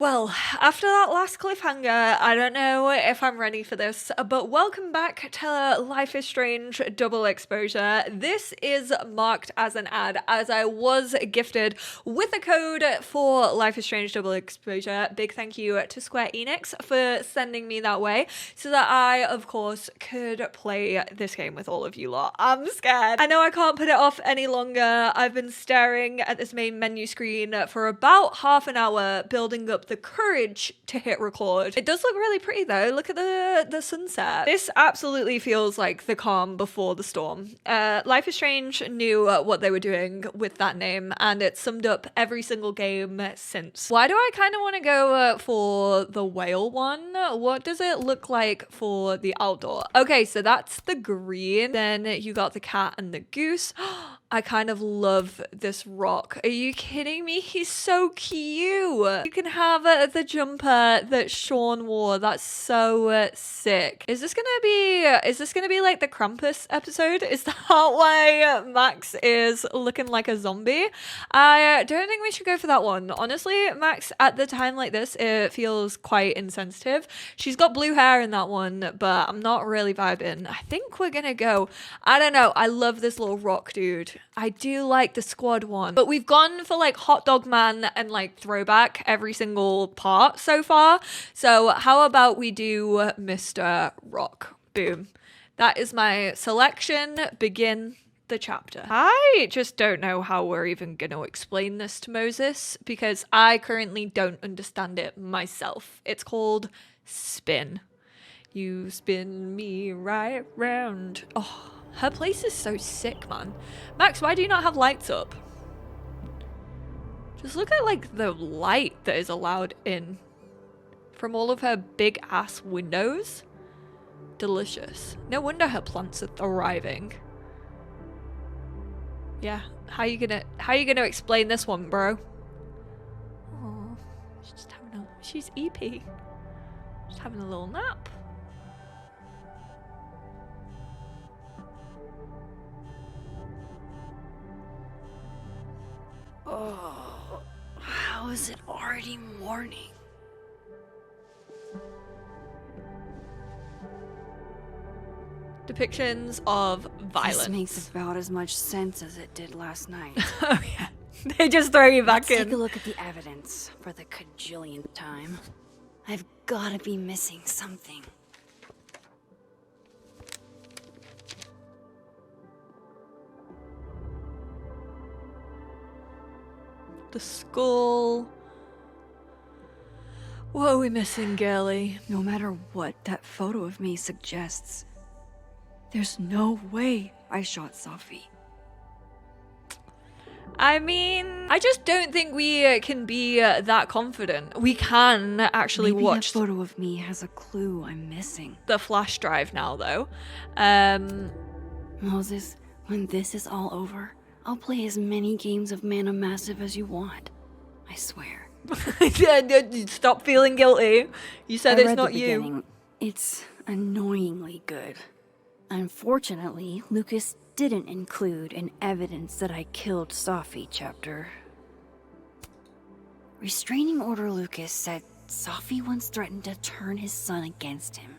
Well, after that last cliffhanger, I don't know if I'm ready for this, but welcome back to Life is Strange Double Exposure. This is marked as an ad as I was gifted with a code for Life is Strange Double Exposure. Big thank you to Square Enix for sending me that way so that I, of course, could play this game with all of you lot. I'm scared. I know I can't put it off any longer. I've been staring at this main menu screen for about half an hour, building up the courage to hit record. It does look really pretty though. Look at the sunset. This absolutely feels like the calm before the storm. Life is Strange knew what they were doing with that name, and it summed up every single game since. Why do I kind of want to go for the whale one? What does it look like for the outdoor? Okay, so that's the green. Then you got the cat and the goose. I kind of love this rock. Are you kidding me? He's so cute. You can have the jumper that Sean wore. That's so sick. Is this gonna be like the Krampus episode? Is that why Max is looking like a zombie? I don't think we should go for that one. Honestly, Max, at the time like this, it feels quite insensitive. She's got blue hair in that one, but I'm not really vibing. I think we're gonna go, I don't know. I love this little rock dude. I do like the squad one, but we've gone for like hot dog man and like throwback every single part so far. So how about we do Mr. Rock? Boom. That is my selection. Begin the chapter. I just don't know how we're even going to explain this to Moses because I currently don't understand it myself. It's called spin. You spin me right round. Oh, her place is so sick, man. Max, why do you not have lights up? Just look at like the light that is allowed in from all of her big ass windows. Delicious. No wonder her plants are thriving. Yeah, how you gonna explain this one, bro? Oh, she's EP. Just having a little nap. Oh, how is it already morning? Depictions of violence. This makes about as much sense as it did last night. Oh yeah, they just throw you back in. Take a look at the evidence for the cajillionth time. I've gotta be missing something. The skull. What are we missing, girlie? No matter what that photo of me suggests, there's no way I shot Sophie. I mean, I just don't think we can be that confident. We can actually Maybe watch that photo of me has a clue I'm missing. the flash drive now, though. Moses, when this is all over, I'll play as many games of Mana Massive as you want. I swear. Stop feeling guilty. You said I it's read not the you. beginning. It's annoyingly good. Unfortunately, Lucas didn't include an evidence that I killed Sophie chapter. Restraining Order Lucas said Sophie once threatened to turn his son against him.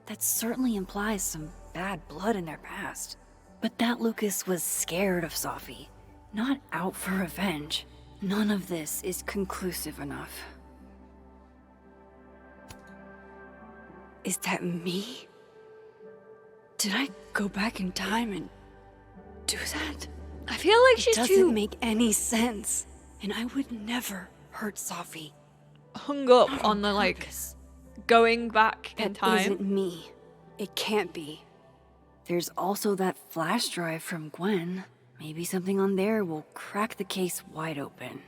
That certainly implies some bad blood in their past. But that Lucas was scared of Sophie, not out for revenge. None of this is conclusive enough. Is that me? Did I go back in time and do that? I feel like she's It doesn't too make any sense, and I would never hurt Sophie. hung up Not on the purpose. going back in That time. isn't me. It can't be. There's also that flash drive from Gwen. Maybe something on there will crack the case wide open.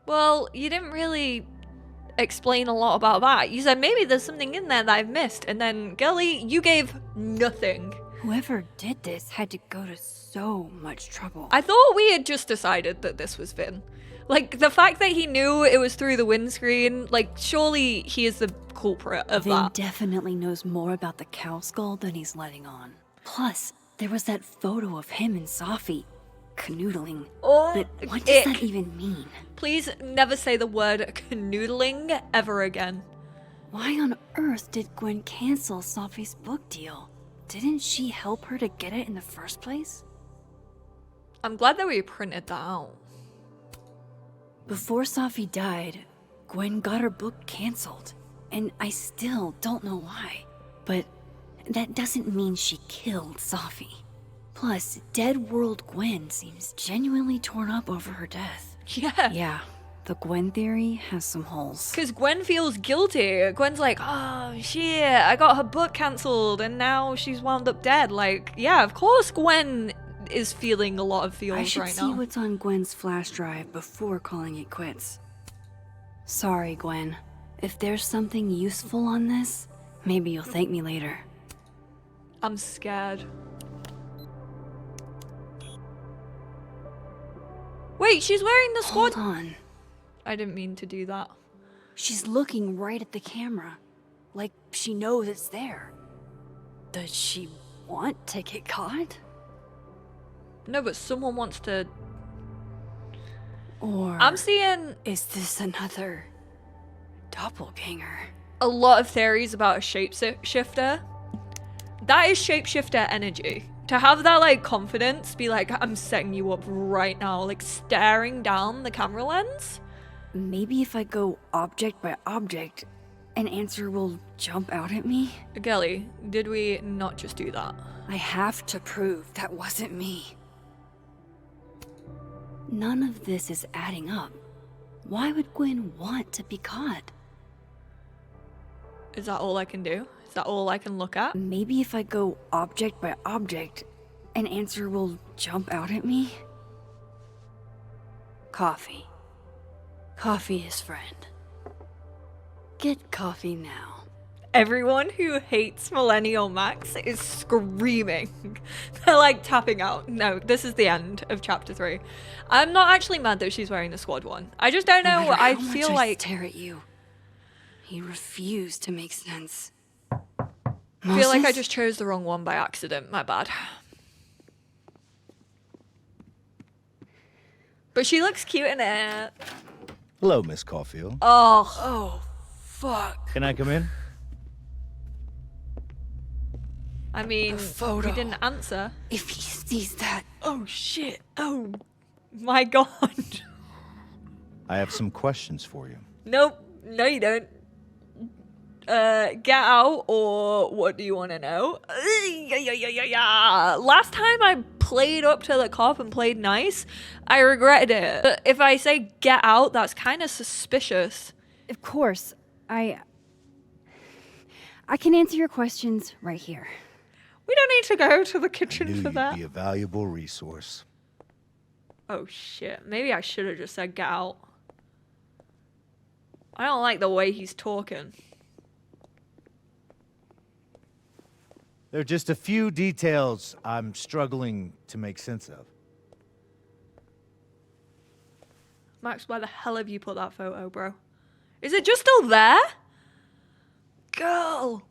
Well, you didn't really explain a lot about that. You said maybe there's something in there that I've missed, and then, girlie, you gave nothing. Whoever did this had to go to so much trouble. I thought we had just decided that this was Vin. Like, the fact that he knew it was through the windscreen, like, surely he is the culprit of Vin that. definitely knows more about the cow skull than he's letting on. Plus, there was that photo of him and Sophie. canoodling. Oh, But what does that ick. even mean? Please never say the word canoodling ever again. Why on earth did Gwen cancel Sophie's book deal? Didn't she help her to get it in the first place? I'm glad that we printed that out. Before Sophie died, Gwen got her book canceled. And I still don't know why. But that doesn't mean she killed Sophie. Plus, Dead World Gwen seems genuinely torn up over her death. Yeah. Yeah, the Gwen theory has some holes. Because Gwen feels guilty. Gwen's like, oh shit, I got her book cancelled and now she's wound up dead. Like, yeah, of course Gwen is feeling a lot of feels I should right see now. what's on Gwen's flash drive before calling it quits. Sorry, Gwen. If there's something useful on this, maybe you'll thank me later. I'm scared. Wait, she's wearing the squad. Hold on. I didn't mean to do that. She's looking right at the camera, like she knows it's there. Does she want to get caught? No, but someone wants to. Or I'm seeing is this another doppelganger? a lot of theories about a shapeshifter. That is shapeshifter energy. To have that like confidence, be like, I'm setting you up right now, like staring down the camera lens. Maybe if I go object by object, an answer will jump out at me? Gelly, did we not just do that? I have to prove that wasn't me. None of this is adding up. Why would Gwen want to be caught? Is that all I can do? Is that all I can look at? Maybe if I go object by object, an answer will jump out at me? Coffee. Coffee is friend. Get coffee now. Everyone who hates Millennial Max is screaming. They're like tapping out. No, this is the end of chapter 3. I'm not actually mad that she's wearing the squad one. I just don't know. No matter I how much feel I like stare at you. He refused to make sense. I feel like I Moses? just chose the wrong one by accident. My bad. But she looks cute in it. Hello, Miss Caulfield. Oh, Fuck. Can I come in? I mean, The photo. we didn't answer. If he sees that, Oh shit. Oh my god. I have some questions for you. Nope. No, you don't. Get out, or what do you want to know? Last time I played up to the cop and played nice, I regretted it. But if I say get out, that's kind of suspicious. of course, I can answer your questions right here. We don't need to go to the I kitchen knew for you'd that. be a valuable resource. Oh shit. Maybe I should have just said get out. I don't like the way he's talking. There are just a few details I'm struggling to make sense of. Max, why the hell have you put that photo, bro? Is it just still there? Girl.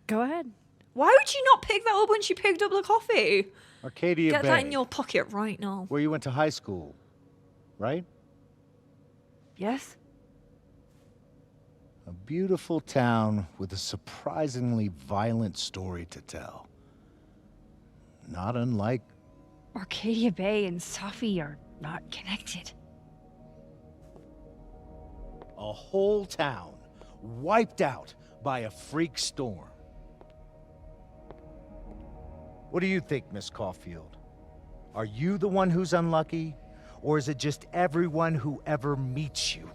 Go ahead. Why would you not pick that up when she picked up the coffee? Arcadia Get Bay, that in your pocket right now. where you went to high school, right? Yes? A beautiful town with a surprisingly violent story to tell. Not unlike Arcadia Bay and Sophie are not connected. a whole town wiped out by a freak storm. What do you think, Miss Caulfield? Are you the one who's unlucky? Or is it just everyone who ever meets you?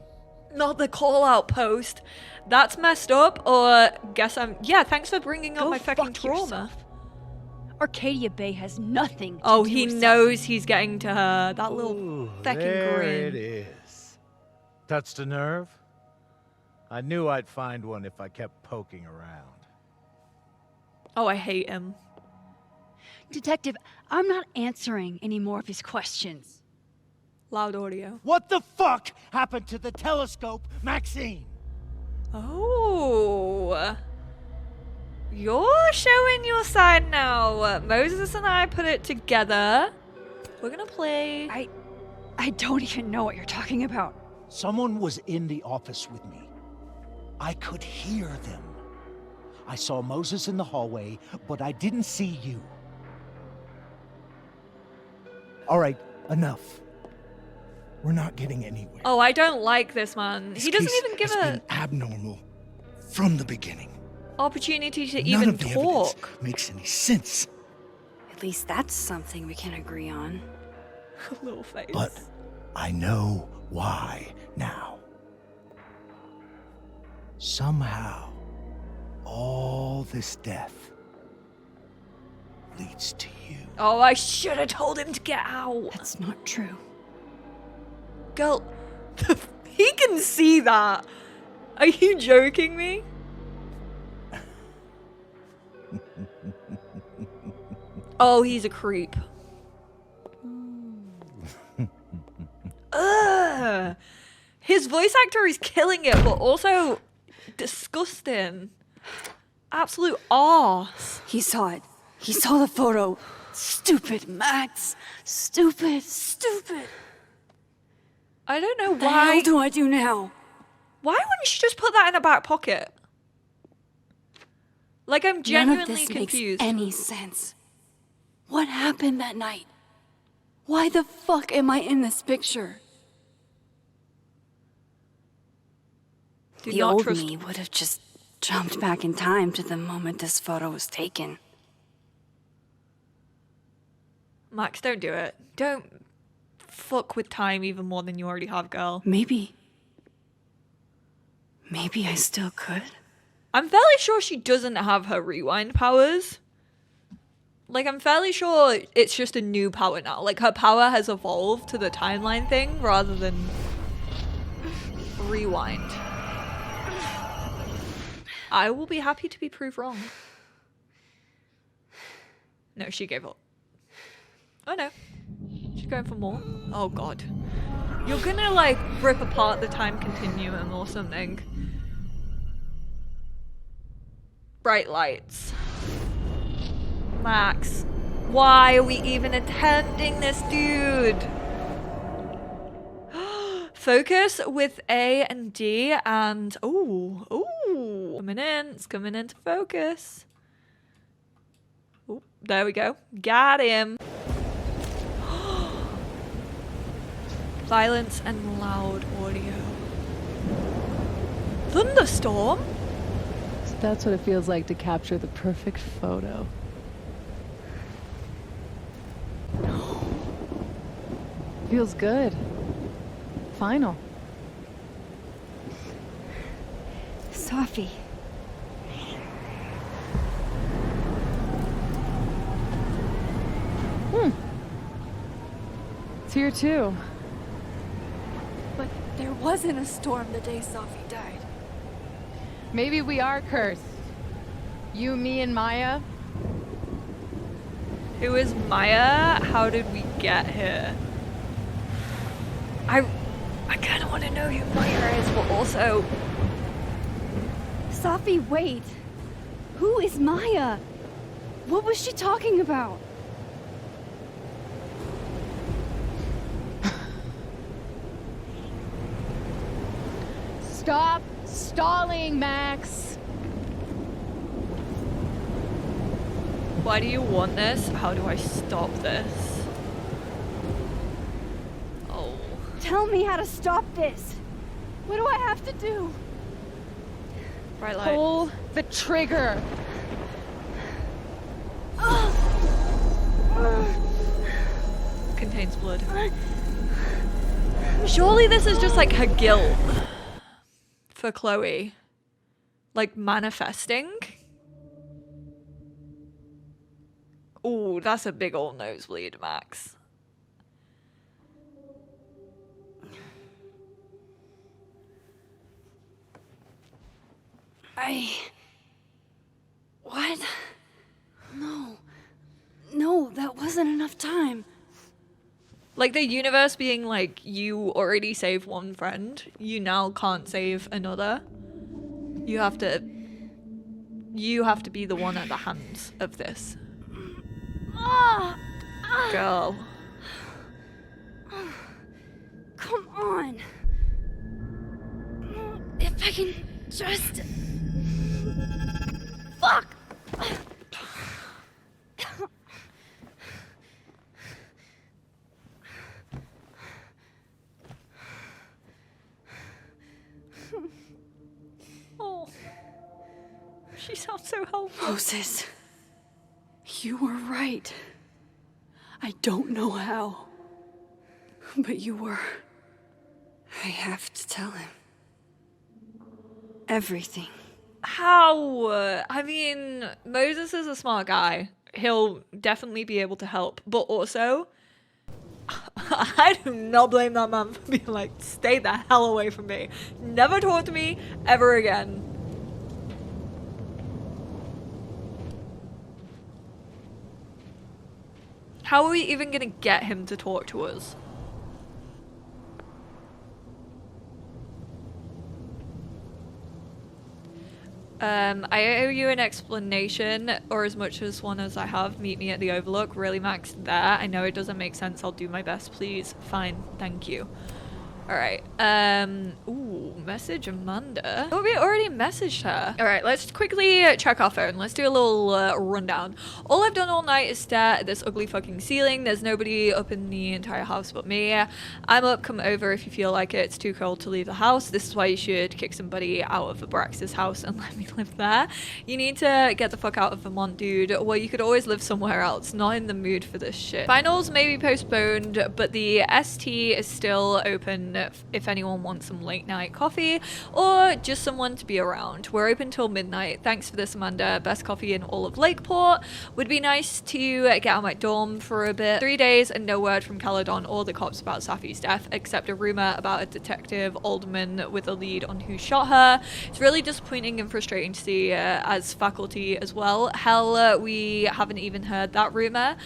Not the call out post. That's messed up, or guess I'm. Yeah, thanks for bringing up Go my fucking fuck trauma. yourself. Arcadia Bay has nothing to Oh, do he with knows he's getting to her. That little Ooh, fucking there grin. it is. Touched a nerve? I knew I'd find one if I kept poking around. Oh, I hate him. Detective, I'm not answering any more of his questions. Loud audio. What the fuck happened to the telescope, Maxine? Oh. You're showing your side now. Moses and I put it together. We're gonna play. I don't even know what you're talking about. Someone was in the office with me. I could hear them. I saw Moses in the hallway, but I didn't see you. All right, enough. We're not getting anywhere. Oh, I don't like this man. This He doesn't case even give has a been abnormal from the beginning. opportunity to None even of the evidence talk. makes any sense. At least that's something we can agree on. Little face. But I know why now. Somehow, all this death leads to you. Oh, I should have told him to get out. That's not true. Girl, he can see that. Are you joking me? Oh, he's a creep. Ugh. His voice actor is killing it, but also disgusting. Absolute arse. He saw it. He saw the photo. Stupid Max. Stupid. I don't know What the why. hell do I do now? Why wouldn't she just put that in her back pocket? Like, I'm None genuinely of this confused. makes any sense. What happened that night? Why the fuck am I in this picture? Do The not old trust me would have just jumped back in time to the moment this photo was taken. Max, don't do it. Don't fuck with time even more than you already have, girl. Maybe I still could. I'm fairly sure she doesn't have her rewind powers. Like, I'm fairly sure it's just a new power now. Like, her power has evolved to the timeline thing rather than rewind. I will be happy to be proved wrong. No, she gave up. Oh no. She's going for more. Oh god. You're gonna, like, rip apart the time continuum or something. Bright lights. Max, why are we even attending this, dude? Focus with A and D and... Ooh. Coming in. It's coming into focus. Ooh, there we go. Got him. Silence and loud audio. Thunderstorm? So that's what it feels like to capture the perfect photo. Feels good. Final. Sophie. It's here too. But there wasn't a storm the day Sophie died. Maybe we are cursed. You, me, and Maya. Who is Maya? How did we get here? I kind of want to know who Maya is, but also... Sophie, wait. Who is Maya? What was she talking about? Stop stalling, Max. Why do you want this? How do I stop this? Oh. Tell me how to stop this. What do I have to do? Bright light. Pull the trigger. Contains blood. Surely this is just like her guilt for Chloe. Like manifesting. Ooh, that's a big old nosebleed, Max. What? No, that wasn't enough time. Like the universe being like, you already saved one friend, you now can't save another. You have to be the one at the hands of this. Girl. on. If I can just... Fuck! Oh, she sounds so helpless. Moses, you were right. I don't know how, but you were. I have to tell him. Everything. How? I mean, Moses is a smart guy. He'll definitely be able to help. But also, I do not blame that man for being like, stay the hell away from me. Never talk to me ever again. How are we even gonna get him to talk to us? I owe you an explanation, or as much as one as I have. Meet me at the Overlook. Really, Max? There. I know it doesn't make sense. I'll do my best, please. Fine. Thank you. Alright, ooh, message Amanda. Oh, we already messaged her. Alright, let's quickly check our phone. Let's do a little rundown. All I've done all night is stare at this ugly fucking ceiling. There's nobody up in the entire house but me. I'm up, come over if you feel like it. It's too cold to leave the house. This is why you should kick somebody out of Abrax's house and let me live there. You need to get the fuck out of Vermont, dude. Well, you could always live somewhere else. Not in the mood for this shit. Finals may be postponed, but the ST is still open if anyone wants some late night coffee or just someone to be around. We're open till midnight. Thanks for this, Amanda. Best coffee in all of Lakeport. Would be nice to get out of my dorm for a bit. 3 days and no word from Caledon or the cops about Safi's death, except a rumor about a detective alderman with a lead on who shot her. It's really disappointing and frustrating to see as faculty as well. Hell, we haven't even heard that rumor.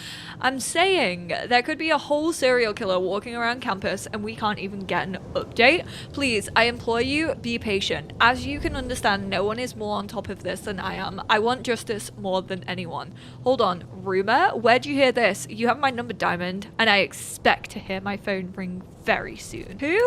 I'm saying there could be a whole serial killer walking around campus and we can't even get an update. Please, I implore you, be patient. As you can understand, no one is more on top of this than I am. I want justice more than anyone. Hold on, rumor? Where'd you hear this? You have my number, Diamond, and I expect to hear my phone ring very soon. Who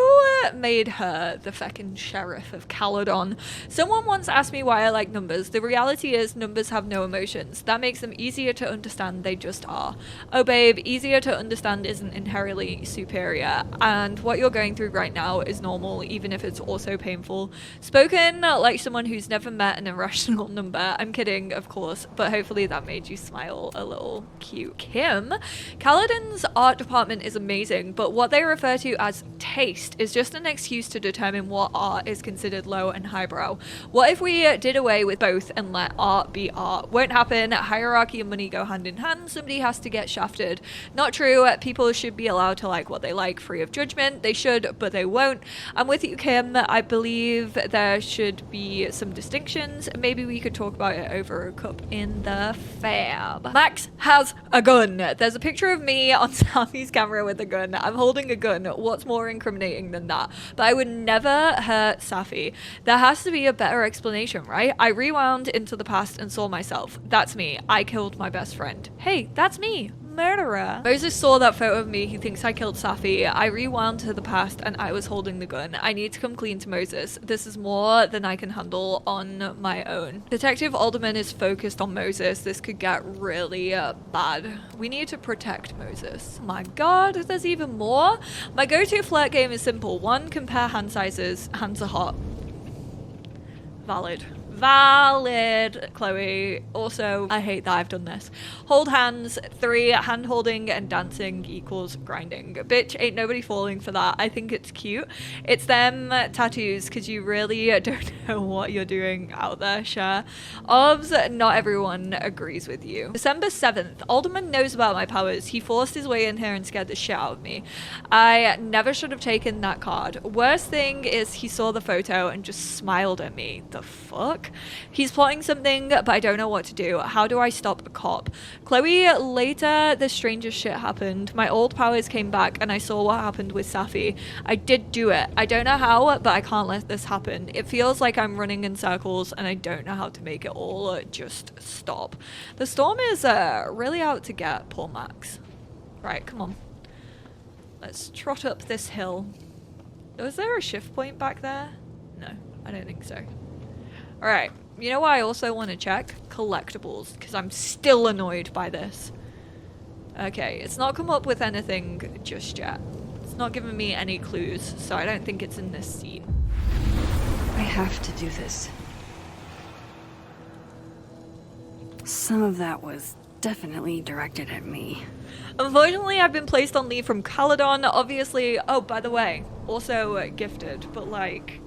made her the feckin' sheriff of Caledon? Someone once asked me why I like numbers. The reality is numbers have no emotions. That makes them easier to understand. They just are. Oh babe, easier to understand isn't inherently superior, and what you're going through right now is normal, even if it's also painful. Spoken like someone who's never met an irrational number. I'm kidding, of course, but hopefully that made you smile a little. Cute. Kim, Caledon's art department is amazing, but what they refer to as taste is just an excuse to determine what art is considered low and highbrow. What if we did away with both and let art be art? Won't happen. Hierarchy and money go hand in hand. Somebody has to get shafted. Not true. People should be allowed to like what they like, free of judgment. They should, but they won't. I'm with you, Kim. I believe there should be some distinctions. Maybe we could talk about it over a cup in the fab. Max has a gun. There's a picture of me on Sammy's camera with a gun. I'm holding a gun. What's more incriminating than that? But I would never hurt Safi. There has to be a better explanation, right? I rewound into the past and saw myself. That's me. I killed my best friend. Hey, that's me. Murderer. Moses saw that photo of me. He thinks I killed Safi. I rewound to the past and I was holding the gun. I need to come clean to Moses. This is more than I can handle on my own. Detective Alderman is focused on Moses. This could get really bad. We need to protect Moses. My god, there's even more. My go-to flirt game is simple. 1, compare hand sizes. Hands are hot. Valid. Valid, Chloe. Also, I hate that I've done this. Hold hands. 3, hand holding and dancing equals grinding. Bitch, ain't nobody falling for that. I think it's cute. It's them tattoos, because you really don't know what you're doing out there, Cher. Obs, not everyone agrees with you. December 7th, Alderman knows about my powers. He forced his way in here and scared the shit out of me. I never should have taken that card. Worst thing is he saw the photo and just smiled at me. The fuck? He's plotting something, but I don't know what to do. How do I stop a cop? Chloe, later the strangest shit happened. My old powers came back and I saw what happened with Safi. I did do it. I don't know how, but I can't let this happen. It feels like I'm running in circles and I don't know how to make it all just stop. The storm is really out to get poor Max. Right, come on. Let's trot up this hill. Was there a shift point back there? No, I don't think so. All right, you know what I also want to check? Collectibles, because I'm still annoyed by this. Okay, it's not come up with anything just yet. It's not given me any clues, so I don't think it's in this scene. I have to do this. Some of that was definitely directed at me. Unfortunately, I've been placed on leave from Caledon. Obviously, oh, by the way, also gifted, but like,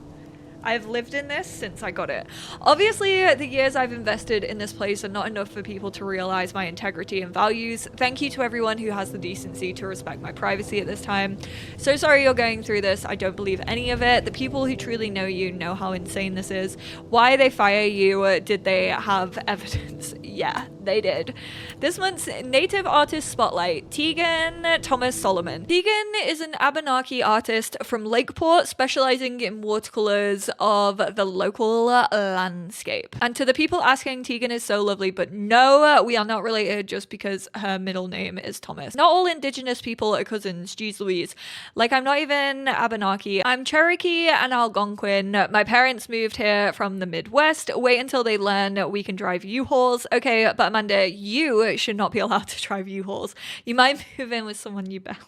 I've lived in this since I got it. Obviously, the years I've invested in this place are not enough for people to realize my integrity and values. Thank you to everyone who has the decency to respect my privacy at this time. So sorry you're going through this. I don't believe any of it. The people who truly know you know how insane this is. Why they fire you? Did they have evidence? Yeah, they did. This month's Native Artist Spotlight, Tegan Thomas Solomon. Tegan is an Abenaki artist from Lakeport, specializing in watercolors of the local landscape. And to the people asking, Tegan is so lovely, but no, we are not related just because her middle name is Thomas. Not all indigenous people are cousins, geez Louise. Like, I'm not even Abenaki. I'm Cherokee and Algonquin. My parents moved here from the Midwest. Wait until they learn we can drive U-Hauls. Okay, but Amanda, you should not be allowed to drive U-Hauls. You might move in with someone you barely know.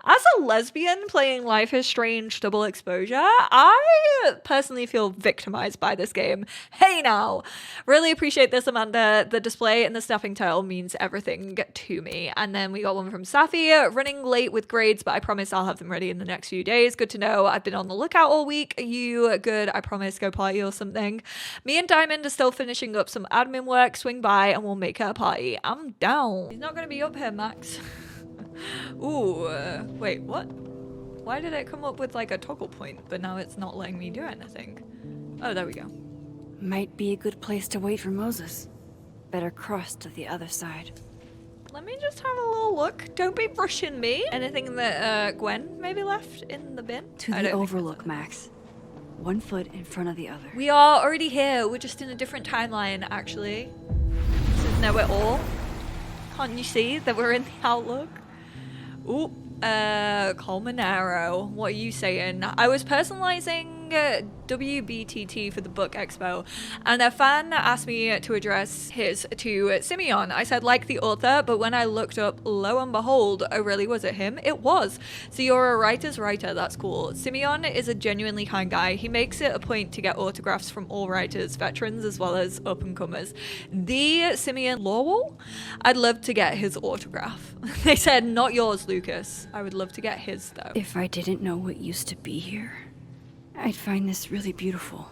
As a lesbian playing Life is Strange double exposure, I personally feel victimized by this game. Hey now! Really appreciate this, Amanda. The display and the snapping tail means everything to me. And then we got one from Safi, running late with grades, but I promise I'll have them ready in the next few days. Good to know. I've been on the lookout all week. Are you good? I promise. Go party or something. Me and Diamond are still finishing up some admin work. Swing by and we'll make it a party. I'm down. He's not going to be up here, Max. Ooh, wait, what? Why did it come up with like a toggle point, but now it's not letting me do anything? Oh, there we go. Might be a good place to wait for Moses. Better cross to the other side. Let me just have a little look. Don't be brushing me. Anything that Gwen maybe left in the bin? To the overlook, Max. 1 foot in front of the other. We are already here. We're just in a different timeline, actually. This is nowhere all. Can't you see that we're in the outlook? Ooh, Colmonaro, what are you saying? I was personalizing WBTT for the book expo, and a fan asked me to address his to Simeon. I said, like the author, but when I looked up, lo and behold, oh really, was it him? It was. So you're a writer's writer, that's cool. Simeon is a genuinely kind guy. He makes it a point to get autographs from all writers, veterans as well as up-and-comers. The Simeon Lowell? I'd love to get his autograph. They said, not yours, Lucas. I would love to get his, though. If I didn't know what used to be here, I'd find this really beautiful.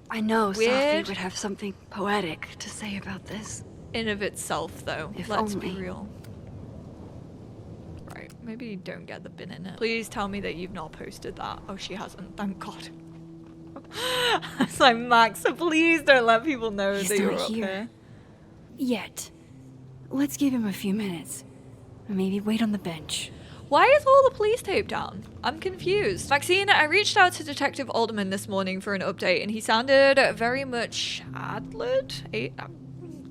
I know Safi would have something poetic to say about this. In of itself, though. If Let's only. be real. Right, maybe you don't get the bin in it. Please tell me that you've not posted that. Oh, she hasn't. Thank God. It's like, Max, please don't let people know He's that you're not up here. here. Yet. Let's give him a few minutes. Maybe wait on the bench. Why is all the police tape down? I'm confused. Maxine, I reached out to Detective Alderman this morning for an update, and he sounded very much adlered.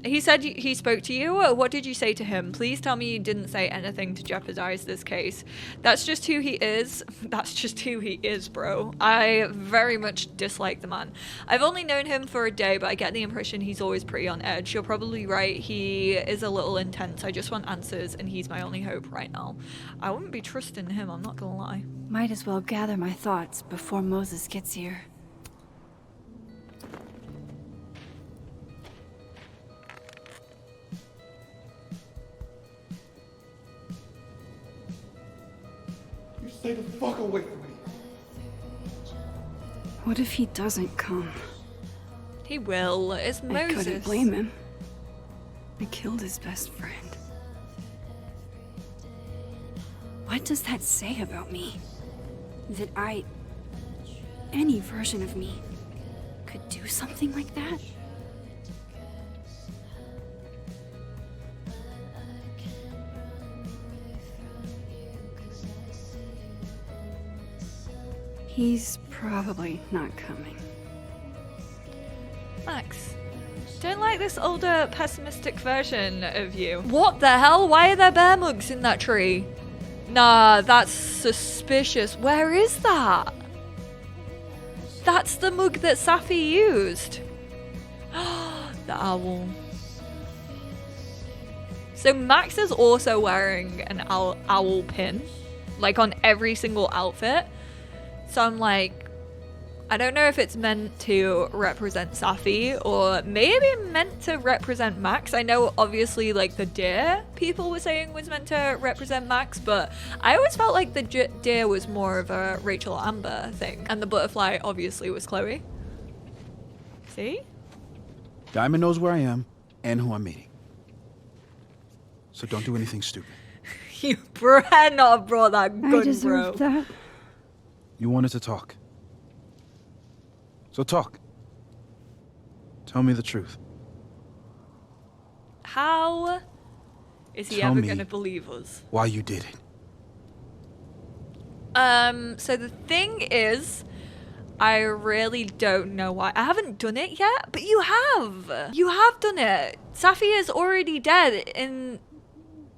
He said he spoke to you. What did you say to him? Please tell me you didn't say anything to jeopardize this case. That's just who he is. That's just who he is, bro. I very much dislike the man. I've only known him for a day, but I get the impression he's always pretty on edge. You're probably right. He is a little intense. I just want answers, and he's my only hope right now. I wouldn't be trusting him, I'm not gonna lie. Might as well gather my thoughts before Moses gets here. Stay the fuck away from me. What if he doesn't come? He will. It's Moses. I couldn't blame him. I killed his best friend. What does that say about me? That any version of me, could do something like that? He's probably not coming. Max, don't like this older, pessimistic version of you. What the hell? Why are there bear mugs in that tree? Nah, that's suspicious. Where is that? That's the mug that Safi used. The owl. So Max is also wearing an owl pin, like on every single outfit. So I'm like, I don't know if it's meant to represent Safi or maybe meant to represent Max. I know obviously like the deer people were saying was meant to represent Max, but I always felt like the deer was more of a Rachel Amber thing. And the butterfly obviously was Chloe. See? Diamond knows where I am and who I'm meeting. So don't do anything stupid. You had not have brought that gun, I deserve that. You wanted to talk. So talk. Tell me the truth. How is he Tell ever me going to believe us? why you did it. So the thing is, I really don't know why. I haven't done it yet, but you have. You have done it. Safi is already dead in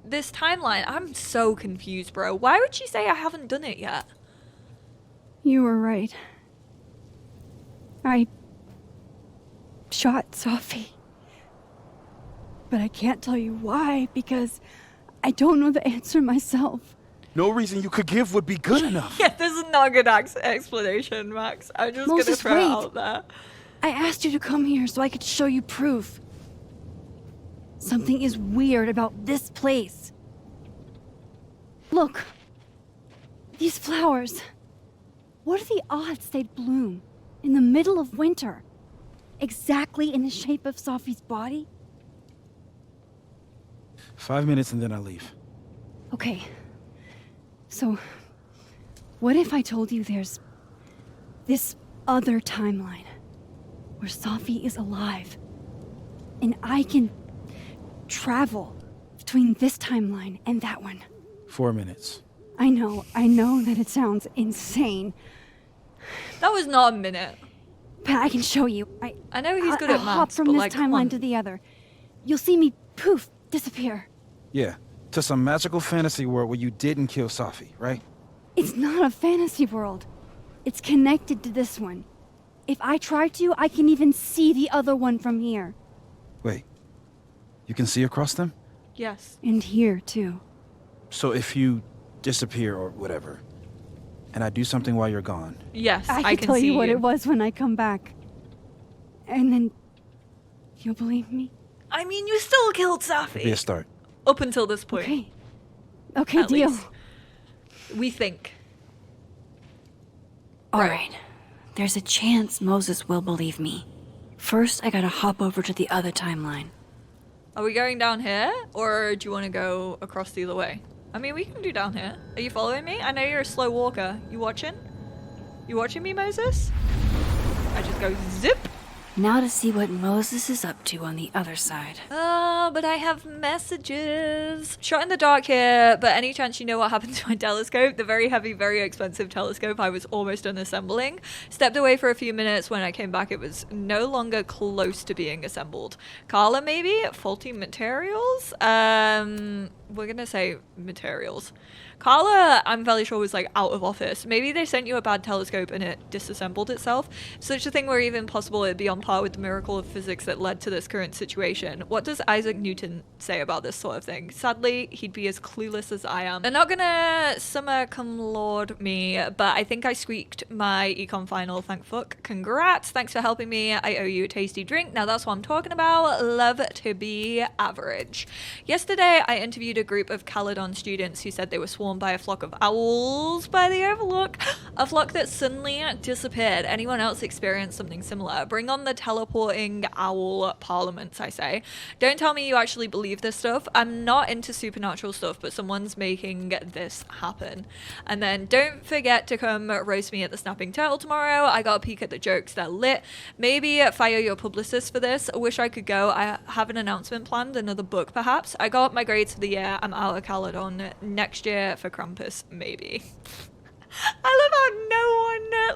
this timeline. I'm so confused, bro. Why would she say I haven't done it yet? You were right. I shot Safi. But I can't tell you why, because I don't know the answer myself. No reason you could give would be good enough. Yeah, this is not a good explanation, Max. I'm just gonna Moses, throw it wait. out there. I asked you to come here so I could show you proof. Something is weird about this place. Look. These flowers. What are the odds they'd bloom in the middle of winter? Exactly in the shape of Safi's body? 5 minutes and then I leave. Okay. So, what if I told you there's this other timeline where Safi is alive and I can travel between this timeline and that one? 4 minutes. I know that it sounds insane, That was not a minute. but I can show you. I know he's good I'll at hop maths, from but this like, come on. timeline to the other. You'll see me poof disappear. Yeah, to some magical fantasy world where you didn't kill Safi, right? It's not a fantasy world. It's connected to this one. If I try to, I can even see the other one from here. Wait, you can see across them? Yes. And here, too. So if you disappear or whatever, and I do something while you're gone, Yes, I I can can tell see you what it was when I come back. And then... you'll believe me? I mean, you still killed it'll be a Safi. start. Up until this point. Okay. Okay, At deal. least. We think. All right. There's a chance Moses will believe me. First, I gotta hop over to the other timeline. Are we going down here? Or do you want to go across the other way? I mean, we can do down here. Are you following me? I know you're a slow walker. You watching? You watching me, Moses? I just go zip. Now to see what Moses is up to on the other side. Oh, but I have messages. Shot in the dark here, but any chance you know what happened to my telescope? The very heavy, very expensive telescope I was almost done assembling. Stepped away for a few minutes. When I came back, it was no longer close to being assembled. Carla, maybe? Faulty materials? We're gonna say materials. Carla, I'm fairly sure, was like out of office. Maybe they sent you a bad telescope and it disassembled itself. Such a thing where even possible it'd be on par with the miracle of physics that led to this current situation. What does Isaac Newton say about this sort of thing? Sadly, he'd be as clueless as I am. They're not gonna summer come lord me, but I think I squeaked my econ final, thank fuck. Congrats, thanks for helping me. I owe you a tasty drink. Now that's what I'm talking about. Love to be average. Yesterday, I interviewed a group of Caledon students who said they were swarmed by a flock of owls by the Overlook. A flock that suddenly disappeared. Anyone else experienced something similar? Bring on the teleporting owl parliaments, I say. Don't tell me you actually believe this stuff. I'm not into supernatural stuff, but someone's making this happen. And then don't forget to come roast me at the Snapping Turtle tomorrow. I got a peek at the jokes. They're lit. Maybe fire your publicist for this. I wish I could go. I have an announcement planned. Another book, perhaps. I got my grades for the year. I'm out of Caledon next year for Krampus, maybe. I love how no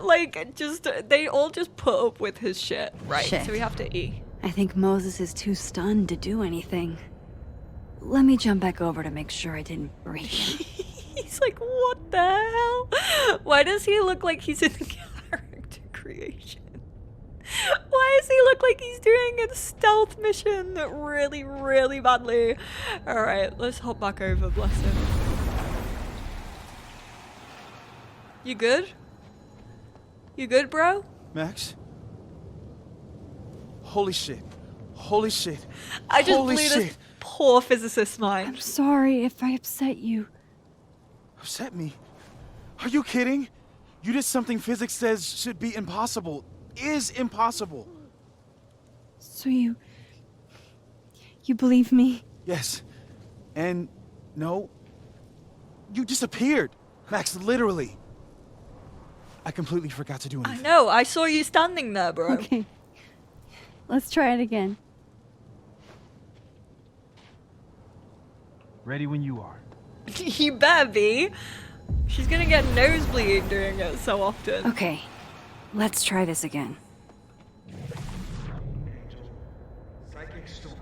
one, they all just put up with his shit. Right, Shit. so we have to E. I think Moses is too stunned to do anything. Let me jump back over to make sure I didn't break him. He's like, what the hell? Why does he look like he's in character creation? Why does he look like he's doing a stealth mission really, really badly? Alright, let's hop back over, bless him. You good? You good, bro? Max? Holy shit. Holy shit. I just Holy blew shit. this poor physicist's mind. I'm sorry if I upset you. Upset me? Are you kidding? You did something physics says should be impossible. Is impossible. So you believe me? Yes. And no. You disappeared. Max, literally. I completely forgot to do I anything. know, I saw you standing there, bro. Okay. Let's try it again. Ready when you are. You better be. She's gonna get nosebleed doing it so often. Okay, let's try this again. Psychic storm.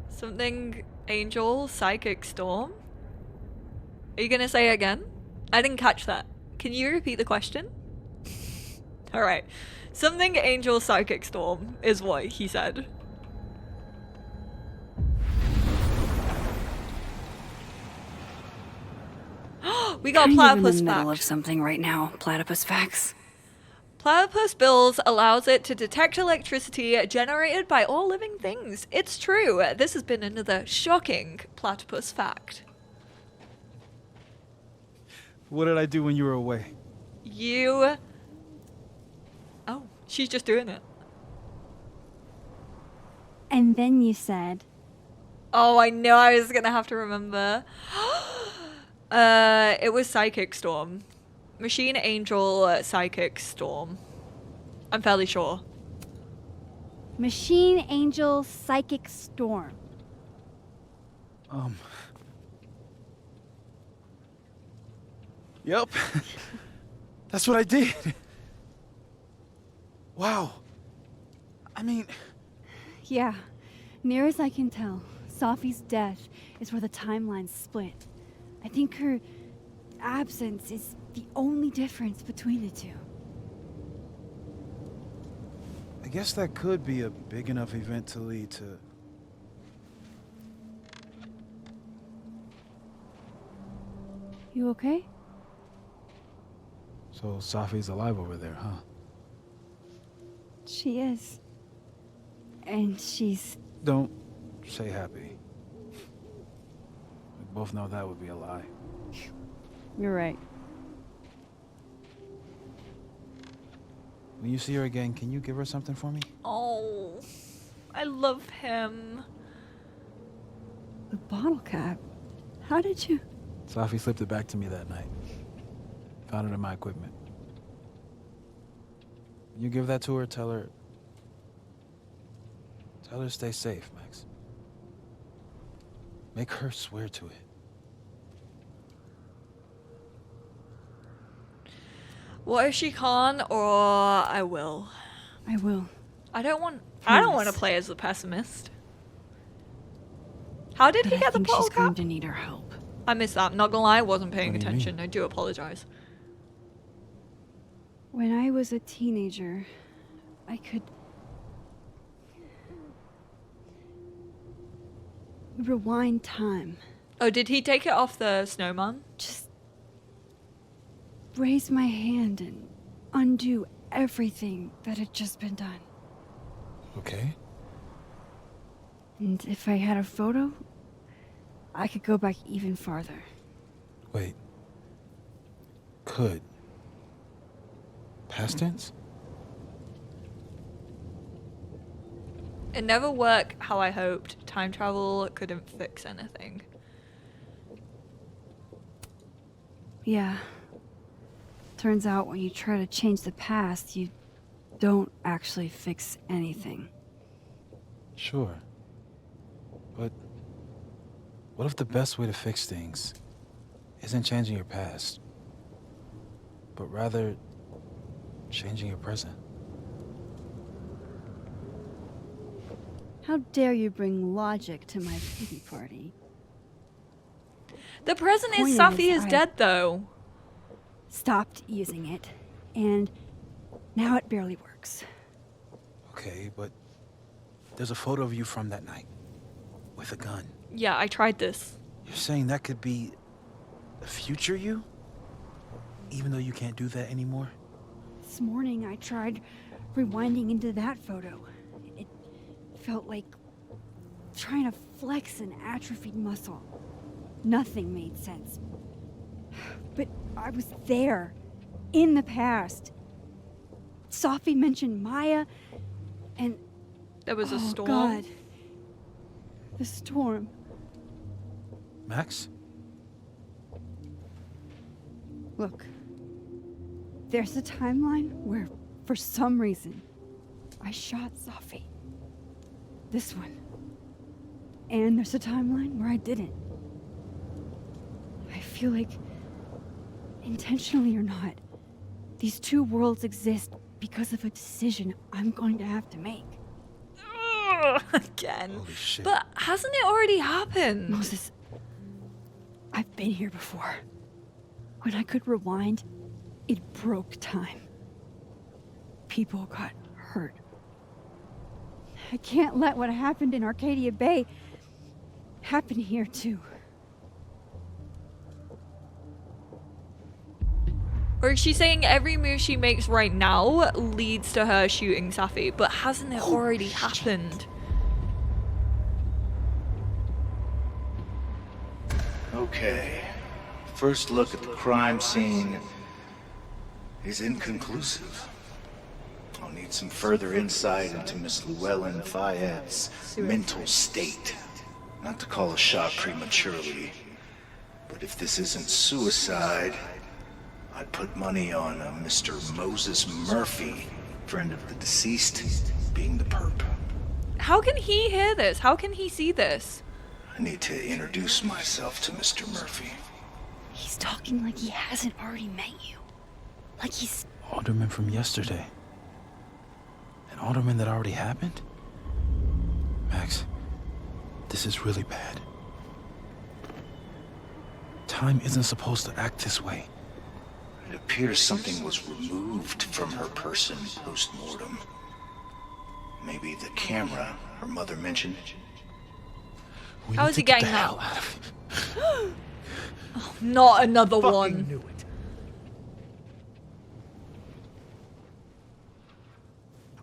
Something angel, psychic storm? Are you gonna say it again? I didn't catch that. Can you repeat the question? Alright. Something angel, psychic storm is what he said. We got Kind of in platypus the middle of fact. something right now, platypus facts. Platypus bills allows it to detect electricity generated by all living things. It's true. This has been another shocking platypus fact. What did I do when you were away? You... Oh, she's just doing it. And then you said, Oh, I know I was gonna have to remember. It was Psychic Storm. Machine Angel Psychic Storm. I'm fairly sure. Machine Angel Psychic Storm. Yep. That's what I did. Wow. I mean, Yeah, near as I can tell, Sophie's death is where the timelines split. I think her absence is the only difference between the two. I guess that could be a big enough event to lead to... You okay? So Safi's alive over there, huh? She is. And she's... Don't say happy. We both know that would be a lie. You're right. When you see her again, can you give her something for me? Oh, I love him. The bottle cap? How did you... Safi slipped it back to me that night. Found it in my equipment. When you give that to her, tell her to stay safe, Max. Make her swear to it. What if she can't, or I will? I will. I don't want to Promise. play as the pessimist. How did But he get I the think bottle she's going cap? to need our help. I missed that. Not gonna lie, I wasn't paying What do you attention. I do apologize. When I was a teenager, I could... rewind time. Oh, did he take it off the snowman? Just... raise my hand and undo everything that had just been done. Okay. And if I had a photo, I could go back even farther. Wait. Could. Past tense? It never worked how I hoped. Time travel couldn't fix anything. Yeah. Turns out when you try to change the past, you don't actually fix anything. Sure. But what if the best way to fix things isn't changing your past, but rather changing your present? How dare you bring logic to my pity party? The present is Point Safi is I dead, though. Stopped using it, and now it barely works. Okay, but there's a photo of you from that night with a gun. Yeah, I tried this. You're saying that could be a future you? Even though you can't do that anymore? This morning I tried rewinding into that photo. It felt like trying to flex an atrophied muscle. Nothing made sense. But I was there, in the past. Safi mentioned Maya, and There was a oh storm. God, the storm. Max? Look, there's a timeline where, for some reason, I shot Safi. This one. And there's a timeline where I didn't. I feel like, intentionally or not, these two worlds exist because of a decision I'm going to have to make. Ugh, again. Holy shit. But hasn't it already happened? Moses, I've been here before. When I could rewind, it broke time. People got hurt. I can't let what happened in Arcadia Bay happen here too. Or is she saying every move she makes right now leads to her shooting Safi? But hasn't it already happened? Okay. First look at the crime scene is inconclusive. I'll need some further insight into Miss Llewellyn Fayette's mental state. Not to call a shot prematurely, but if this isn't suicide, I'd put money on Mr. Moses Murphy, friend of the deceased, being the perp. How can he hear this? How can he see this? I need to introduce myself to Mr. Murphy. He's talking like he hasn't already met you. Like he's... Alderman from yesterday. An alderman that already happened? Max, this is really bad. Time isn't supposed to act this way. It appears something was removed from her person post-mortem. Maybe the camera her mother mentioned. We How need is to he get getting the that? hell out of here. Not another Fucking one. knew it.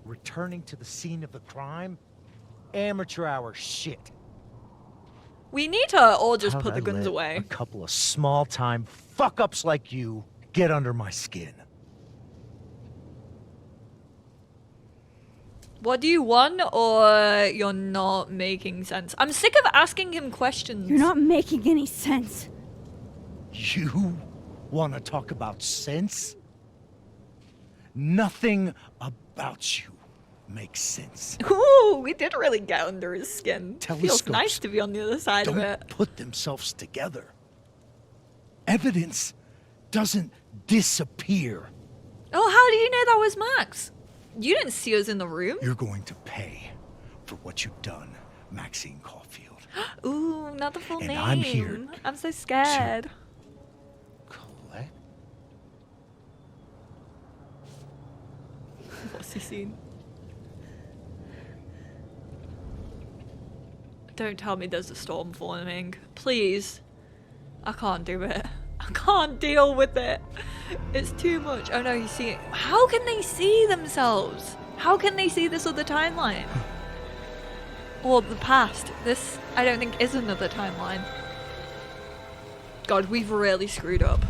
Returning to the scene of the crime? Amateur hour shit. We need to all just How'd put the I guns let away. A couple of small-time fuck-ups like you get under my skin. What do you want, or you're not making sense? I'm sick of asking him questions. You're not making any sense. You want to talk about sense? Nothing about you makes sense. Ooh, we did really get under his skin. Feels Telescopes nice to be on the other side of Don't it. put themselves together. Evidence doesn't disappear. Oh, how do you know that was Max? You didn't see us in the room. You're going to pay for what you've done, Maxine Caulfield. Ooh, not the full And name. I'm here I'm so scared. Colette? What's he seen? Don't tell me there's a storm forming. Please. I can't do it. I can't deal with it. It's too much. Oh no, he's seeing. How can they see themselves? How can they see this other timeline? Or the past. This, I don't think, is another timeline. God, we've really screwed up.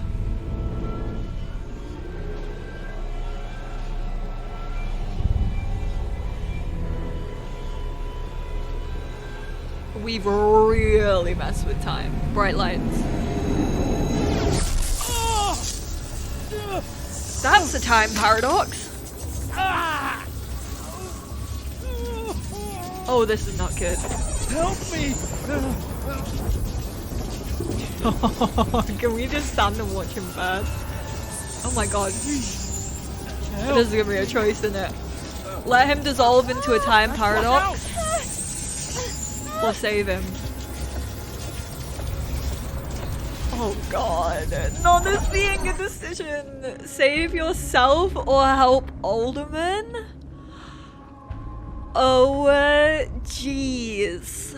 We've really messed with time. Bright lights. That's a time paradox. Oh, this is not good. Help me! Can we just stand and watch him burn? Oh my god. This is gonna be a choice, isn't it? Let him dissolve into a time paradox. Or save him. Oh god, not this being a decision. Save yourself or help Alderman? Oh, jeez.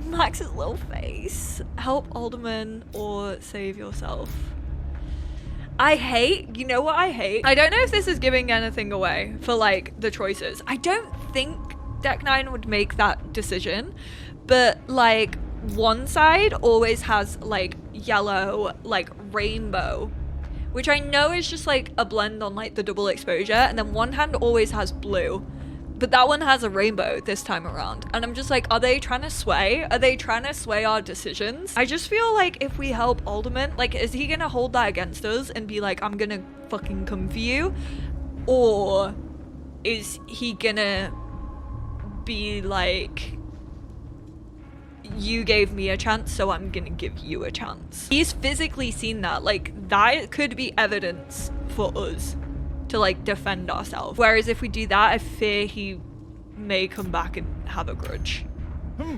Max's little face. Help Alderman or save yourself. You know what I hate? I don't know if this is giving anything away for like the choices. I don't think Deck 9 would make that decision, but like one side always has like yellow, like rainbow, which I know is just like a blend on like the double exposure, and then one hand always has blue. But that one has a rainbow this time around. And I'm just like, are they trying to sway? Are they trying to sway our decisions? I just feel like if we help Alderman, like, is he gonna hold that against us and be like, I'm gonna fucking come for you? Or is he gonna be like, you gave me a chance, so I'm gonna give you a chance? He's physically seen that. Like, that could be evidence for us to like defend ourselves. Whereas if we do that, I fear he may come back and have a grudge. Will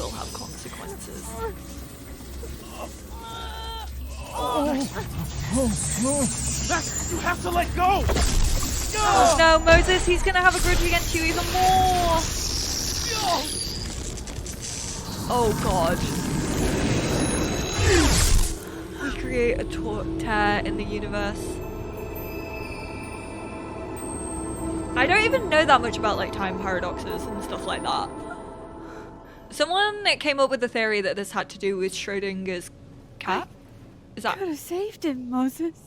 have consequences. You have to let go! Oh, no, Moses, he's gonna have a grudge against you even more. Oh god. We create a tear in the universe. I don't even know that much about like time paradoxes and stuff like that. Someone came up with the theory that this had to do with Schrodinger's cat. Is that? I could have saved him, Moses.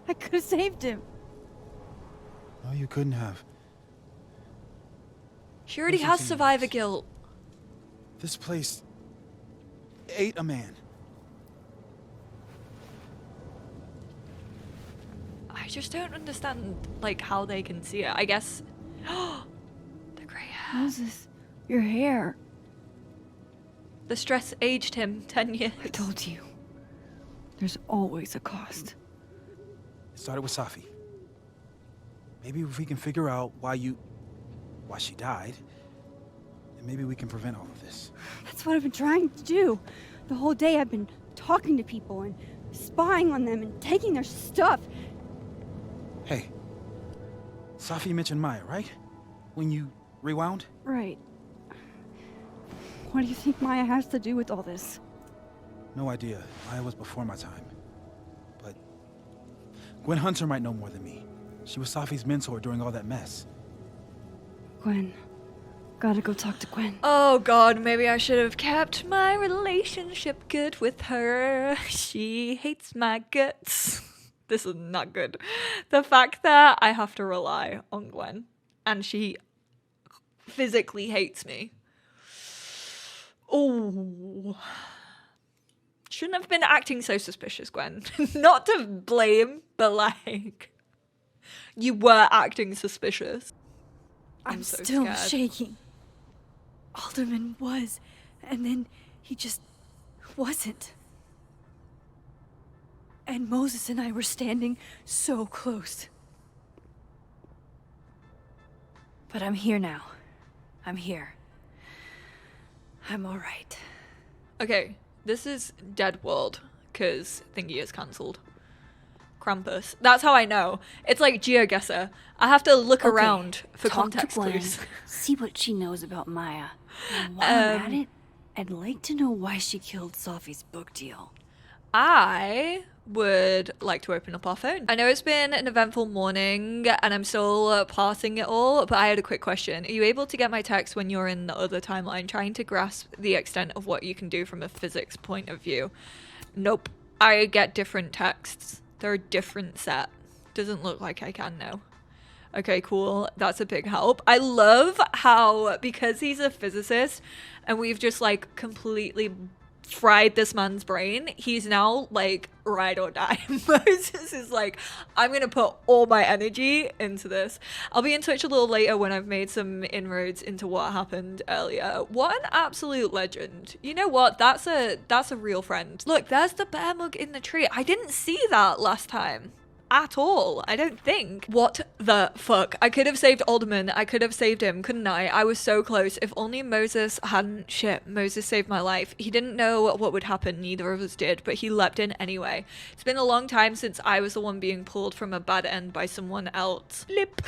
I could have saved him. No, you couldn't have. She already Listen has to me, survivor Max. guilt. This place ate a man. I just don't understand like how they can see it. I guess the grey hair. Moses, your hair. The stress aged him 10 years. I told you. There's always a cost. It started with Safi. Maybe if we can figure out why she died, then maybe we can prevent all of this. That's what I've been trying to do. The whole day I've been talking to people and spying on them and taking their stuff. Hey, Safi mentioned Maya, right? When you rewound? Right. What do you think Maya has to do with all this? No idea. Maya was before my time. But Gwen Hunter might know more than me. She was Safi's mentor during all that mess. Gwen. Gotta go talk to Gwen. Oh god, maybe I should have kept my relationship good with her. She hates my guts. This is not good. The fact that I have to rely on Gwen and she physically hates me. Oh. Shouldn't have been acting so suspicious, Gwen. Not to blame, but like, you were acting suspicious. I'm so still scared. shaking. Alderman was, and then he just wasn't. And Moses and I were standing so close. But I'm here now. I'm here. I'm alright. Okay, this is Dead World, because Thingy is cancelled. Krampus. That's how I know. It's like GeoGuessr. I have to look around for Talk context to Gwen, clues. see what she knows about Maya. And while I'm at it, I'd like to know why she killed Safi's book deal. I would like to open up our phone. I know it's been an eventful morning and I'm still parsing it all, but I had a quick question. Are you able to get my text when you're in the other timeline, trying to grasp the extent of what you can do from a physics point of view? Nope. I get different texts. They're a different set. Doesn't look like I can now. Okay, cool. That's a big help. I love how, because he's a physicist and we've just like completely fried this man's brain, he's now like ride or die. Moses is like, I'm gonna put all my energy into this. I'll be in touch a little later when I've made some inroads into what happened earlier. What an absolute legend. You know what? That's a real friend. Look, there's the bear mug in the tree. I didn't see that last time. at all. I don't think. What the fuck? I could have saved Alderman. I could have saved him, couldn't I? I was so close. If only Moses hadn't... Shit, Moses saved my life. He didn't know what would happen. Neither of us did, but he leapt in anyway. It's been a long time since I was the one being pulled from a bad end by someone else. Blip.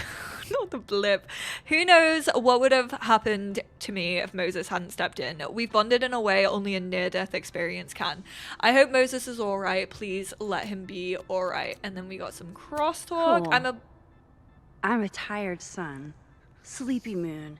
Not the blip. Who knows what would have happened to me if Moses hadn't stepped in. We've bonded in a way only a near-death experience can. I hope Moses is alright. Please let him be alright. And then we got some crosstalk. Cool. I'm a tired sun, sleepy moon,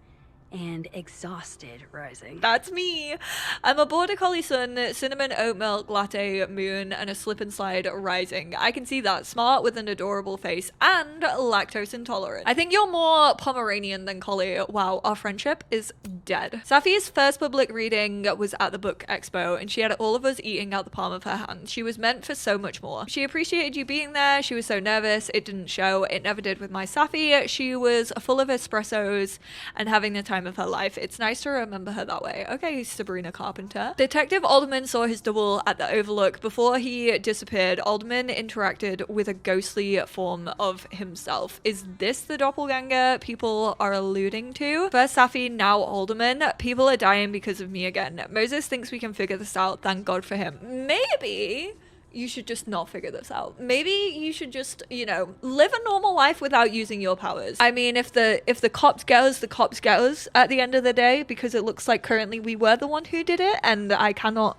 and exhausted rising. That's me. I'm a border collie sun, cinnamon oat milk latte moon, and a slip and slide rising. I can see that. Smart with an adorable face and lactose intolerant. I think you're more Pomeranian than collie. Wow, our friendship is dead. Safi's first public reading was at the book expo, and she had all of us eating out the palm of her hand. She was meant for so much more. She appreciated you being there. She was so nervous. It didn't show. It never did with my Safi. She was full of espressos and having the time of her life. It's nice to remember her that way. Okay, Sabrina Carpenter. Detective Alderman saw his double at the Overlook. Before he disappeared, Alderman interacted with a ghostly form of himself. Is this the doppelganger people are alluding to? First Safi, now Alderman. People are dying because of me again. Moses thinks we can figure this out. Thank God for him. Maybe you should just not figure this out. Maybe you should just, you know, live a normal life without using your powers. I mean, if the cops get us, the cops get us at the end of the day, because it looks like currently we were the one who did it, and I cannot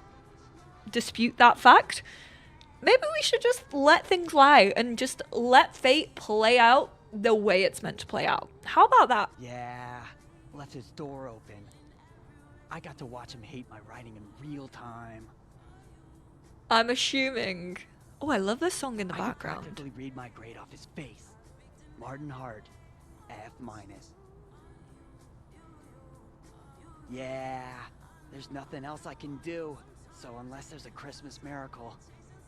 dispute that fact. Maybe we should just let things lie and just let fate play out the way it's meant to play out. How about that? Yeah, left his door open. I got to watch him hate my writing in real time. I'm assuming... Oh, I love this song in the I could background. practically read my grade off his face. Martin Hart, F-. Yeah, there's nothing else I can do. So unless there's a Christmas miracle,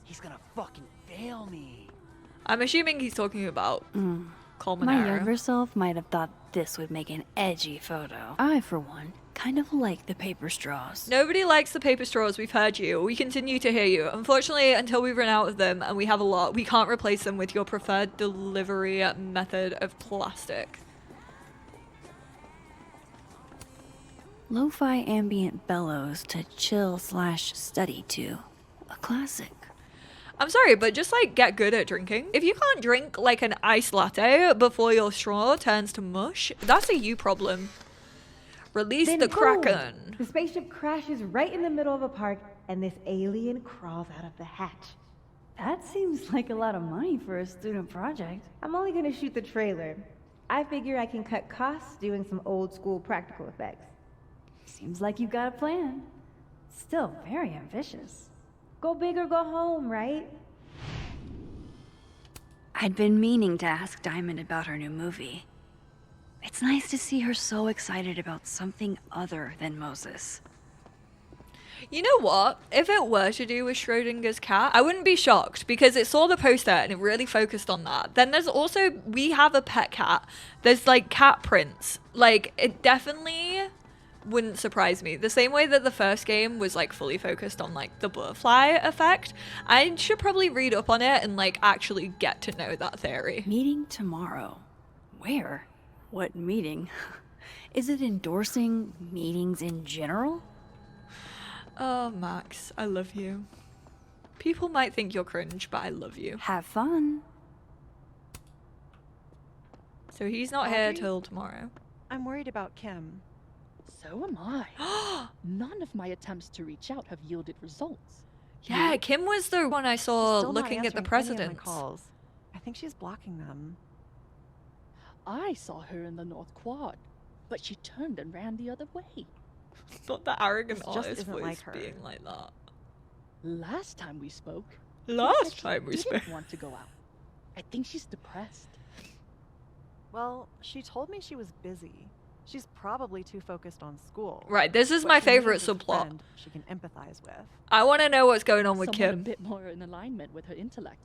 he's gonna fucking fail me. I'm assuming he's talking about Colmanero. My younger self might have thought this would make an edgy photo. I, for one, kind of like the paper straws. Nobody likes the paper straws. We've heard you. We continue to hear you. Unfortunately, until we run out of them, and we have a lot, we can't replace them with your preferred delivery method of plastic. Lo-fi ambient bellows to chill/study to. A classic. I'm sorry, but just like get good at drinking. If you can't drink like an iced latte before your straw turns to mush, that's a you problem. Release Then the boom, Kraken. the spaceship crashes right in the middle of a park, and this alien crawls out of the hatch. That seems like a lot of money for a student project. I'm only gonna shoot the trailer. I figure I can cut costs doing some old school practical effects. Seems like you've got a plan. Still very ambitious. Go big or go home, right? I'd been meaning to ask Diamond about her new movie. It's nice to see her so excited about something other than Moses. You know what? If it were to do with Schrodinger's cat, I wouldn't be shocked because it saw the poster and it really focused on that. Then there's also, we have a pet cat. There's like cat prints. Like, it definitely wouldn't surprise me. The same way that the first game was like fully focused on like the butterfly effect. I should probably read up on it and like actually get to know that theory. Meeting tomorrow. Where? What meeting? Is it endorsing meetings in general? Oh, Max, I love you. People might think you're cringe, but I love you. Have fun. So he's not here till tomorrow. I'm worried about Kim. So am I. None of my attempts to reach out have yielded results. Yeah, Kim was the one I saw Still not looking at the answering any of my presidents. calls. I think she's blocking them. I saw her in the North Quad, but she turned and ran the other way. Not the arrogant This just artist isn't voice like her. being like that. Last time we spoke, Last time we spoke. didn't want to go out. I think she's depressed. Well, she told me she was busy. She's probably too focused on school. Right, this is But my she favorite needs a subplot. friend she can empathize with. I want to know what's going on with Someone a Kim. bit more in alignment with her intellect.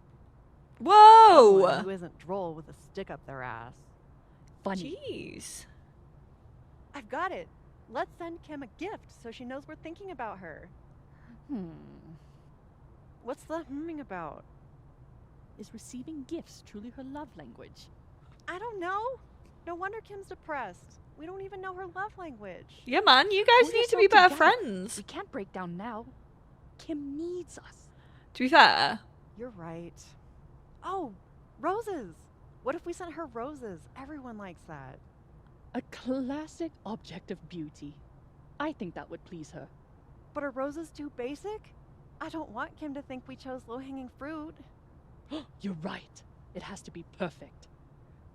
Whoa! Someone who isn't droll with a stick up their ass. Funny. Jeez. I've got it. Let's send Kim a gift so she knows we're thinking about her. What's the humming about? Is receiving gifts truly her love language? I don't know. No wonder Kim's depressed. We don't even know her love language. Yeah, man, you guys Pull need to be yourself better together. friends. We can't break down now. Kim needs us. To be fair, You're right. Oh, roses. What if we sent her roses? Everyone likes that. A classic object of beauty. I think that would please her. But are roses too basic? I don't want Kim to think we chose low-hanging fruit. You're right. It has to be perfect.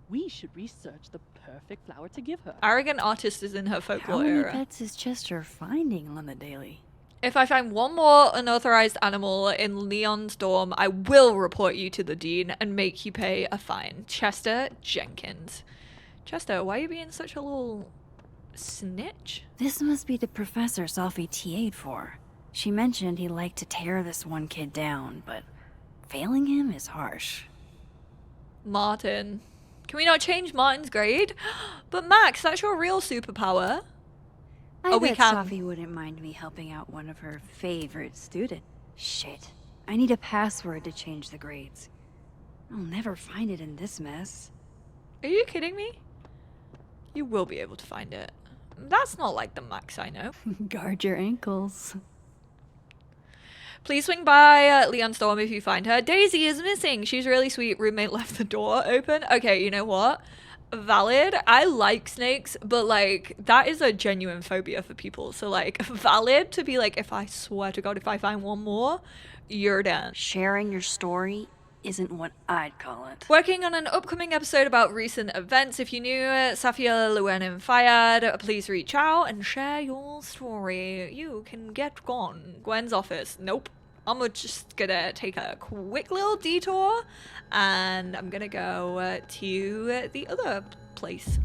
We should research the perfect flower to give her. arrogant artist is in her How folklore many era. pets is Chester finding on the daily? If I find one more unauthorized animal in Leon's dorm, I will report you to the dean and make you pay a fine. Chester Jenkins. Chester, why are you being such a little snitch? This must be the professor Sophie TA'd for. She mentioned he liked to tear this one kid down, but failing him is harsh. Martin. Can we not change Martin's grade? But Max, that's your real superpower. I Oh, we bet can. Sophie wouldn't mind me helping out one of her favorite students. Shit. I need a password to change the grades. I'll never find it in this mess. Are you kidding me? You will be able to find it. That's not like the Max I know. Guard your ankles. Please swing by Leon's dorm if you find her. Daisy is missing. She's really sweet. Roommate left the door open. Okay, you know what? Valid. I like snakes, but like that is a genuine phobia for people. So like valid to be like, if I swear to God, if I find one more, you're done. Sharing your story isn't what I'd call it. Working on an upcoming episode about recent events. If you knew Safia Llewellyn fired, please reach out and share your story. You can get gone. Gwen's office. Nope. I'm just gonna take a quick little detour and I'm gonna go to the other place.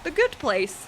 The good place.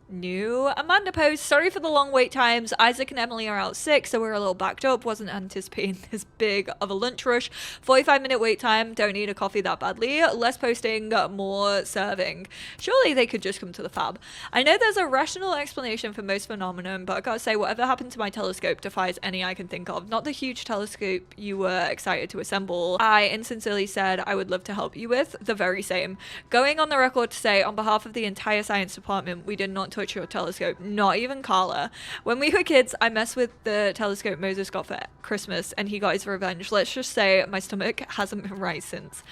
New Amanda post. Sorry for the long wait times. Isaac and Emily are out sick, so we're a little backed up. Wasn't anticipating this big of a lunch rush. 45-minute wait time. Don't need a coffee that badly. Less posting, more serving. Surely they could just come to the fab. I know there's a rational explanation for most phenomenon, but I gotta say, whatever happened to my telescope defies any I can think of. Not the huge telescope you were excited to assemble. I insincerely said I would love to help you with. The very same. Going on the record to say, on behalf of the entire science department, we did not touch your telescope, not even Carla. When we were kids, I messed with the telescope Moses got for Christmas and he got his revenge. Let's just say my stomach hasn't been right since.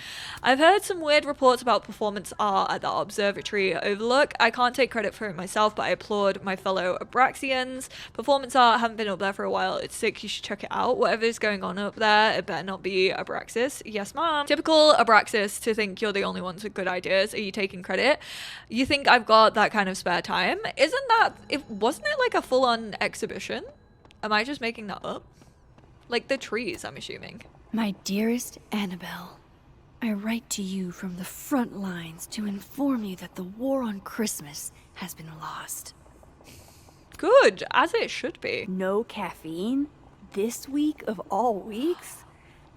I've heard some weird reports about performance art at the observatory overlook. I can't take credit for it myself, but I applaud my fellow Abraxians. Performance art, haven't been up there for a while. It's sick, you should check it out. Whatever's going on up there, it better not be Abraxas. Yes, ma'am. Typical Abraxas to think you're the only ones with good ideas. Are you taking credit? You think I've got that kind of spare time? Wasn't it like a full-on exhibition? Am I just making that up? Like the trees, I'm assuming. My dearest Annabelle, I write to you from the front lines to inform you that the war on Christmas has been lost. Good, as it should be. No caffeine? This week of all weeks?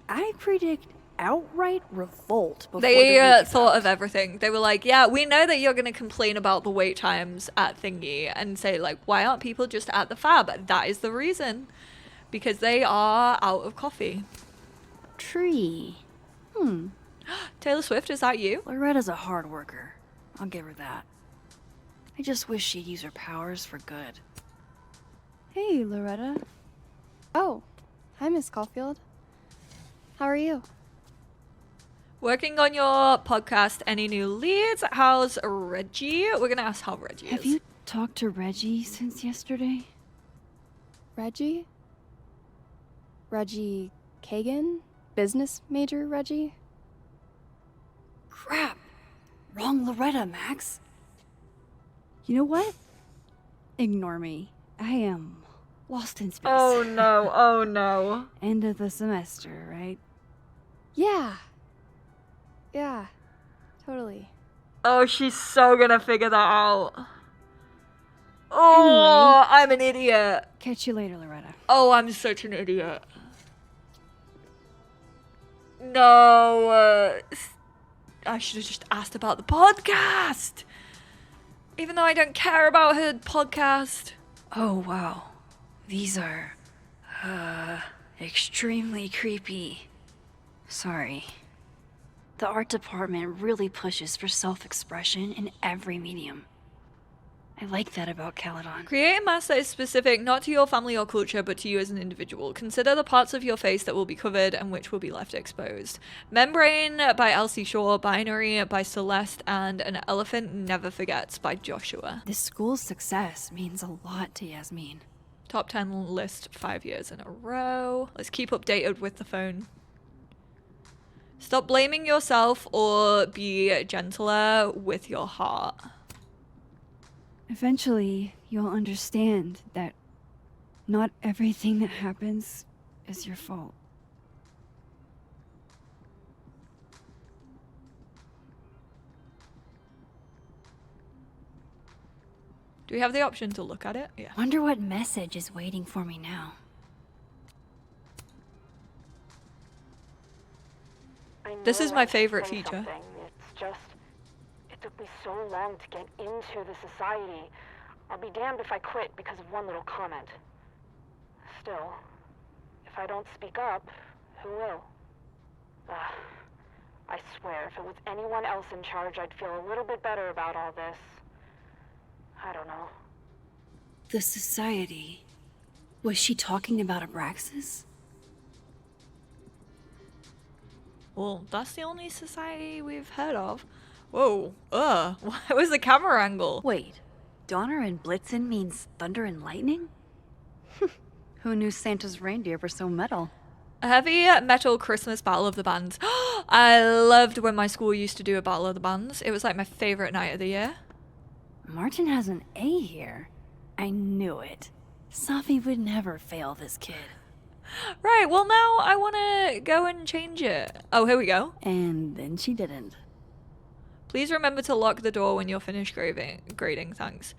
I predict outright revolt before They the week is thought out. of everything. They were like, yeah, we know that you're going to complain about the wait times at Thingy and say like, why aren't people just at the fab? That is the reason. Because they are out of coffee. Tree. Taylor Swift, is that you? Loretta's a hard worker. I'll give her that. I just wish she'd use her powers for good. Hey, Loretta. Oh, hi, Miss Caulfield. How are you? Working on your podcast, any new leads? How's Reggie? We're going to ask how Reggie is. Have you talked to Reggie since yesterday? Reggie? Reggie Kagan? Business major Reggie? Crap! Wrong Loretta, Max. You know what? Ignore me. I am lost in space. Oh no, oh no. End of the semester, right? Yeah. Yeah. Totally. Oh, she's so gonna figure that out. Oh, I'm an idiot. Catch you later, Loretta. Oh, I'm such an idiot. No, I should have just asked about the podcast. Even though I don't care about her podcast. Oh, wow. These are, Extremely creepy. Sorry. The art department really pushes for self-expression in every medium. I like that about Caledon. Create a mask that is specific not to your family or culture, but to you as an individual. Consider the parts of your face that will be covered and which will be left exposed. Membrane by Elsie Shaw, Binary by Celeste, and An Elephant Never Forgets by Joshua. This school's success means a lot to Yasmin. Top 10 list 5 years in a row. Let's keep updated with the phone. Stop blaming yourself or be gentler with your heart. Eventually, you'll understand that not everything that happens is your fault. Do we have the option to look at it? Yeah. Wonder what message is waiting for me now. This is my favorite feature. It's just, it took me so long to get into the society. I'll be damned if I quit because of one little comment. Still, if I don't speak up, who will? I swear, if it was anyone else in charge, I'd feel a little bit better about all this. I don't know. The society. Was she talking about Abraxas? Well, that's the only society we've heard of. Whoa, what was the camera angle? Wait, Donner and Blitzen means thunder and lightning? Who knew Santa's reindeer were so metal? A heavy metal Christmas Battle of the Bands. I loved when my school used to do a Battle of the Bands. It was like my favorite night of the year. Martin has an A here. I knew it. Safi would never fail this kid. Right, well now I want to go and change it. Oh, here we go. And then she didn't. Please remember to lock the door when you're finished grading, thanks.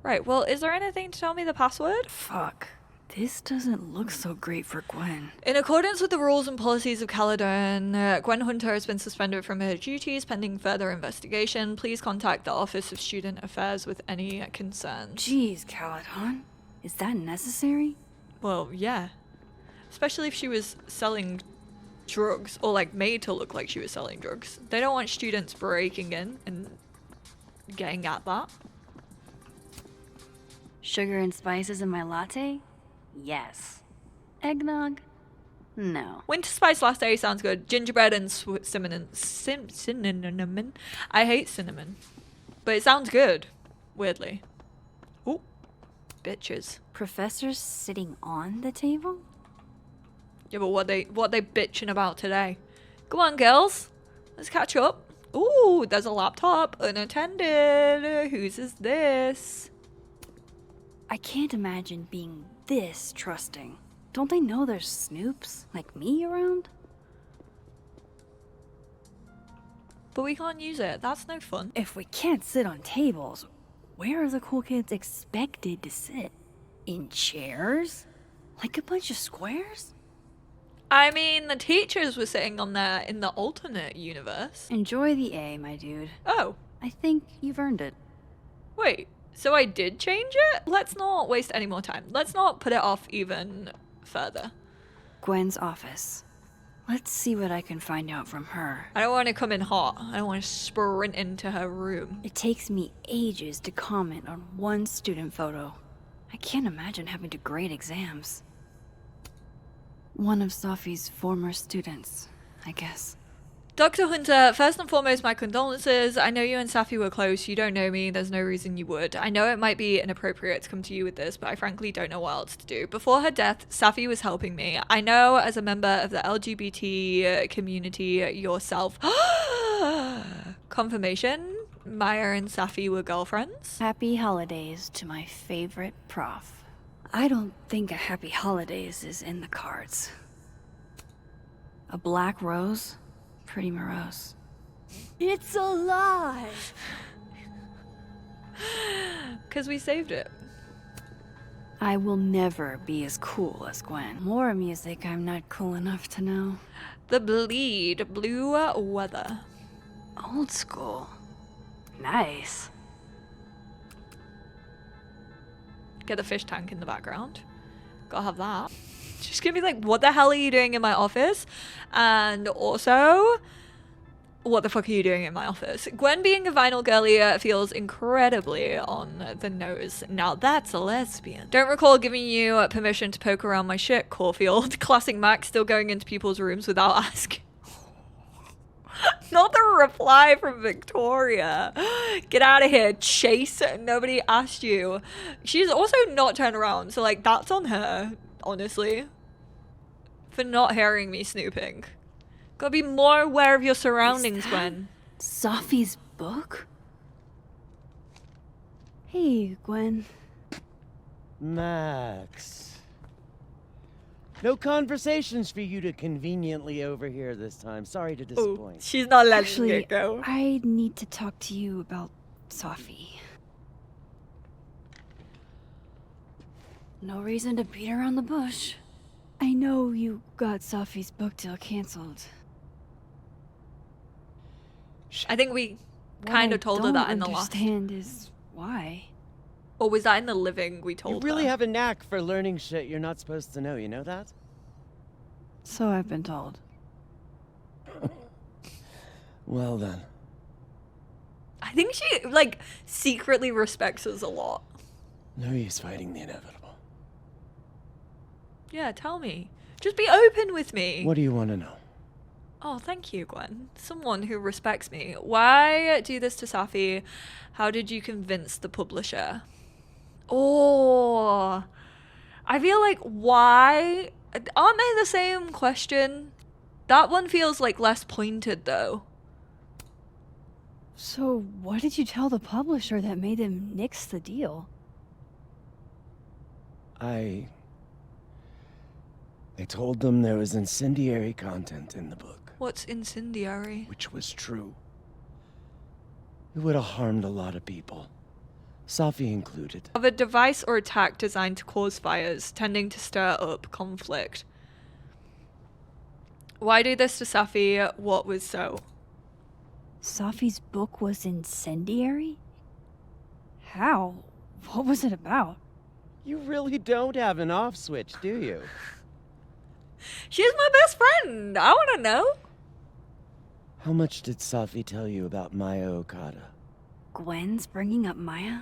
Right, well, is there anything to tell me the password? Fuck. This doesn't look so great for Gwen. In accordance with the rules and policies of Caledon, Gwen Hunter has been suspended from her duties pending further investigation. Please contact the Office of Student Affairs with any concerns. Jeez, Caledon. Is that necessary? Well, yeah. Especially if she was selling drugs, or like made to look like she was selling drugs. They don't want students breaking in and getting at that. Sugar and spices in my latte? Yes. Eggnog? No. Winter spice latte sounds good. Gingerbread and cinnamon. Cinnamon. I hate cinnamon. But it sounds good. Weirdly. Ooh. Bitches. Professors sitting on the table? Yeah, but what they bitching about today? Come on, girls. Let's catch up. Ooh, there's a laptop. Unattended. Whose is this? I can't imagine being this trusting. Don't they know there's snoops like me around? But we can't use it. That's no fun. If we can't sit on tables, where are the cool kids expected to sit? In chairs? Like a bunch of squares? I mean, the teachers were sitting on there in the alternate universe. Enjoy the A, my dude. Oh. I think you've earned it. Wait, so I did change it? Let's not waste any more time. Let's not put it off even further. Gwen's office. Let's see what I can find out from her. I don't want to come in hot. I don't want to sprint into her room. It takes me ages to comment on one student photo. I can't imagine having to grade exams. One of Safi's former students, I guess. Dr. Hunter, first and foremost, my condolences. I know you and Safi were close. You don't know me. There's no reason you would. I know it might be inappropriate to come to you with this, but I frankly don't know what else to do. Before her death, Safi was helping me. I know as a member of the LGBT community yourself. Confirmation, Maya and Safi were girlfriends. Happy holidays to my favorite prof. I don't think a happy holidays is in the cards. A black rose? Pretty morose. It's alive! Because we saved it. I will never be as cool as Gwen. More music I'm not cool enough to know. The Bleed, Blue Weather. Old school. Nice. Get the fish tank in the background. Gotta have that. She's gonna be like, what the hell are you doing in my office? And also, what the fuck are you doing in my office? Gwen being a vinyl girly feels incredibly on the nose. Now that's a lesbian. Don't recall giving you permission to poke around my shit, Caulfield. Classic Max still going into people's rooms without asking. Not the reply from Victoria. Get out of here, Chase. Nobody asked you. She's also not turned around, so like that's on her, honestly. For not hearing me snooping. Gotta be more aware of your surroundings, Gwen. Sophie's book? Hey, Gwen. Max. No conversations for you to conveniently overhear this time. Sorry to disappoint. She's not letting Actually, it go. I need to talk to you about Sophie. No reason to beat around the bush. I know you got Sophie's book deal canceled. I think we kind of told her that in the last. What I don't understand is why. Or was that in the living we You told really her? have a knack for learning shit you're not supposed to know, you know that? So I've been told. Well then. I think she, like, secretly respects us a lot. No use fighting the inevitable. Yeah, tell me. Just be open with me. What do you want to know? Oh, thank you, Gwen. Someone who respects me. Why do this to Safi? How did you convince the publisher? Oh, I feel like why? Aren't they the same question? That one feels like less pointed though. So what did you tell the publisher that made them nix the deal? I told them there was incendiary content in the book. What's incendiary? Which was true. It would have harmed a lot of people. Safi included. Of a device or attack designed to cause fires, tending to stir up conflict. Why do this to Safi? What was so? Safi's book was incendiary? How? What was it about? You really don't have an off switch, do you? She's my best friend. I want to know. How much did Safi tell you about Maya Okada? Gwen's bringing up Maya?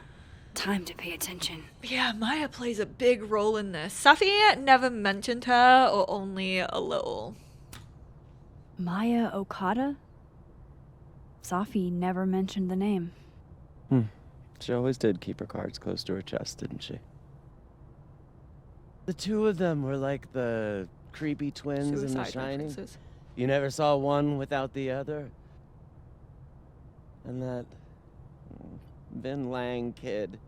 Time to pay attention. Yeah, Maya plays a big role in this. Safi never mentioned her, or only a little. Maya Okada? Safi never mentioned the name. She always did keep her cards close to her chest, didn't she? The two of them were like the creepy twins in The Shining. References. You never saw one without the other. And that Vin Lang kid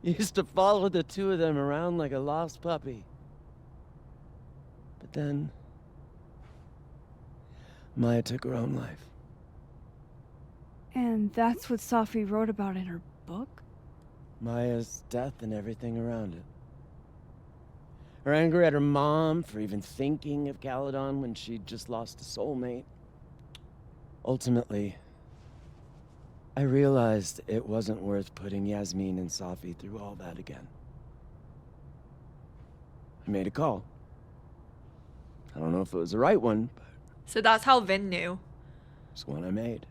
used to follow the two of them around like a lost puppy. But then Maya took her own life. And that's what Safi wrote about in her book? Maya's death and everything around it. Her anger at her mom for even thinking of Caledon when she'd just lost a soulmate. Ultimately, I realized it wasn't worth putting Yasmin and Safi through all that again. I made a call. I don't know if it was the right one, but So that's how Vin knew. it's one I made.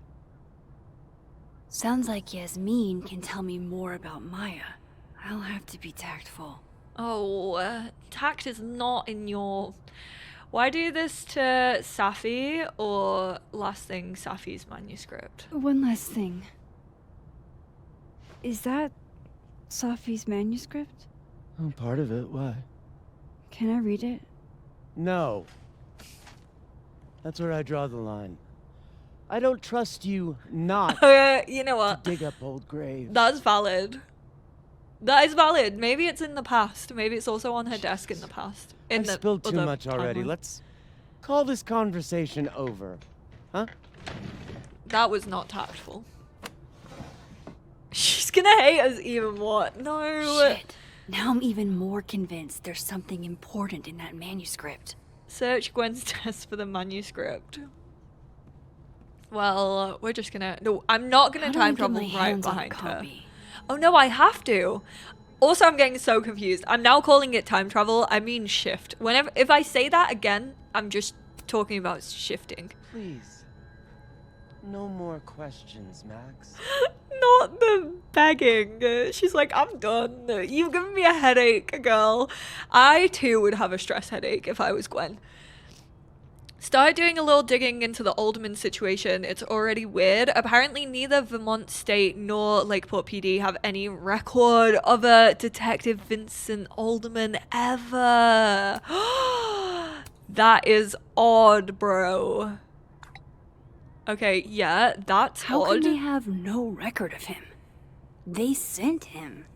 Sounds like Yasmin can tell me more about Maya. I'll have to be tactful. Oh, tact is not in your... Why do this to Safi, or last thing, Safi's manuscript? One last thing. Is that Safi's manuscript? Oh, part of it, why? Can I read it? No. That's where I draw the line. I don't trust you not You know what? to dig up old graves. That's valid. That is valid. Maybe it's in the past. Maybe it's also on her desk in the past. I've spilled too much already. timeline. Let's call this conversation over. Huh? That was not tactful. She's gonna hate us even more. No. Shit. Now I'm even more convinced there's something important in that manuscript. Search Gwen's desk for the manuscript. Well, we're just gonna... No, I'm not gonna How do time I get travel my right hands on a behind her. copy? Oh no, I have to. Also, I'm getting so confused. I'm now calling it time travel. I mean shift. If I say that again, I'm just talking about shifting. Please. No more questions, Max. Not the begging. She's like, I'm done. You've given me a headache, girl. I too would have a stress headache if I was Gwen. Started doing a little digging into the Alderman situation. It's already weird. Apparently neither Vermont State nor Lakeport PD have any record of a Detective Vincent Alderman ever. That is odd, bro. Okay, yeah, that's How odd. can they have no record of him? They sent him.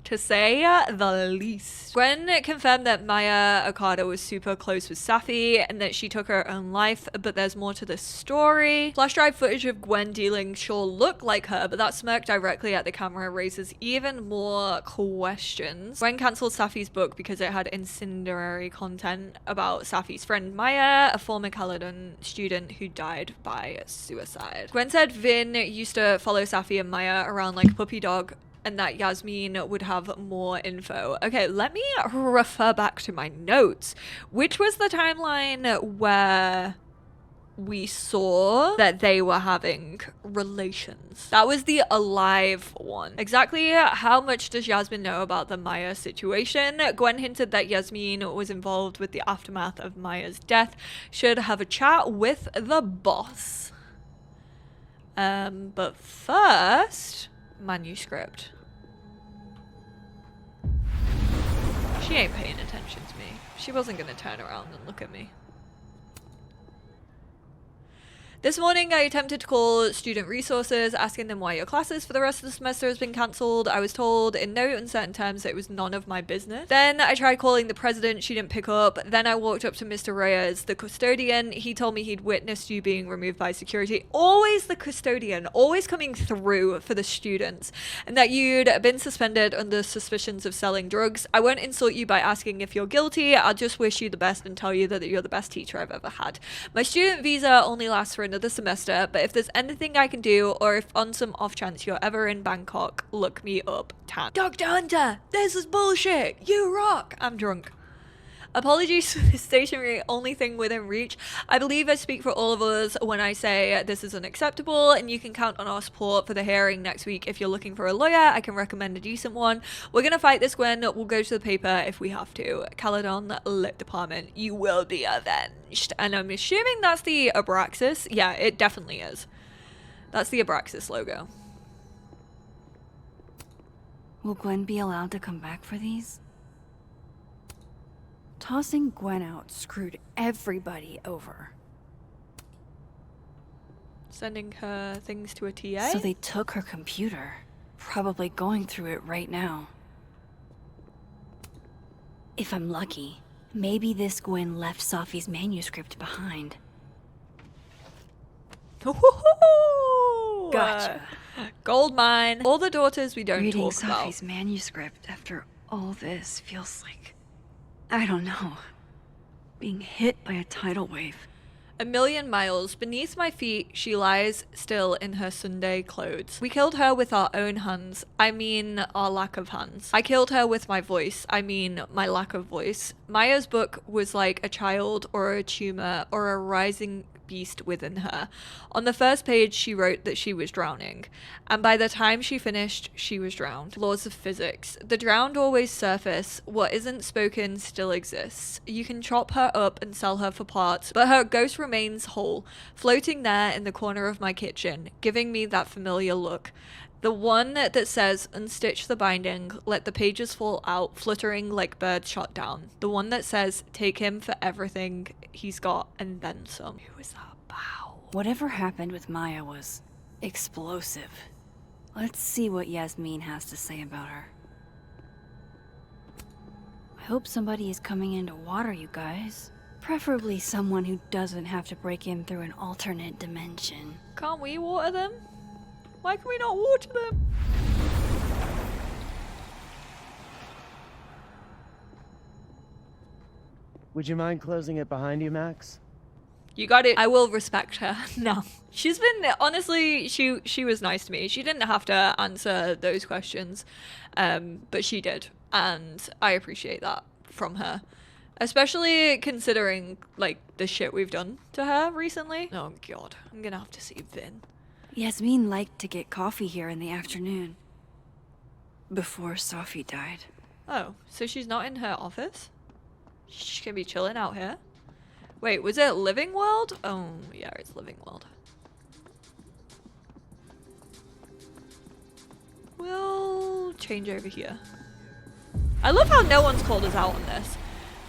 To say the least. Gwen confirmed that Maya Okada was super close with Safi and that she took her own life, but there's more to the story. Flash drive footage of Gwen dealing sure looked like her, but that smirk directly at the camera raises even more questions. Gwen cancelled Safi's book because it had incendiary content about Safi's friend Maya, a former Caledon student who died by suicide. Gwen said Vin used to follow Safi and Maya around like a puppy dog, and that Yasmin would have more info. Okay, let me refer back to my notes. Which was the timeline where we saw that they were having relations? That was the alive one. Exactly how much does Yasmin know about the Maya situation? Gwen hinted that Yasmin was involved with the aftermath of Maya's death. Should have a chat with the boss. But first, manuscript. She ain't paying attention to me. She wasn't gonna turn around and look at me. This morning, I attempted to call student resources, asking them why your classes for the rest of the semester has been cancelled. I was told in no uncertain terms that it was none of my business. Then I tried calling the president. She didn't pick up. Then I walked up to Mr. Reyes, the custodian. He told me he'd witnessed you being removed by security. Always the custodian, always coming through for the students. And that you'd been suspended under suspicions of selling drugs. I won't insult you by asking if you're guilty. I'll just wish you the best and tell you that you're the best teacher I've ever had. My student visa only lasts for another semester, but if there's anything I can do, or if on some off chance you're ever in Bangkok, look me up. Tan. Dr. Hunter, this is bullshit. You rock. I'm drunk. Apologies for the stationary only thing within reach. I believe I speak for all of us when I say this is unacceptable, and you can count on our support for the hearing next week. If you're looking for a lawyer, I can recommend a decent one. We're gonna fight this, Gwen. We'll go to the paper if we have to. Caledon Lit Department, you will be avenged. And I'm assuming that's the Abraxas. Yeah, it definitely is. That's the Abraxas logo. Will Gwen be allowed to come back for these? Tossing Gwen out screwed everybody over. Sending her things to a TA? So they took her computer. Probably going through it right now. If I'm lucky, maybe this Gwen left Safi's manuscript behind. Gotcha. Gold mine. All the daughters we don't Reading talk about. Safi's manuscript after all this feels like, I don't know, being hit by a tidal wave. A million miles beneath my feet, she lies still in her Sunday clothes. We killed her with our own hands. I mean, our lack of hands. I killed her with my voice. I mean, my lack of voice. Maya's book was like a child or a tumor or a rising beast within her. On the first page, she wrote that she was drowning, and by the time she finished, she was drowned. Laws of physics. The drowned always surface. What isn't spoken still exists. You can chop her up and sell her for parts, but her ghost remains whole, floating there in the corner of my kitchen, giving me that familiar look. The one that says, unstitch the binding, let the pages fall out, fluttering like birds shot down. The one that says, take him for everything he's got, and then some. Who is that about? Whatever happened with Maya was explosive. Let's see what Yasmin has to say about her. I hope somebody is coming in to water you guys. Preferably someone who doesn't have to break in through an alternate dimension. Can't we water them? Why can we not water them? Would you mind closing it behind you, Max? You got it. I will respect her. No. She's been, honestly, she was nice to me. She didn't have to answer those questions, but she did. and I appreciate that from her. Especially considering, like, the shit we've done to her recently. Oh god, I'm gonna have to see Vin. Yasmin liked to get coffee here in the afternoon. Before Safi died. Oh, so she's not in her office? She's gonna be chilling out here? Wait, was it Living World? Oh, yeah, it's Living World. We'll change over here. I love how no one's called us out on this.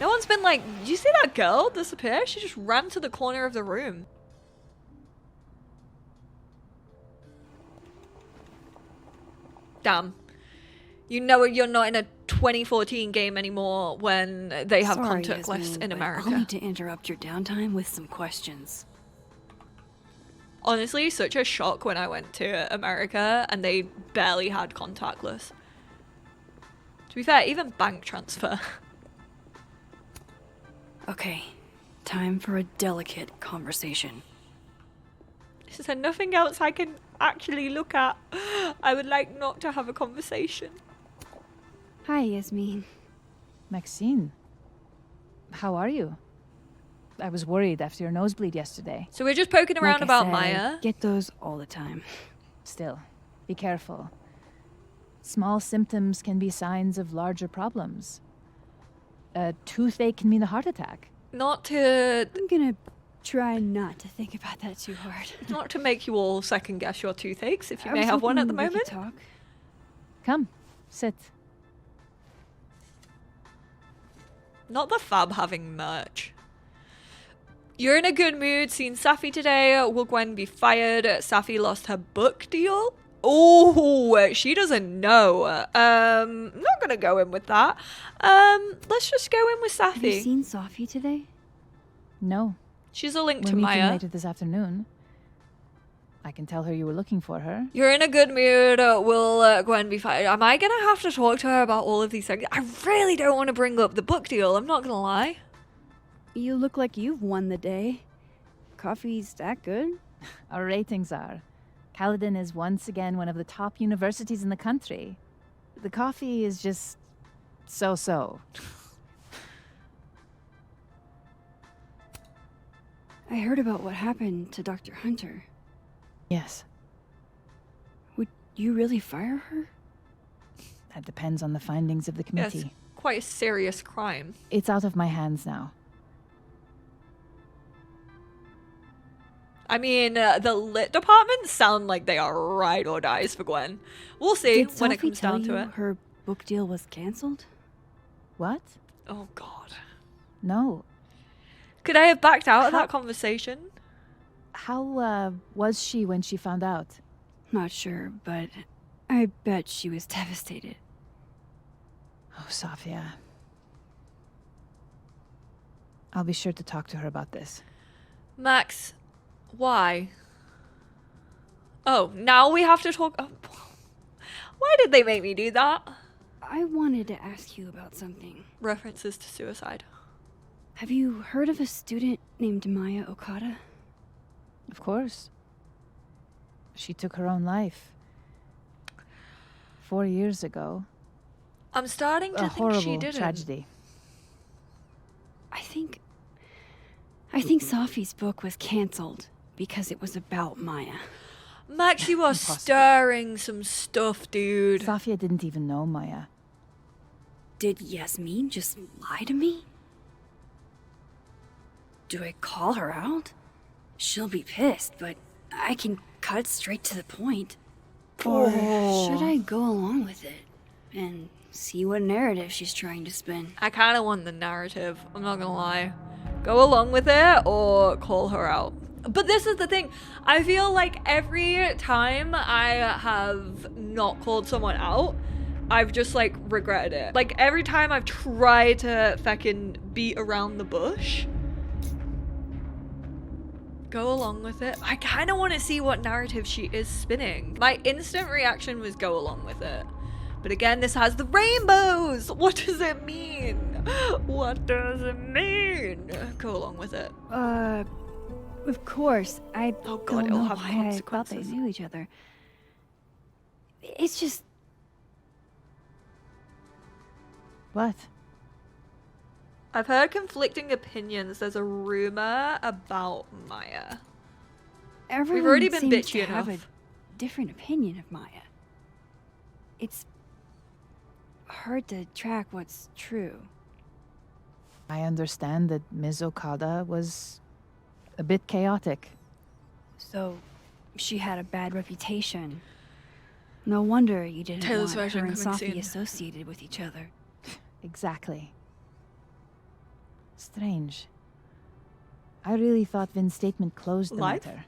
No one's been like, did you see that girl disappear? She just ran to the corner of the room. Damn. You know you're not in a 2014 game anymore when they have Sorry, contactless Yasmin, in but America. I'll need to interrupt your downtime with some questions. Honestly, such a shock when I went to America and they barely had contactless. To be fair, even bank transfer. Okay, time for a delicate conversation. Is there nothing else I can actually look at? I would like not to have a conversation. Hi, Yasmin. Maxine, how are you? I was worried after your nosebleed yesterday. So we're just poking around Like I about said, Maya. I get those all the time. Still, be careful. Small symptoms can be signs of larger problems. A toothache can mean a heart attack. Not to... I'm gonna try not to think about that too hard. Not to make you all second guess your toothaches, if you I may was have one at the hoping we moment. could talk. Come, sit. Not the fab having merch. You're in a good mood. Seen Safi today. Will Gwen be fired? Safi lost her book deal. Oh, she doesn't know. Not gonna go in with that. Let's just go in with Safi. Have you seen Safi today? No. She's a link We're to meeting Maya. later this afternoon. I can tell her you were looking for her. You're in a good mood. Will Gwen be fired? Am I gonna have to talk to her about all of these things? I really don't want to bring up the book deal. I'm not gonna lie. You look like you've won the day. Coffee's that good? Our ratings are. Caledon is once again one of the top universities in the country. The coffee is just so-so. I heard about what happened to Dr. Hunter. Yes. Would you really fire her? That depends on the findings of the committee. Yes, quite a serious crime. It's out of my hands now. I mean, the lit department sound like they are ride or dies for Gwen. We'll see Did when it Sophie comes down tell to you it. her book deal was cancelled? What? Oh god. No. Could I have backed out of that conversation? How was she when she found out? Not sure, but I bet she was devastated. Oh, Safia. I'll be sure to talk to her about this. Max, why? Oh, now we have to talk. Oh, why did they make me do that? I wanted to ask you about something. References to suicide. Have you heard of a student named Maya Okada? Of course. She took her own life. 4 years ago. I'm starting to A think horrible she didn't. tragedy. I think Safi's book was cancelled because it was about Maya. Max, you are stirring some stuff, dude. Safia didn't even know Maya. Did Yasmin just lie to me? Do I call her out? She'll be pissed, but I can cut straight to the point. Or should I go along with it and see what narrative she's trying to spin? I kind of want the narrative. I'm not gonna lie. Go along with it or call her out. But this is the thing. I feel like every time I have not called someone out, I've just like regretted it. Like every time I've tried to fucking beat around the bush, go along with it. I kind of want to see what narrative she is spinning. My instant reaction was go along with it. But again, this has the rainbows. What does it mean? What does it mean? Go along with it. Of course. I God, don't it'll know have why I thought they consequences. knew each other. It's just... What? I've heard conflicting opinions. There's a rumor about Maya. Everyone We've already been seems bitchy to have enough. a different opinion of Maya. It's hard to track what's true. I understand that Ms. Okada was a bit chaotic. So, she had a bad reputation. No wonder you didn't Taylor's want version her and coming Safi soon. associated with each other. Exactly. Strange. I really thought Vin's statement closed the Life? matter.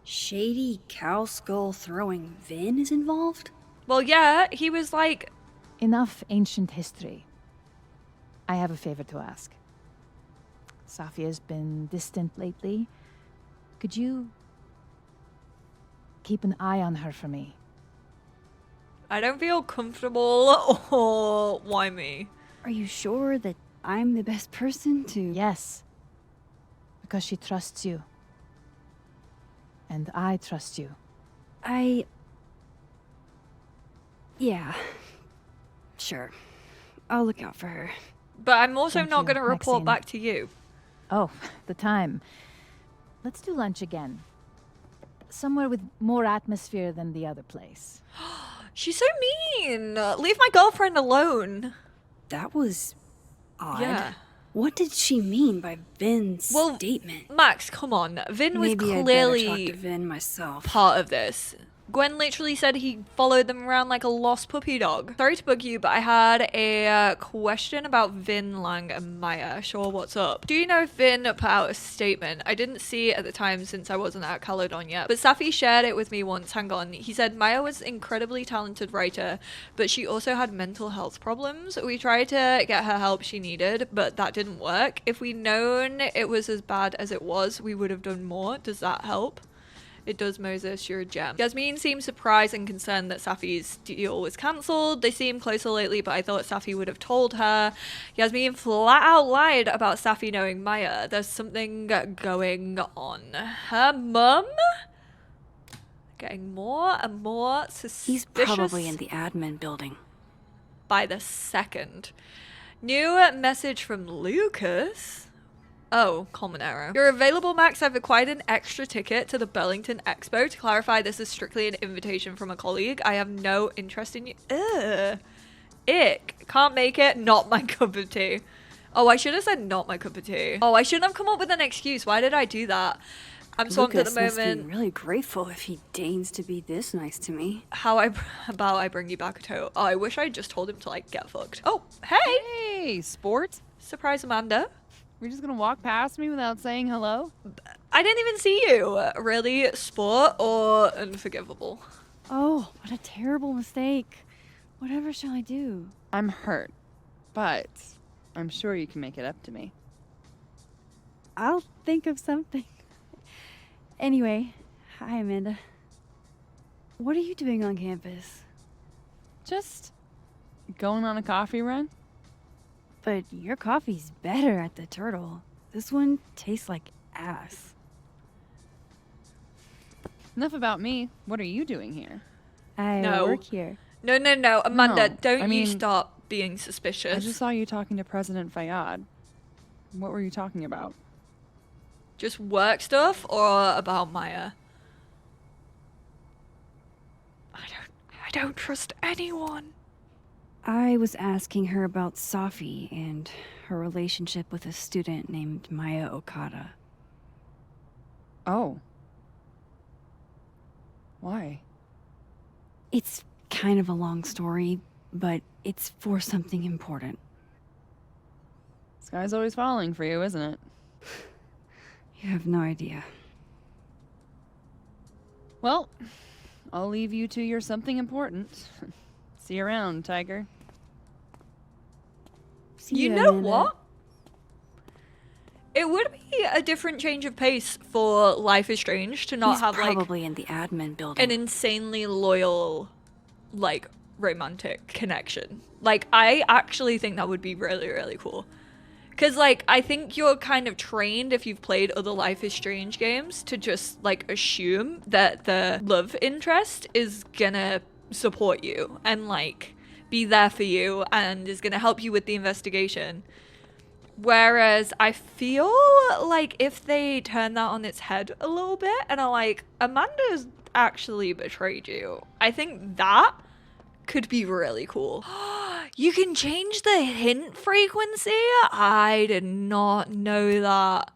Shady cow skull throwing Vin is involved? Well, yeah, he was like... Enough ancient history. I have a favor to ask. Safia's been distant lately. Could you keep an eye on her for me? I don't feel comfortable, or why me? Are you sure that I'm the best person to... Yes. Because she trusts you. And I trust you. Yeah. Sure. I'll look out for her. But I'm also Thank not you, going to report Maxine. back to you. Oh, the time. Let's do lunch again. Somewhere with more atmosphere than the other place. She's so mean. Leave my girlfriend alone. That was odd. Yeah. What did she mean by Vin's statement? Max, come on. Vin was Maybe I'd better clearly talk to Vin myself. part of this. Gwen literally said he followed them around like a lost puppy dog. Sorry to bug you, but I had a question about Vin, Lang, and Maya. Sure, what's up? Do you know if Vin put out a statement? I didn't see it at the time since I wasn't at Caledon yet, but Safi shared it with me once. Hang on. He said Maya was an incredibly talented writer, but she also had mental health problems. We tried to get her help she needed, but that didn't work. If we'd known it was as bad as it was, we would have done more. Does that help? It does, Moses. You're a gem. Yasmin seemed surprised and concerned that Safi's deal was cancelled. They seemed closer lately, but I thought Safi would have told her. Yasmin flat out lied about Safi knowing Maya. There's something going on. Her mum? Getting more and more suspicious. He's probably in the admin building. By the second. New message from Lucas. Oh, common error. You're available, Max. I've acquired an extra ticket to the Burlington Expo. To clarify, this is strictly an invitation from a colleague. I have no interest in you. Ugh. Ick. Can't make it. Not my cup of tea. Oh, I should have said not my cup of tea. Oh, I shouldn't have come up with an excuse. Why did I do that? I'm swamped at the Lucas moment. must be really grateful if he deigns to be this nice to me. About I bring you back a tote. Oh, I wish I just told him to like get fucked. Oh, hey. Hey, sport. Surprise, Amanda. You're just gonna walk past me without saying hello? I didn't even see you. Really, sport or unforgivable? Oh, what a terrible mistake. Whatever shall I do? I'm hurt, but I'm sure you can make it up to me. I'll think of something. Anyway, hi Amanda. What are you doing on campus? Just going on a coffee run? But your coffee's better at the Turtle. This one tastes like ass. Enough about me. What are you doing here? I work here. No, Amanda, No, don't I you mean, start being suspicious. I just saw you talking to President Fayyad. What were you talking about? Just work stuff or about Maya? I don't trust anyone. I was asking her about Safi and her relationship with a student named Maya Okada. Oh. Why? It's kind of a long story, but it's for something important. Sky's always falling for you, isn't it? You have no idea. Well, I'll leave you to your something important. See you around, Tiger. You know what? It would be a different change of pace for Life is Strange to not He's have like probably in the admin building. an insanely loyal, like, romantic connection. Like, I actually think that would be really, really cool. Because, like, I think you're kind of trained, if you've played other Life is Strange games, to just, like, assume that the love interest is gonna support you and, like, be there for you and is going to help you with the investigation. Whereas I feel like if they turn that on its head a little bit and are like, Amanda's actually betrayed you, I think that could be really cool. You can change the hint frequency? I did not know that.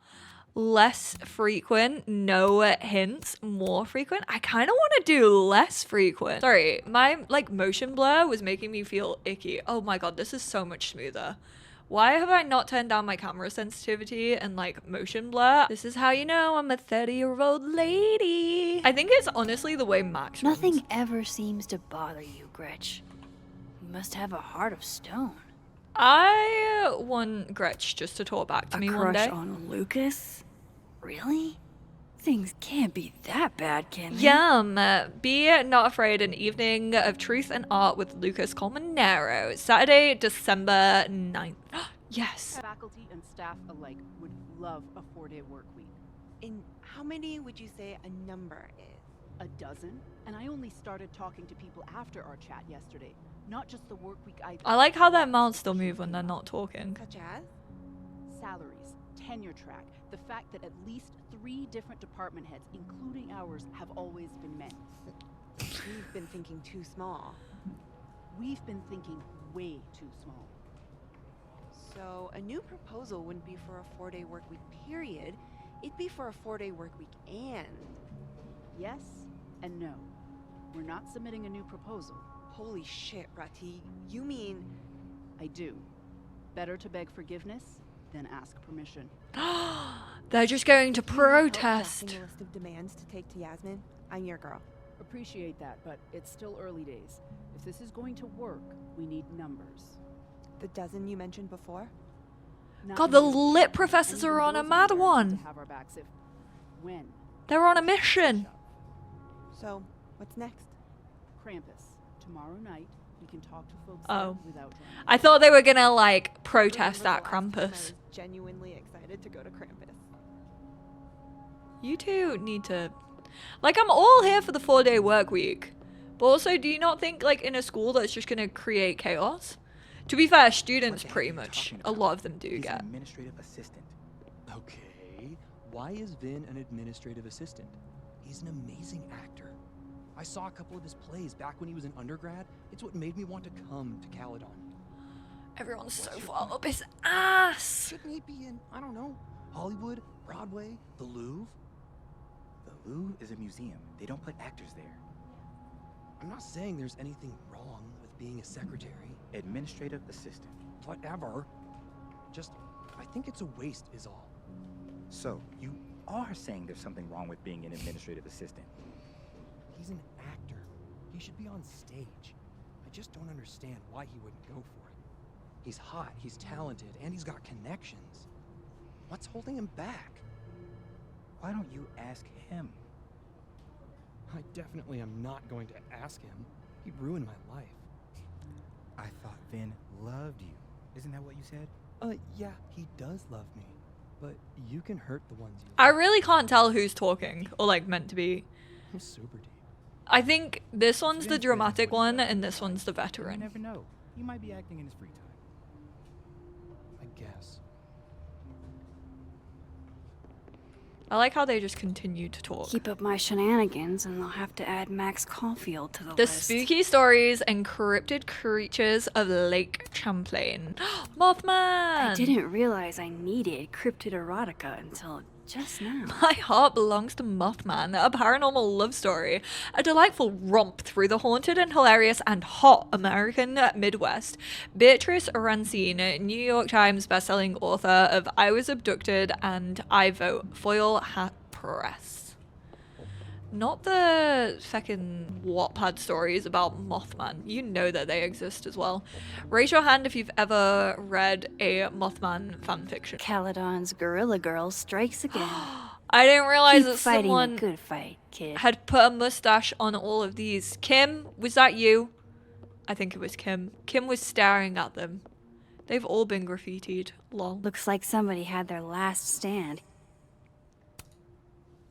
Less frequent, no hints, more frequent. I kind of want to do less frequent. Sorry, my like motion blur was making me feel icky. Oh my god, this is so much smoother. Why have I not turned down my camera sensitivity and like motion blur? This is how you know I'm a 30-year-old lady. I think it's honestly the way Max runs. Nothing ever seems to bother you, Gretch. You must have a heart of stone. I want Gretch just to talk back to me one day. A crush on Lucas? Really? Things can't be that bad, can they? Yum! Be Not Afraid, an evening of truth and art with Lucas Colmenero. Saturday, December 9th. Yes! Faculty and staff alike would love a 4-day work week. And how many would you say a number is? A dozen? And I only started talking to people after our chat yesterday. Not just the work week I like how their mouths still move when they're not talking. Such as? Salaries, tenure track, the fact that at least 3 different department heads, including ours, have always been men. We've been thinking too small. We've been thinking way too small. So a new proposal wouldn't be for a 4-day work week period. It'd be for a 4-day work week and... Yes and no. We're not submitting a new proposal. Holy shit, Rati. You mean... I do. Better to beg forgiveness than ask permission. They're just going to protest. A list of demands to take to Yasmin. I'm your girl. Appreciate that, but it's still early days. If this is going to work, we need numbers. The dozen you mentioned before? God, the lit professors are on a mad one. Have our backs if, when. They're on a mission. So, what's next? Krampus. Tomorrow night, we can talk to folks without drama. I thought they were gonna like protest at Krampus. I was genuinely excited to go to Krampus. You two need to, like, I'm all here for the 4-day work week, but also, do you not think like in a school that's just gonna create chaos? To be fair, students pretty much, a lot of them do get. Administrative assistant. Okay, why is Vin an administrative assistant? He's an amazing actor. I saw a couple of his plays back when he was an undergrad. It's what made me want to come to Caledon. Everyone's so far up his ass. Shouldn't he be in, I don't know, Hollywood, Broadway, the Louvre? The Louvre is a museum. They don't put actors there. I'm not saying there's anything wrong with being a secretary. Administrative assistant. Whatever. Just, I think it's a waste is all. So, you are saying there's something wrong with being an administrative assistant. He's an actor. He should be on stage. I just don't understand why he wouldn't go for it. He's hot, he's talented, and he's got connections. What's holding him back? Why don't you ask him? I definitely am not going to ask him. He ruined my life. I thought Vin loved you. Isn't that what you said? Yeah, he does love me. But you can hurt the ones you love. I really can't tell who's talking or like meant to be. I'm super deep. I think this one's the dramatic one and this one's the veteran. You never know. He might be acting in his free time. I guess. I like how they just continue to talk. Keep up my shenanigans and I'll have to add Max Caulfield to the The list. spooky stories and cryptid creatures of Lake Champlain. Mothman! I didn't realize I needed cryptid erotica until just now. My Heart Belongs to Mothman, a paranormal love story. A delightful romp through the haunted and hilarious and hot American Midwest. Beatrice Rancine, New York Times bestselling author of I Was Abducted and I Vote, Foil Hat Press. Not the fucking Wattpad stories about Mothman. You know that they exist as well. Raise your hand if you've ever read a Mothman fanfiction. Caledon's Gorilla Girl strikes again. I didn't realize Keep that fighting someone a good fight, kid. had put a mustache on all of these. Kim, was that you? I think it was Kim. Kim was staring at them. They've all been graffitied. Lol. Looks like somebody had their last stand.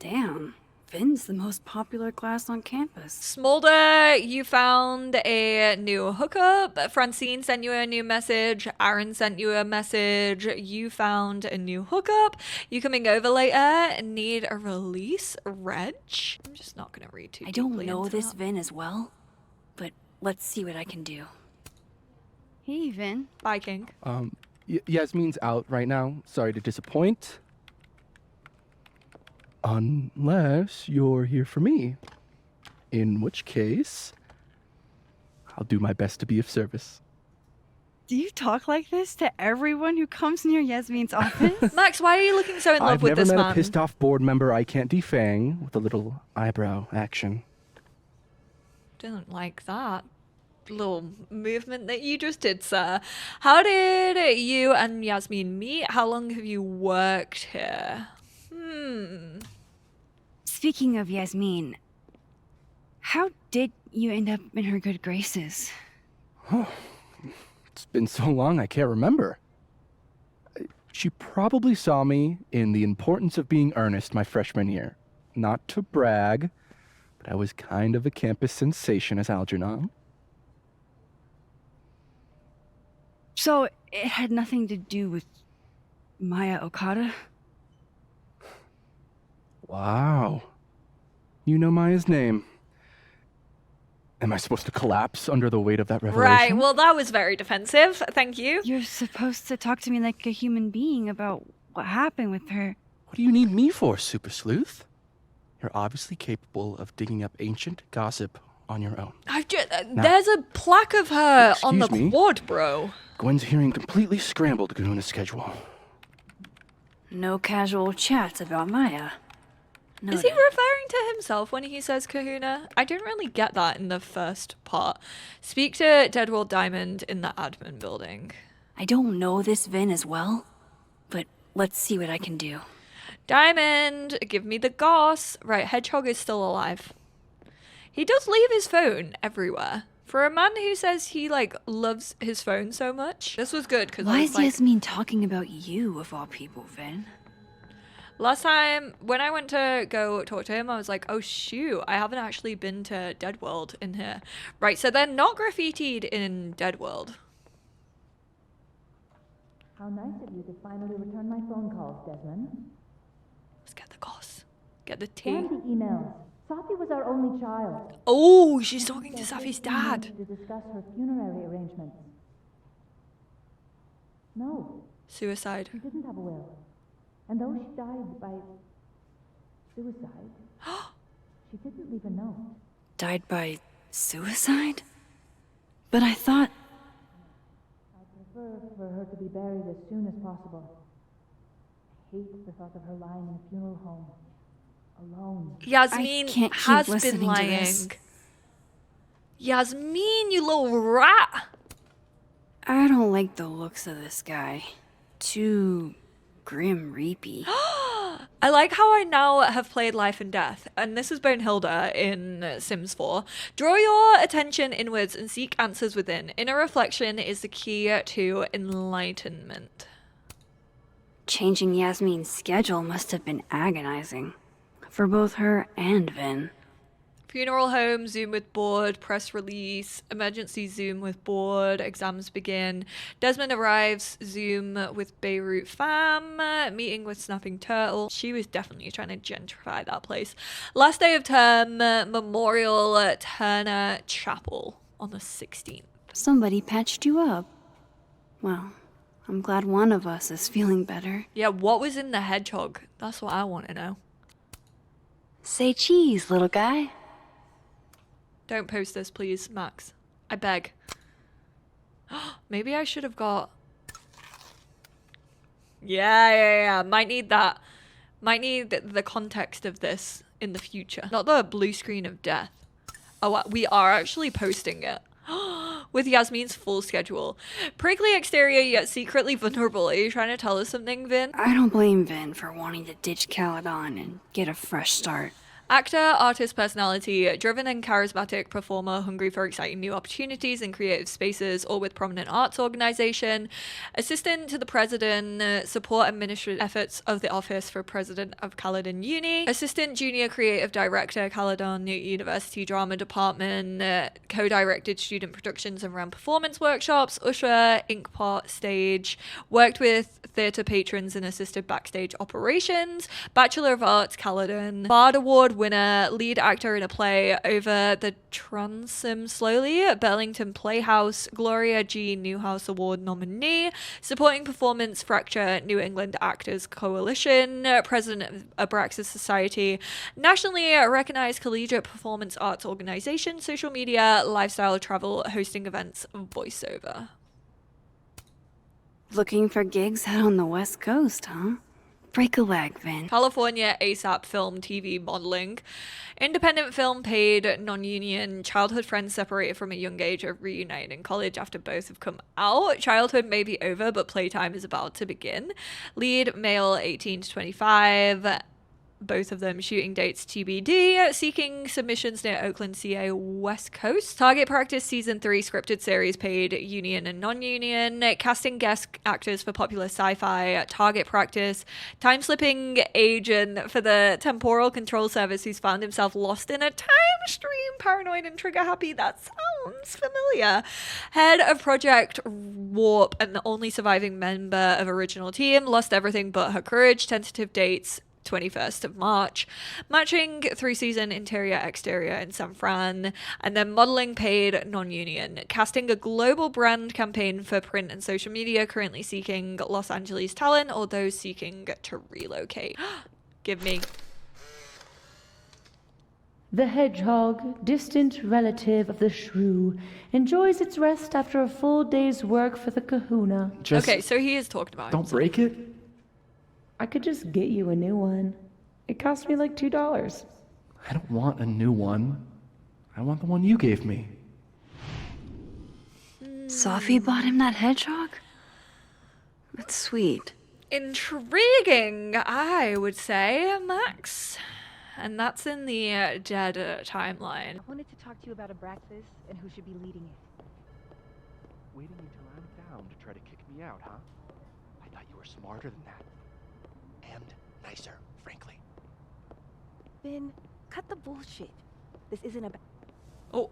Damn. Vin's the most popular class on campus. Smolder, you found a new hookup. Francine sent you a new message. Aaron sent you a message. You found a new hookup. You coming over later? Need a release? Reg? I'm just not gonna read too I don't deeply know into this that. Vin as well, but let's see what I can do. Hey, Vin. Bye, King. Yasmin's out right now. Sorry to disappoint. Unless you're here for me. In which case, I'll do my best to be of service. Do you talk like this to everyone who comes near Yasmin's office? Max, why are you looking so in love I've with never this met man? a pissed off board member I can't defang with a little eyebrow action. Don't like that little movement that you just did, sir. How did you and Yasmin meet? How long have you worked here? Speaking of Yasmin, how did you end up in her good graces? Oh, it's been so long I can't remember. She probably saw me in The Importance of Being Earnest my freshman year. Not to brag, but I was kind of a campus sensation as Algernon. So it had nothing to do with Maya Okada? Wow. You know Maya's name. Am I supposed to collapse under the weight of that revelation? Right, well, that was very defensive. Thank you. You're supposed to talk to me like a human being about what happened with her. What do you need me for, Super Sleuth? You're obviously capable of digging up ancient gossip on your own. There's a plaque of her on the excuse me? quad, bro. Gwen's hearing completely scrambled Kahuna's schedule. No casual chats about Maya. Is he referring to himself when he says Kahuna? I didn't really get that in the first part. Speak to Deadwood Diamond in the admin building. I don't know this Vin as well, but let's see what I can do. Diamond, give me the goss. Right, Hedgehog is still alive. He does leave his phone everywhere. For a man who says he, like, loves his phone so much. This was good, because Why is Yasmin talking about you, of all people, Vin? last time, when I went to go talk to him, I was like, oh shoot, I haven't actually been to Deadworld in here. Right, so they're not graffitied in Deadworld. How nice of you to finally return my phone calls, Desmond. Let's get the goss. Get the tea. And the emails. Safi was our only child. Oh, she's talking to Safi's dad. To discuss her funerary arrangements. No. Suicide. She didn't have a will. And though she died by suicide, she didn't leave a note. Died by suicide? But I thought... I prefer for her to be buried as soon as possible. I hate the thought of her lying in a funeral home. Alone. Yasmin has been lying. Yasmin, you little rat! I don't like the looks of this guy. Too grim reapy. I like how I now have played Life and Death, and this is Bonehilda in Sims 4. Draw your attention inwards and seek answers within. Inner reflection is the key to enlightenment. Changing Yasmin's schedule must have been agonizing. For both her and Vin. Funeral home, Zoom with board, press release, emergency Zoom with board, exams begin. Desmond arrives, Zoom with Beirut fam, meeting with Snapping Turtle. She was definitely trying to gentrify that place. Last day of term, Memorial Turner Chapel on the 16th. Somebody patched you up. Well, I'm glad one of us is feeling better. Yeah, what was in the hedgehog? That's what I want to know. Say cheese, little guy. Don't post this, please, Max. I beg. Maybe I should have got... Yeah. Might need that. Might need the context of this in the future. Not the blue screen of death. Oh, we are actually posting it. With Yasmin's full schedule. Prickly exterior, yet secretly vulnerable. Are you trying to tell us something, Vin? I don't blame Vin for wanting to ditch Caledon and get a fresh start. Actor, artist, personality, driven and charismatic performer, hungry for exciting new opportunities in creative spaces or with prominent arts organization. Assistant to the president, support administrative efforts of the office for president of Caledon Uni. Assistant junior creative director, Caledon University Drama Department. Co-directed student productions and ran performance workshops. Usher, Inkpot stage. Worked with theatre patrons and assisted backstage operations. Bachelor of Arts, Caledon. Bard Award winner, lead actor in a play Over the Transom Slowly, Burlington Playhouse, Gloria G. Newhouse Award nominee, supporting performance Fracture New England Actors Coalition, president of Abraxas Society, nationally recognized collegiate performance arts organization, social media, lifestyle, travel, hosting events, voiceover. Looking for gigs out on the West Coast, huh? Break a leg, Vin. California ASAP film, TV, modeling. Independent film, paid, non-union. Childhood friends separated from a young age are reunited in college after both have come out. Childhood may be over, but playtime is about to begin. Lead, male, 18 to 25. Both of them shooting dates TBD. Seeking submissions near Oakland, CA, West Coast. Target practice season 3 scripted series, paid, union and non-union. Casting guest actors for popular sci-fi. Target practice. Time slipping agent for the temporal control service who's found himself lost in a time stream. Paranoid and trigger happy. That sounds familiar. Head of Project Warp and the only surviving member of original team. Lost everything but her courage. Tentative dates 21st of March. Matching 3-season interior exterior in San Fran. And then modeling, paid, non-union. Casting a global brand campaign for print and social media, currently seeking Los Angeles talent or those seeking to relocate. Give me. The hedgehog, distant relative of the shrew, enjoys its rest after a full day's work for the kahuna. Okay, so he is talking about Don't himself. break it. I could just get you a new one. It cost me like $2. I don't want a new one. I want the one you gave me. Sophie bought him that hedgehog? That's sweet. Intriguing, I would say, Max. And that's in the dead timeline. I wanted to talk to you about Abraxas and who should be leading it. Waiting until I'm down to try to kick me out, huh? I thought you were smarter than that. And nicer, frankly. Ben, cut the bullshit. This isn't about... Oh.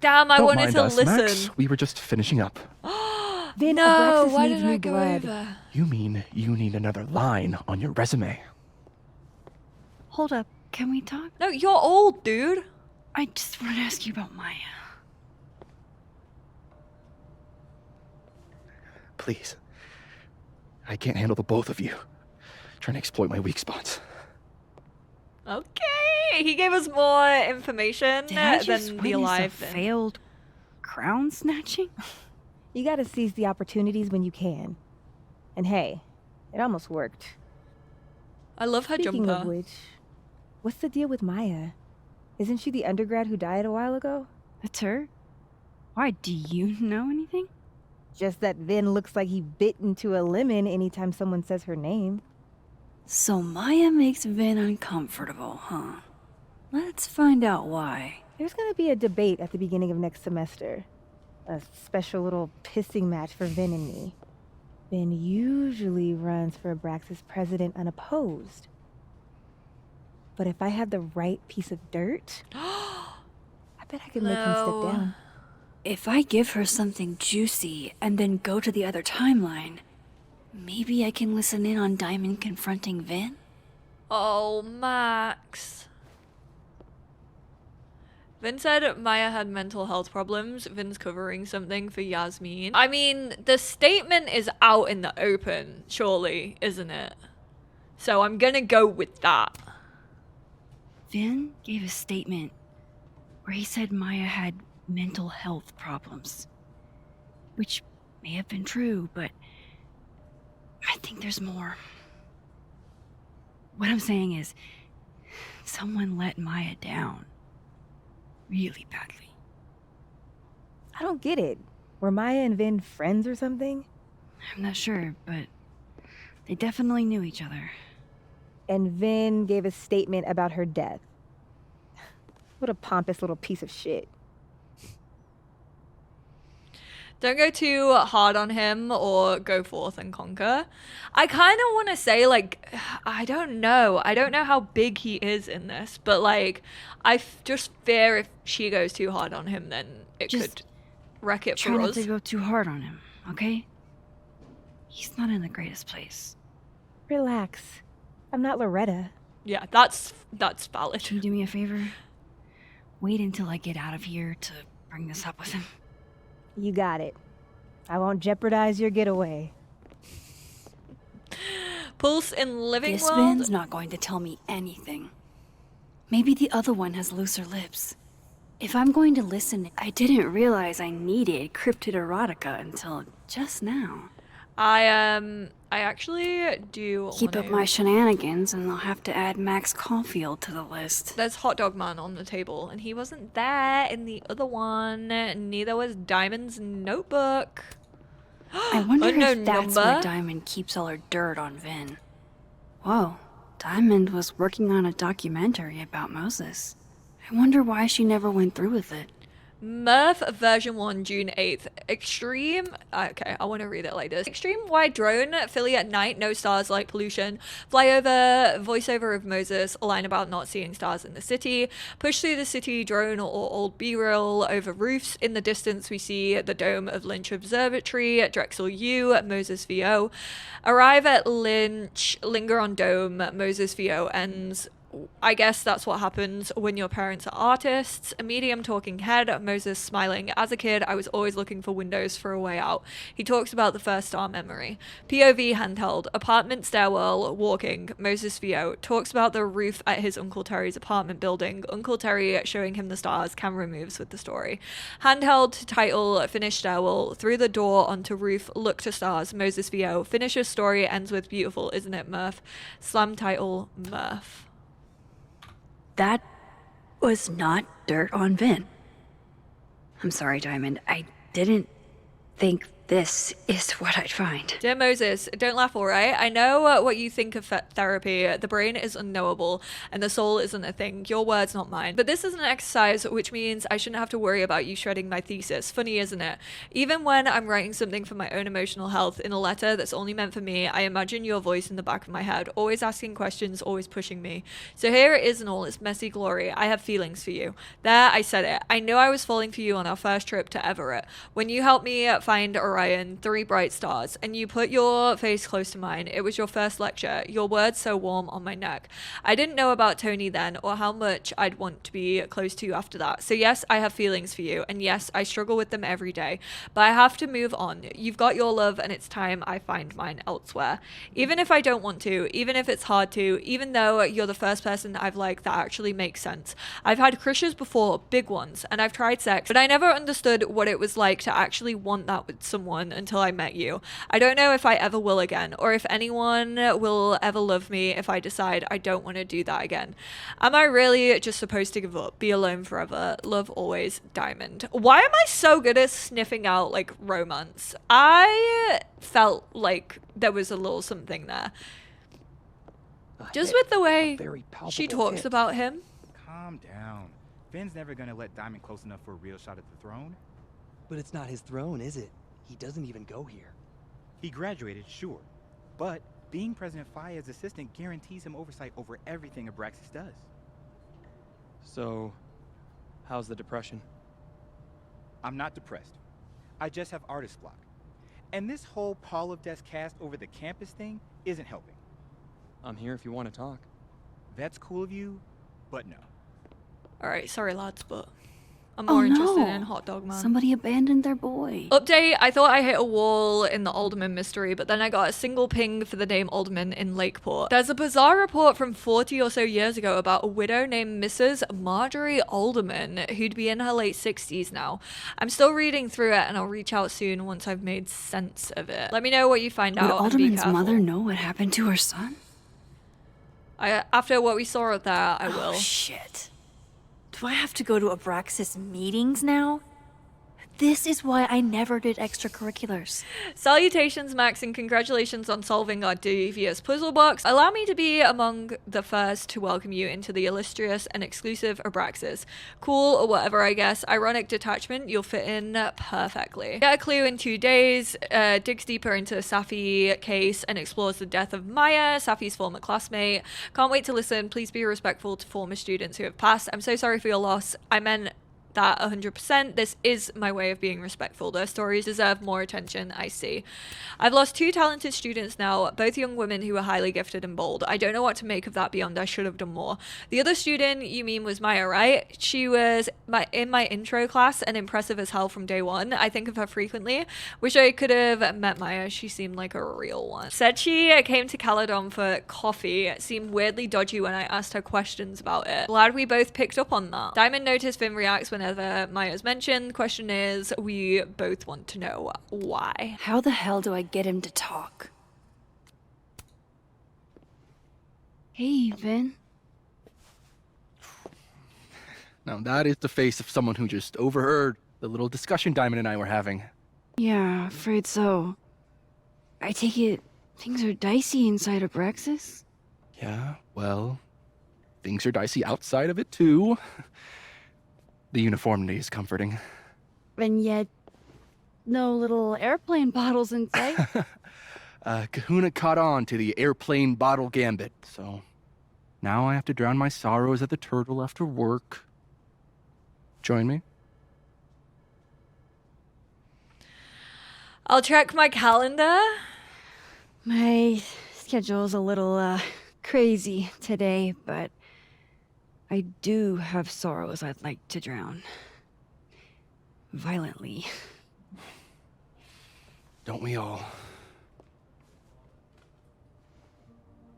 Damn, I Don't wanted mind to us, listen. Max. We were just finishing up. Then No, Abraxas why needs did I new go blood. over? You mean you need another line on your resume? Hold up, can we talk? No, you're old, dude. I just wanted to ask you about Maya. Please. I can't handle the both of you. Trying to exploit my weak spots. Okay, he gave us more information Did I just than the witness alive a thing. failed crown snatching? You gotta seize the opportunities when you can. And hey, it almost worked. I love her Speaking jumper. of which, what's the deal with Maya? Isn't she the undergrad who died a while ago? That's her? Why, do you know anything? Just that Vin looks like he bit into a lemon anytime someone says her name. So Maya makes Vin uncomfortable, huh? Let's find out why. There's gonna be a debate at the beginning of next semester. A special little pissing match for Vin and me. Vin usually runs for Abraxas president unopposed. But if I had the right piece of dirt, I bet I could make him step down. If I give her something juicy and then go to the other timeline, maybe I can listen in on Diamond confronting Vin? Oh, Max. Vin said Maya had mental health problems. Vin's covering something for Yasmin. I mean, the statement is out in the open, surely, isn't it? So I'm gonna go with that. Vin gave a statement where he said Maya had mental health problems. Which may have been true, but I think there's more. What I'm saying is, someone let Maya down. Really badly. I don't get it. Were Maya and Vin friends or something? I'm not sure, but they definitely knew each other. and Vin gave a statement about her death. What a pompous little piece of shit. Don't go too hard on him or go forth and conquer. I kind of want to say, like, I don't know. I don't know how big he is in this, but, like, I just fear if she goes too hard on him, then it could wreck it for Try not us. to go too hard on him, okay? He's not in the greatest place. Relax. I'm not Loretta. Yeah, that's valid. Can you do me a favor? Wait until I get out of here to bring this up with him. You got it. I won't jeopardize your getaway. Pulse in living This world. Vin's not going to tell me anything. Maybe the other one has looser lips. If I'm going to listen, I didn't realize I needed cryptid erotica until just now. I actually do Keep up wanna- my shenanigans and I'll have to add Max Caulfield to the list. There's Hot Dog Man on the table, and he wasn't there in the other one. Neither was Diamond's notebook. I wonder Unknown if that's number. where Diamond keeps all her dirt on Vin. Whoa, Diamond was working on a documentary about Moses. I wonder why she never went through with it. Murph version 1, June 8th. Extreme. Okay, I want to read it like this. Extreme wide drone, Philly at night, no stars, light pollution. Flyover, voiceover of Moses, a line about not seeing stars in the city. Push through the city, drone or old B-roll over roofs. In the distance, we see the dome of Lynch Observatory, Drexel U, Moses VO. Arrive at Lynch, linger on dome, Moses VO ends. I guess that's what happens when your parents are artists. A medium talking head, Moses smiling. As a kid, I was always looking for windows for a way out. He talks about the first star memory. POV handheld, apartment stairwell, walking. Moses VO talks about the roof at his Uncle Terry's apartment building. Uncle Terry showing him the stars, camera moves with the story. Handheld title, finish stairwell, through the door onto roof, look to stars. Moses VO finishes story, ends with beautiful, isn't it, Murph? Slam title, Murph. That was not dirt on Vin. I'm sorry, Diamond. I didn't think this is what I'd find. Dear Moses, don't laugh, all right? I know what you think of therapy. The brain is unknowable, and the soul isn't a thing. Your words, not mine. But this is an exercise, which means I shouldn't have to worry about you shredding my thesis. Funny, isn't it? Even when I'm writing something for my own emotional health in a letter that's only meant for me, I imagine your voice in the back of my head, always asking questions, always pushing me. So here it is in all its messy glory. I have feelings for you. There, I said it. I knew I was falling for you on our first trip to Everett. When you helped me find Orion, 3 bright stars, and you put your face close to mine. It was your first lecture, your words so warm on my neck. I didn't know about Tony then, or how much I'd want to be close to you after that. So yes, I have feelings for you, and yes, I struggle with them every day, but I have to move on. You've got your love, and it's time I find mine elsewhere. Even if I don't want to, even if it's hard to, even though you're the first person I've liked that actually makes sense. I've had crushes before, big ones, and I've tried sex, but I never understood what it was like to actually want that with someone until I met you. I don't know if I ever will again, or if anyone will ever love me if I decide I don't want to do that again. Am I really just supposed to give up? Be alone forever? Love always, Diamond. Why am I so good at sniffing out, like, romance? I felt like there was a little something there. Just with the way she talks about him. Calm down. Finn's never gonna let Diamond close enough for a real shot at the throne. But it's not his throne, is it? He doesn't even go here. He graduated, sure. But being President Faye's assistant guarantees him oversight over everything Abraxas does. So, how's the depression? I'm not depressed. I just have artist block. And this whole Pall of Death cast over the campus thing isn't helping. I'm here if you want to talk. That's cool of you, but no. Alright, sorry lads, but I'm more interested in Hot Dog Man. Somebody abandoned their boy. Update, I thought I hit a wall in the Alderman mystery, but then I got a single ping for the name Alderman in Lakeport. There's a bizarre report from 40 or so years ago about a widow named Mrs. Marjorie Alderman, who'd be in her late 60s now. I'm still reading through it, and I'll reach out soon once I've made sense of it. Let me know what you find Would out. And be Alderman's careful. mother know what happened to her son? After what we saw there, I will. Oh, shit. Do I have to go to Abraxas meetings now? This is why I never did extracurriculars. Salutations, Max, and congratulations on solving our devious puzzle box. Allow me to be among the first to welcome you into the illustrious and exclusive Abraxas. Cool or whatever, I guess. Ironic detachment, you'll fit in perfectly. Get a clue in 2 days, digs deeper into the Safi case and explores the death of Maya, Safi's former classmate. Can't wait to listen. Please be respectful to former students who have passed. I'm so sorry for your loss. I meant that 100%. This is my way of being respectful. Their stories deserve more attention, I see. I've lost 2 talented students now, both young women who were highly gifted and bold. I don't know what to make of that beyond I should have done more. The other student you mean was Maya, right? She was in my intro class and impressive as hell from day one. I think of her frequently. Wish I could have met Maya. She seemed like a real one. Said she came to Caledon for coffee. It seemed weirdly dodgy when I asked her questions about it. Glad we both picked up on that. Diamond noticed Finn reacts whenever Maya's mentioned. The question is, we both want to know why. How the hell do I get him to talk? Hey, Vin. Now that is the face of someone who just overheard the little discussion Diamond and I were having. Yeah, afraid so. I take it things are dicey inside Abraxas? Yeah, well, things are dicey outside of it too. The uniformity is comforting. And yet, no little airplane bottles in sight. Kahuna caught on to the airplane bottle gambit, so now I have to drown my sorrows at the Turtle after work. Join me? I'll check my calendar. My schedule's a little, crazy today, but I do have sorrows I'd like to drown. Violently. Don't we all?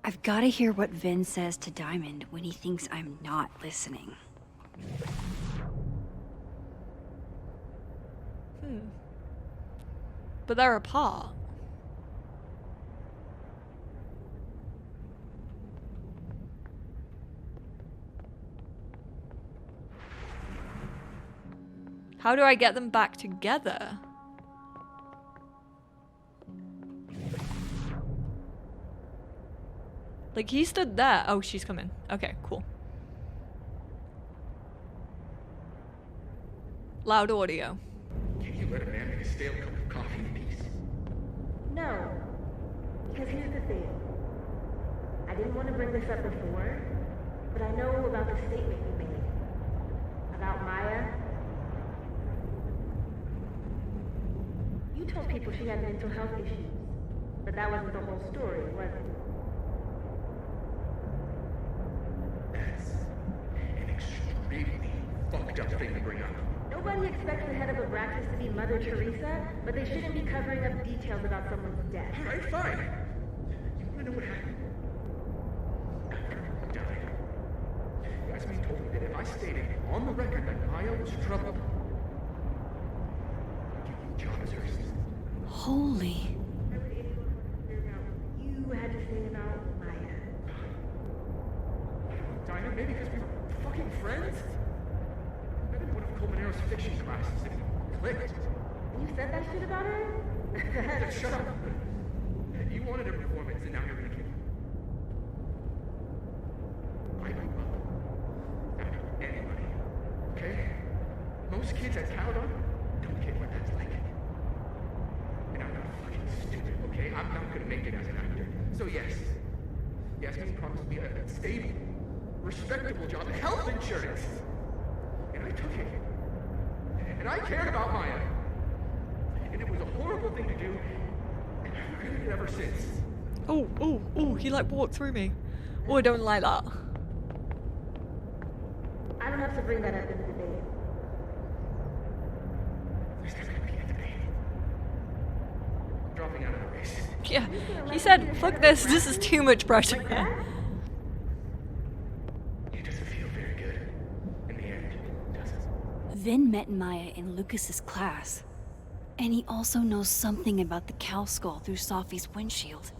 I've got to hear what Vin says to Diamond when he thinks I'm not listening. But they're apart. How do I get them back together? Like, he stood there. Oh, she's coming. Okay, cool. Loud audio. Can you let a man make a stale cup of coffee in peace? No. Because here's the thing. I didn't want to bring this up before, but I know about the statement you made. About Maya. You told people she had mental health issues, but that wasn't the whole story, was it? That's an extremely fucked up thing to bring up. Nobody expects the head of Abraxas to be Mother Teresa, but they shouldn't be covering up details about someone's death. Alright, fine. You wanna know what happened? After he died, Yasmin told me that if I stated on the record that Maya was troubled, I'd give you job as her assistant. Holy. You had to say about Maya. Diamond, maybe because we were fucking friends? I'm in one of Colmenaro's fiction classes and it clicked. You said that shit about her? Just shut up. You wanted a performance and now you're gonna give it. I grew up without anybody, okay? Most kids at Caledon don't get what that's like. And I'm not fucking stupid, okay? I'm not gonna make it as an actor. So yes, Yasmin promised me a stable, respectable job, health insurance. And I took it. And I cared about Maya. And it was a horrible thing to do. And I've regretted it ever since. Oh, he like walked through me. Oh, I don't like that. I don't have to bring that up in the debate. There's never gonna be a debate. I'm dropping out of the race. Yeah, he said, fuck this is too much pressure. It doesn't feel very good. In the end, does it? Vin met Maya in Lucas's class. And he also knows something about the cow skull through Safi's windshield,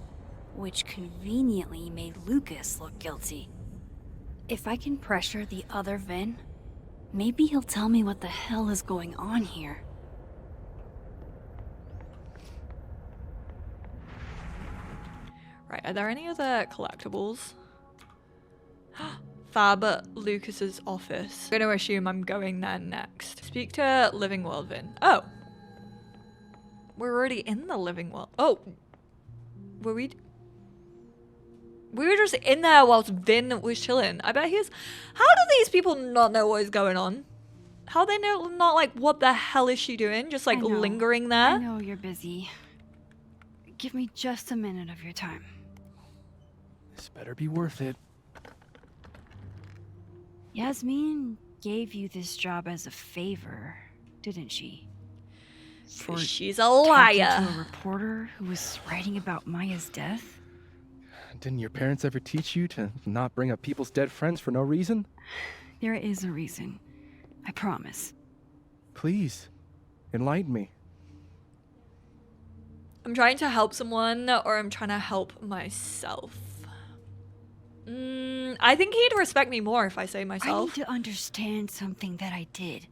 which conveniently made Lucas look guilty. If I can pressure the other Vin, maybe he'll tell me what the hell is going on here. Are there any other collectibles? Fab at Lucas's office. I'm gonna assume I'm going there next. Speak to Living World Vin. Oh. We're already in the Living World. Oh. Were we? We were just in there whilst Vin was chilling. I bet he's... How do these people not know what is going on? How they know not like, what the hell is she doing? Just like lingering there? I know you're busy. Give me just a minute of your time. This better be worth it. Yasmin gave you this job as a favor, didn't she? She's a liar. Talking to a reporter who was writing about Maya's death? Didn't your parents ever teach you to not bring up people's dead friends for no reason? There is a reason. I promise. Please, enlighten me. I'm trying to help someone, or I'm trying to help myself. I think he'd respect me more if I say myself. I need to understand something that I did.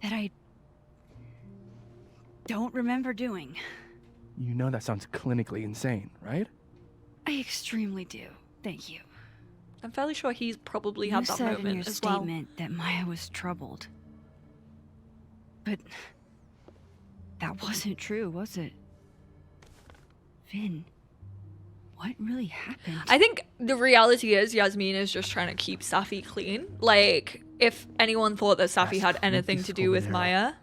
That I don't remember doing. You know that sounds clinically insane, right? I extremely do. Thank you. I'm fairly sure he's probably had that moment as well. You said in your statement that Maya was troubled. But that wasn't true, was it? Vin, what really happened? I think the reality is Yasmin is just trying to keep Safi clean. Like, if anyone thought that Safi had anything to do with Maya.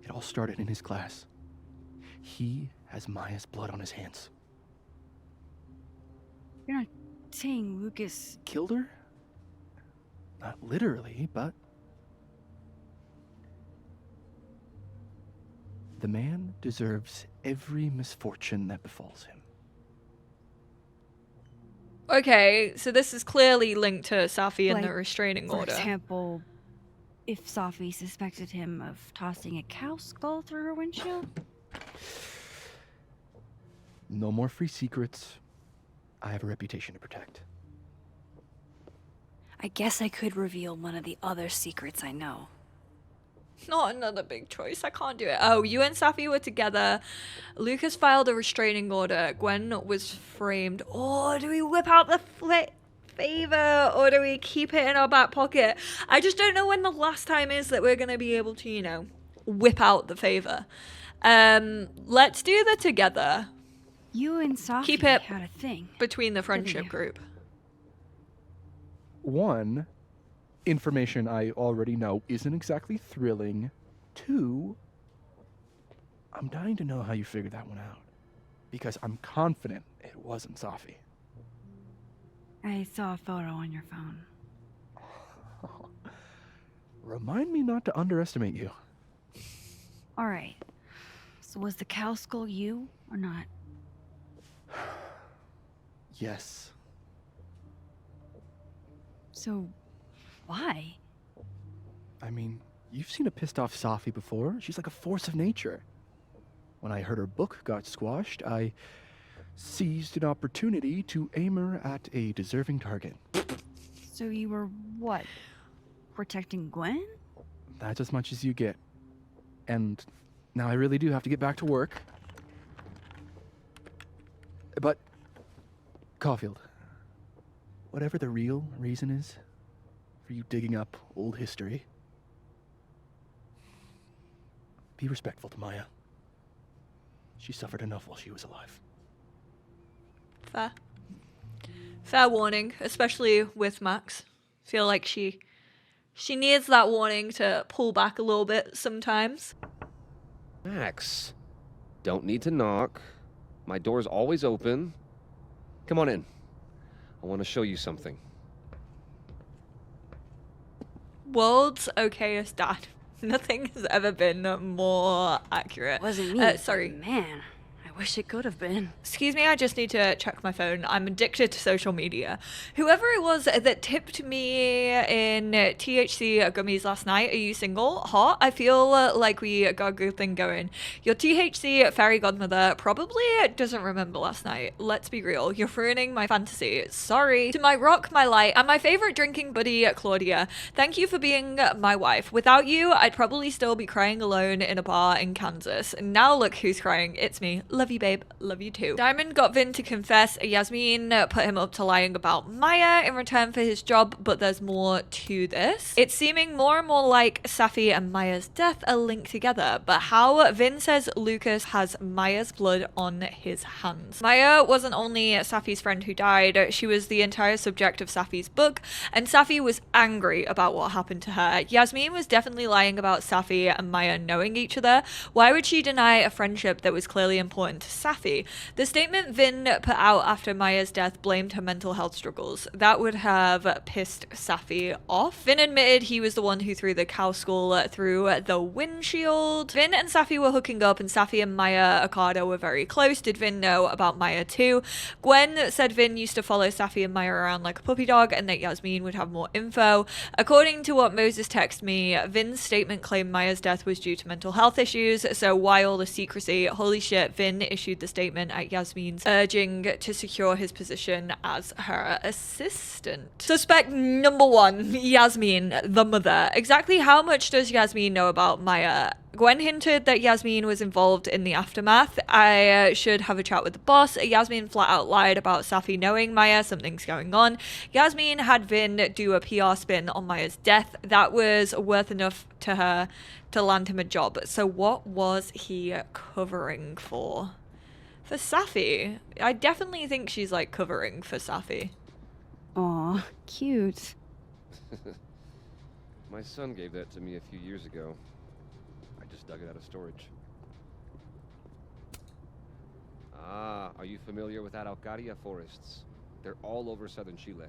It all started in his class. He has Maya's blood on his hands. You're not saying Lucas killed her? Not literally, but... The man deserves every misfortune that befalls him. Okay, so this is clearly linked to Safi and the restraining order. For example, if Safi suspected him of tossing a cow skull through her windshield? No more free secrets. I have a reputation to protect. I guess I could reveal one of the other secrets I know. Not another big choice. I can't do it. Oh, you and Safi were together. Lucas filed a restraining order. Gwen was framed. Oh, do we whip out the favor or do we keep it in our back pocket? I just don't know when the last time is that we're going to be able to, you know, whip out the favor. Let's do the together. You and Safi keep it had a thing between the friendship group. One, information I already know isn't exactly thrilling. Two, I'm dying to know how you figured that one out. Because I'm confident it wasn't Safi. I saw a photo on your phone. Remind me not to underestimate you. Alright. So was the cow skull you or not? Yes. So, why? I mean, you've seen a pissed off Safi before. She's like a force of nature. When I heard her book got squashed, I seized an opportunity to aim her at a deserving target. So you were, what, protecting Gwen? That's as much as you get. And now I really do have to get back to work. But, Caulfield, whatever the real reason is for you digging up old history, be respectful to Maya. She suffered enough while she was alive. Fair. Fair warning, especially with Max. Feel like she needs that warning to pull back a little bit sometimes. Max, don't need to knock. My door's always open. Come on in. I want to show you something. World's okayest dad. Nothing has ever been more accurate. Wasn't me. Sorry. Man, I wish it could have been. Excuse me, I just need to check my phone. I'm addicted to social media. Whoever it was that tipped me in THC gummies last night, are you single? Hot? I feel like we got a good thing going. Your THC fairy godmother probably doesn't remember last night. Let's be real. You're ruining my fantasy. Sorry. To my rock, my light, and my favorite drinking buddy, Claudia. Thank you for being my wife. Without you, I'd probably still be crying alone in a bar in Kansas. And now look who's crying. It's me. Love you, babe. Love you too. Diamond got Vin to confess. Yasmin put him up to lying about Maya in return for his job, but there's more to this. It's seeming more and more like Safi and Maya's death are linked together, but how? Vin says Lucas has Maya's blood on his hands. Maya wasn't only Safi's friend who died, she was the entire subject of Safi's book, and Safi was angry about what happened to her. Yasmin was definitely lying about Safi and Maya knowing each other. Why would she deny a friendship that was clearly important to Safi? The statement Vin put out after Maya's death blamed her mental health struggles. That would have pissed Safi off. Vin admitted he was the one who threw the cow skull through the windshield. Vin and Safi were hooking up, and Safi and Maya Okada were very close. Did Vin know about Maya too? Gwen said Vin used to follow Safi and Maya around like a puppy dog, and that Yasmin would have more info. According to what Moses texted me, Vin's statement claimed Maya's death was due to mental health issues, so why all the secrecy? Holy shit, Vin issued the statement at Yasmin's urging to secure his position as her assistant. Suspect number 1, Yasmin, the mother. Exactly how much does Yasmin know about Maya? Gwen hinted that Yasmin was involved in the aftermath. I should have a chat with the boss. Yasmin flat out lied about Safi knowing Maya. Something's going on. Yasmin had Vin do a PR spin on Maya's death. That was worth enough to her to land him a job. So what was he covering for? For Safi? I definitely think she's like covering for Safi. Aw, cute. My son gave that to me a few years ago. I just dug it out of storage. Ah, are you familiar with Araucaria forests? They're all over southern Chile.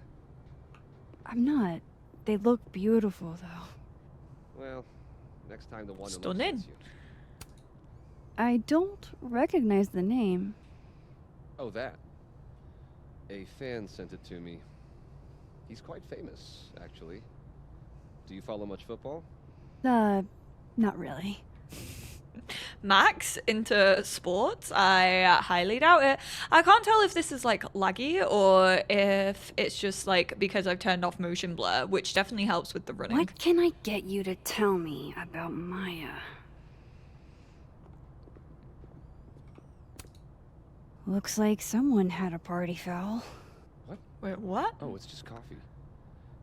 I'm not. They look beautiful, though. Well, next time the one Stunning. You. I don't recognize the name. Oh, that. A fan sent it to me. He's quite famous, actually. Do you follow much football? Not really. Max into sports? I highly doubt it. I can't tell if this is like laggy or if it's just like because I've turned off motion blur, which definitely helps with the running. What can I get you to tell me about Maya? Looks like someone had a party foul. What? Wait, what? Oh, it's just coffee.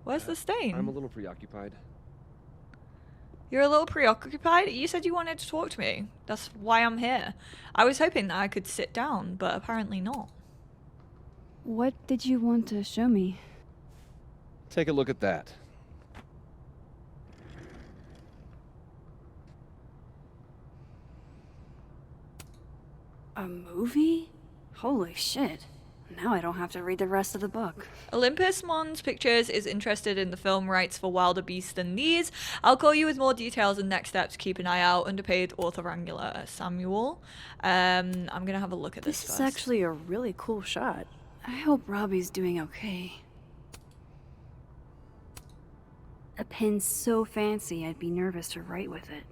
Where's the stain? I'm a little preoccupied. You're a little preoccupied? You said you wanted to talk to me. That's why I'm here. I was hoping that I could sit down, but apparently not. What did you want to show me? Take a look at that. A movie? Holy shit. Now I don't have to read the rest of the book. Olympus Mons Pictures is interested in the film rights for Wilder Beasts Than These. I'll call you with more details and next steps. Keep an eye out. Underpaid author wrangler Samuel. I'm gonna have a look at this This first. is actually a really cool shot. I hope Robbie's doing okay. A pen's so fancy I'd be nervous to write with it.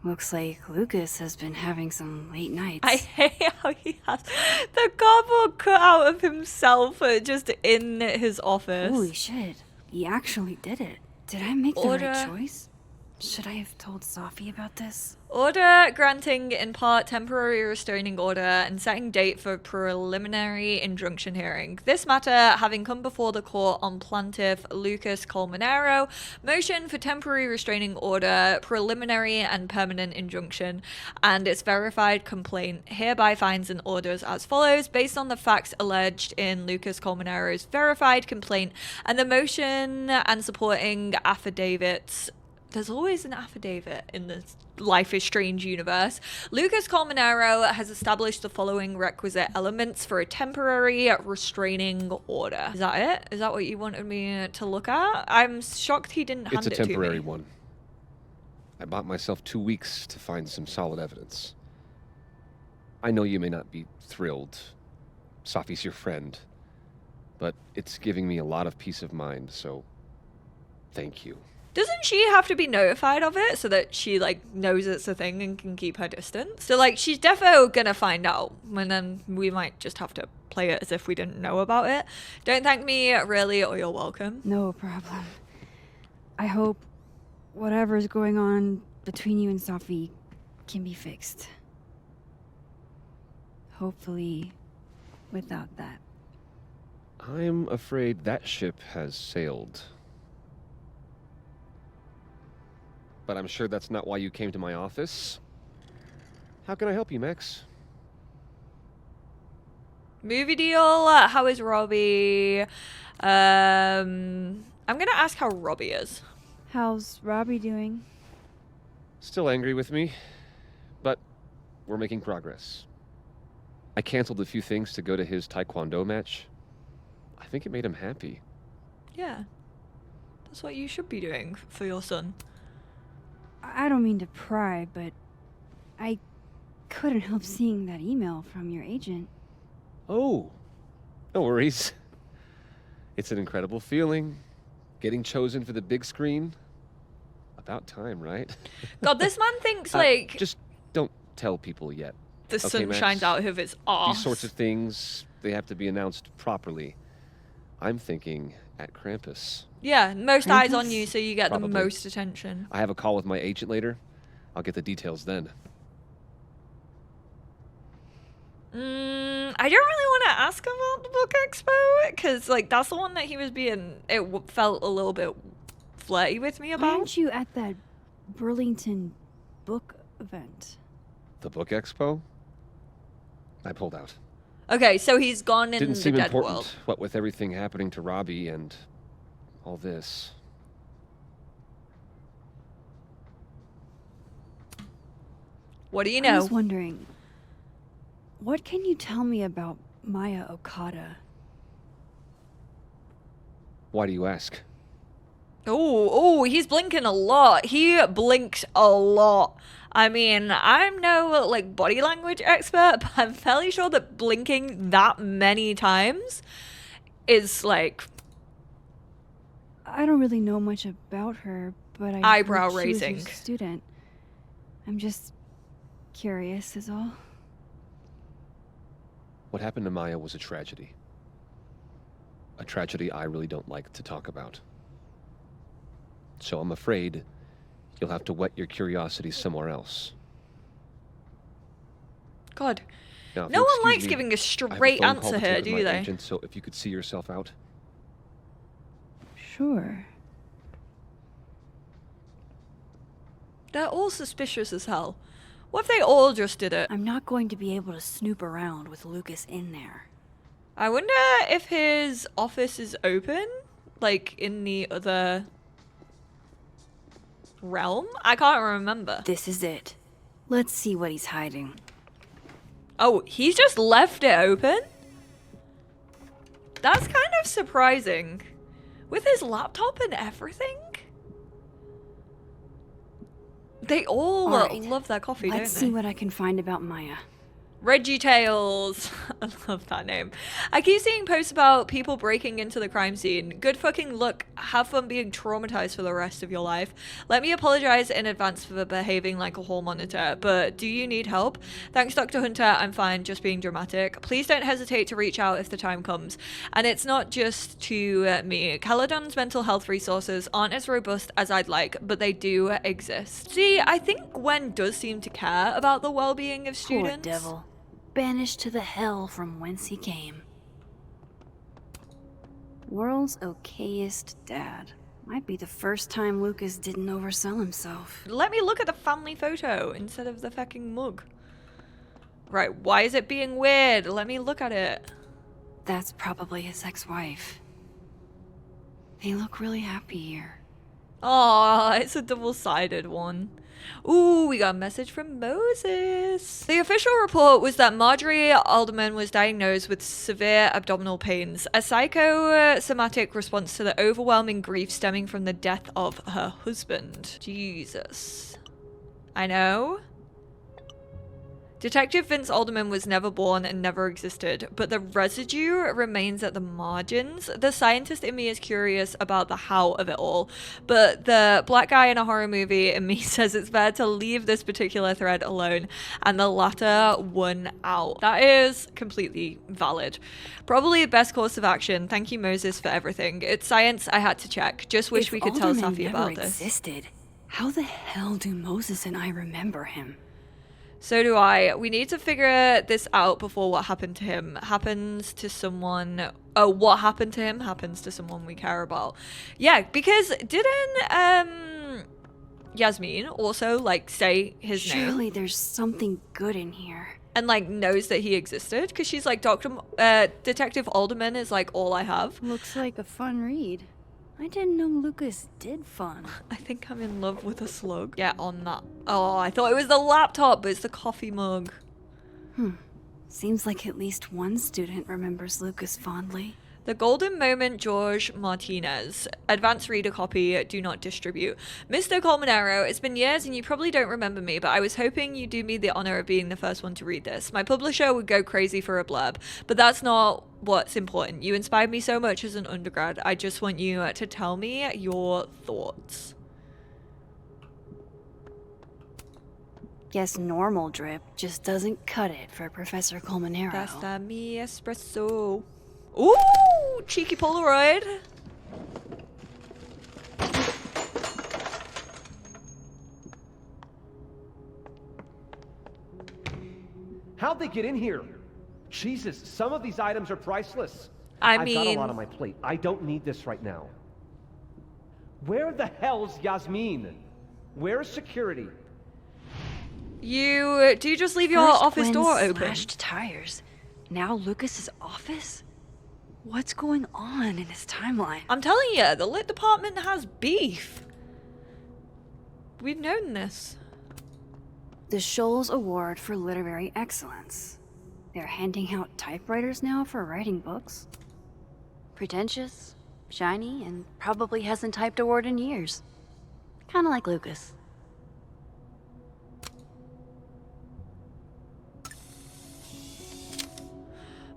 Looks like Lucas has been having some late nights. I hate how he has the cardboard cutout of himself just in his office. Holy shit. He actually did it. Did I make the right choice? Should I have told Safi about this? Order granting in part temporary restraining order and setting date for preliminary injunction hearing. This matter having come before the court on plaintiff Lucas Colmenero, motion for temporary restraining order, preliminary and permanent injunction, and its verified complaint hereby finds and orders as follows, based on the facts alleged in Lucas Colmenero's verified complaint and the motion and supporting affidavits. There's always an affidavit in the Life is Strange universe. Lucas Colmenero has established the following requisite elements for a temporary restraining order. Is that it? Is that what you wanted me to look at? I'm shocked he didn't hand it to me. It's a temporary one. I bought myself 2 weeks to find some solid evidence. I know you may not be thrilled. Safi's your friend. But it's giving me a lot of peace of mind, so thank you. Doesn't she have to be notified of it so that she like knows it's a thing and can keep her distance? So like she's defo gonna find out, and then we might just have to play it as if we didn't know about it. Don't thank me really, or you're welcome. No problem. I hope whatever's going on between you and Safi can be fixed. Hopefully, without that. I'm afraid that ship has sailed. But I'm sure that's not why you came to my office. How can I help you, Max? Movie deal. How is Robbie? I'm gonna ask how Robbie is. How's Robbie doing? Still angry with me, but we're making progress. I canceled a few things to go to his taekwondo match. I think it made him happy. Yeah. That's what you should be doing for your son. I don't mean to pry, but I couldn't help seeing that email from your agent. Oh, no worries. It's an incredible feeling. Getting chosen for the big screen. About time, right? God, this man thinks like just don't tell people yet. The Okay, sun Max? shines out of his arse. These sorts of things, they have to be announced properly. I'm thinking at Krampus. Yeah, most eyes on you, so you get Probably. the most attention. I have a call with my agent later. I'll get the details then. I don't really want to ask about the book expo, because like that's the one that he was being. Felt a little bit flirty with me Why about. aren't you at that Burlington book event? The book expo? I pulled out. Okay, so he's gone in Didn't the seem dead important, world. what with everything happening to Robbie and all this. What do you I know? was wondering, what can you tell me about Maya Okada? Why do you ask? Oh, he's blinking a lot. He blinks a lot. I mean, I'm no like body language expert, but I'm fairly sure that blinking that many times is like I don't really know much about her, but I eyebrow heard she was your raising. student. I'm just curious, is all. What happened to Maya was a tragedy. A tragedy I really don't like to talk about. So I'm afraid you'll have to whet your curiosity somewhere else. God. Now, if No you'll one excuse likes me, giving a I have straight phone call answer to here, take with do my they? agent, so if you could see yourself out. Sure. They're all suspicious as hell. What if they all just did it? I'm not going to be able to snoop around with Lucas in there. I wonder if his office is open, like in the other realm? I can't remember. This is it. Let's see what he's hiding. Oh, he's just left it open? That's kind of surprising. With his laptop and everything? They all right, love their coffee, Let's don't see they? what I can find about Maya. Reggie Tales. I love that name. I keep seeing posts about people breaking into the crime scene. Good fucking luck. Have fun being traumatized for the rest of your life. Let me apologize in advance for behaving like a hall monitor, but do you need help? Thanks, Dr. Hunter. I'm fine, just being dramatic. Please don't hesitate to reach out if the time comes. And it's not just to me. Caledon's mental health resources aren't as robust as I'd like, but they do exist. See, I think Gwen does seem to care about the well-being of students. Poor devil. Banished to the hell from whence he came. World's okayest dad. Might be the first time Lucas didn't oversell himself. Let me look at the family photo instead of the fucking mug. Right, why is it being weird? Let me look at it. That's probably his ex-wife. They look really happy here. Aw, it's a double-sided one. Ooh, we got a message from Moses. The official report was that Marjorie Alderman was diagnosed with severe abdominal pains, a psychosomatic response to the overwhelming grief stemming from the death of her husband. Jesus. I know. Detective Vince Alderman was never born and never existed, but the residue remains at the margins. The scientist in me is curious about the how of it all, but the black guy in a horror movie in me says it's better to leave this particular thread alone, and the latter won out. That is completely valid. Probably the best course of action. Thank you, Moses, for everything. It's science I had to check. Just wish If we could tell Alderman Safi never about this. existed, how the hell do Moses and I remember him? So do I. We need to figure this out before what happened to him happens to someone. Oh, what happened to him happens to someone we care about. Yeah, because didn't Yasmin also like say his name? Surely there's something good in here. And like knows that he existed because she's like Detective Alderman is like all I have. Looks like a fun read. I didn't know Lucas did fun. I think I'm in love with a slug. Get on that. Oh, I thought it was the laptop, but it's the coffee mug. Seems like at least one student remembers Lucas fondly. The Golden Moment, George Martinez. Advanced reader copy, do not distribute. Mr. Colmenero, it's been years and you probably don't remember me, but I was hoping you'd do me the honor of being the first one to read this. My publisher would go crazy for a blurb, but that's not what's important. You inspired me so much as an undergrad. I just want you to tell me your thoughts. Guess normal drip just doesn't cut it for Professor Colmenero. Pasta mi espresso. Ooh, cheeky Polaroid. How'd they get in here? Jesus, some of these items are priceless. I've got a lot on my plate. I don't need this right now. Where the hell's Yasmin? Where's security? Do you just leave your office door open? Slashed tires. Now Lucas's office? What's going on in his timeline? I'm telling you, the lit department has beef. We've known this. The Scholes Award for Literary Excellence. They're handing out typewriters now for writing books. Pretentious, shiny, and probably hasn't typed a word in years. Kinda like Lucas.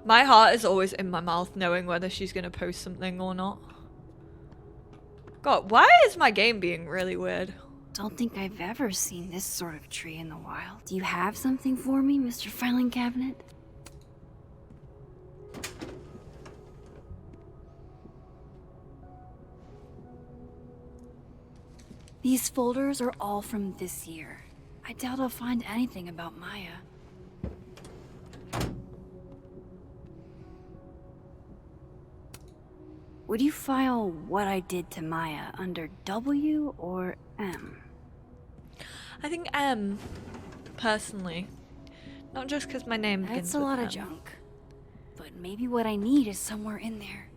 My heart is always in my mouth knowing whether she's going to post something or not. God, why is my game being really weird? Don't think I've ever seen this sort of tree in the wild. Do you have something for me, Mr. Filing Cabinet? These folders are all from this year. I doubt I'll find anything about Maya. Would you file what I did to Maya under W or M? I think M, personally. Not just because my name begins That's a with lot of M. junk. But maybe what I need is somewhere in there.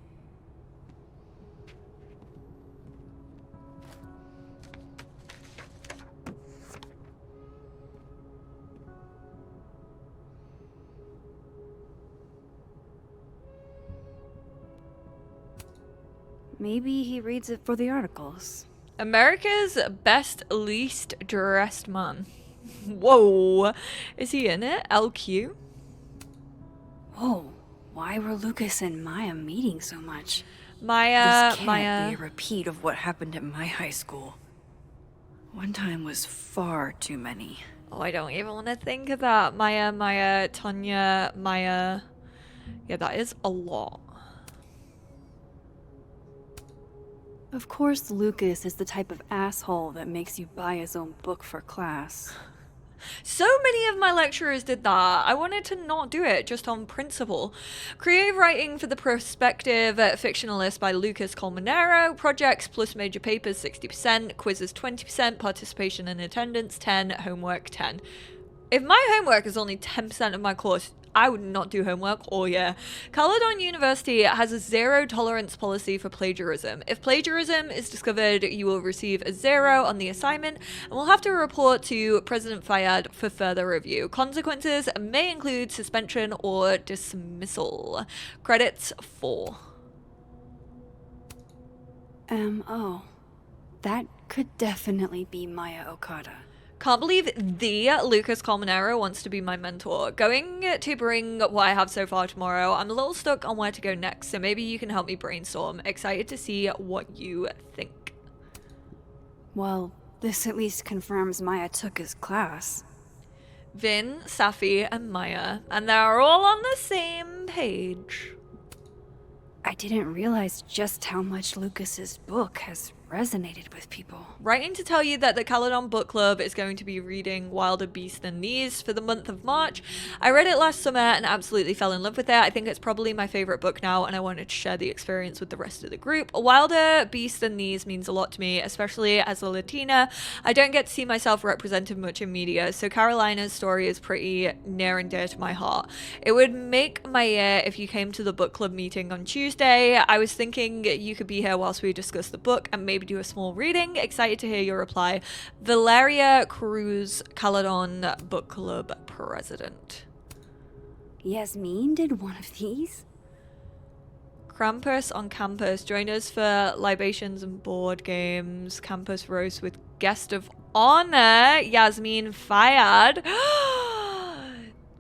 Maybe he reads it for the articles. America's Best Least Dressed Man. Whoa. Is he in it? LQ? Whoa. Why were Lucas and Maya meeting so much? Maya, This can't be a repeat of what happened at my high school. One time was far too many. Oh, I don't even want to think of that. Maya, Tanya, Maya. Yeah, that is a lot. Of course, Lucas is the type of asshole that makes you buy his own book for class. So many of my lecturers did that. I wanted to not do it, just on principle. Creative writing for the prospective fictionalist by Lucas Colmenero. Projects plus major papers 60%, quizzes 20%, participation and attendance 10, homework 10. If my homework is only 10% of my course, I would not do homework all year. Caledon University has a zero tolerance policy for plagiarism. If plagiarism is discovered, you will receive a 0 on the assignment and will have to report to President Fayad for further review. Consequences may include suspension or dismissal. Credits 4. M.O. That could definitely be Maya Okada. Can't believe the Lucas Colmenero wants to be my mentor. Going to bring what I have so far tomorrow. I'm a little stuck on where to go next, so maybe you can help me brainstorm. Excited to see what you think. Well, this at least confirms Maya took his class. Vin, Safi, and Maya, and they're all on the same page. I didn't realize just how much Lucas's book has resonated with people. Writing to tell you that the Caledon Book Club is going to be reading Wilder Beast Than These for the month of March. I read it last summer and absolutely fell in love with it. I think it's probably my favorite book now, and I wanted to share the experience with the rest of the group. Wilder Beast Than These means a lot to me, especially as a Latina. I don't get to see myself represented much in media, so Carolina's story is pretty near and dear to my heart. It would make my year if you came to the book club meeting on Tuesday. I was thinking you could be here whilst we discuss the book and maybe do a small reading. Excited to hear your reply. Valeria Cruz, Caledon Book Club President. Yasmin did one of these? Krampus on campus. Join us for libations and board games. Campus roast with guest of honor, Yasmin Fayad.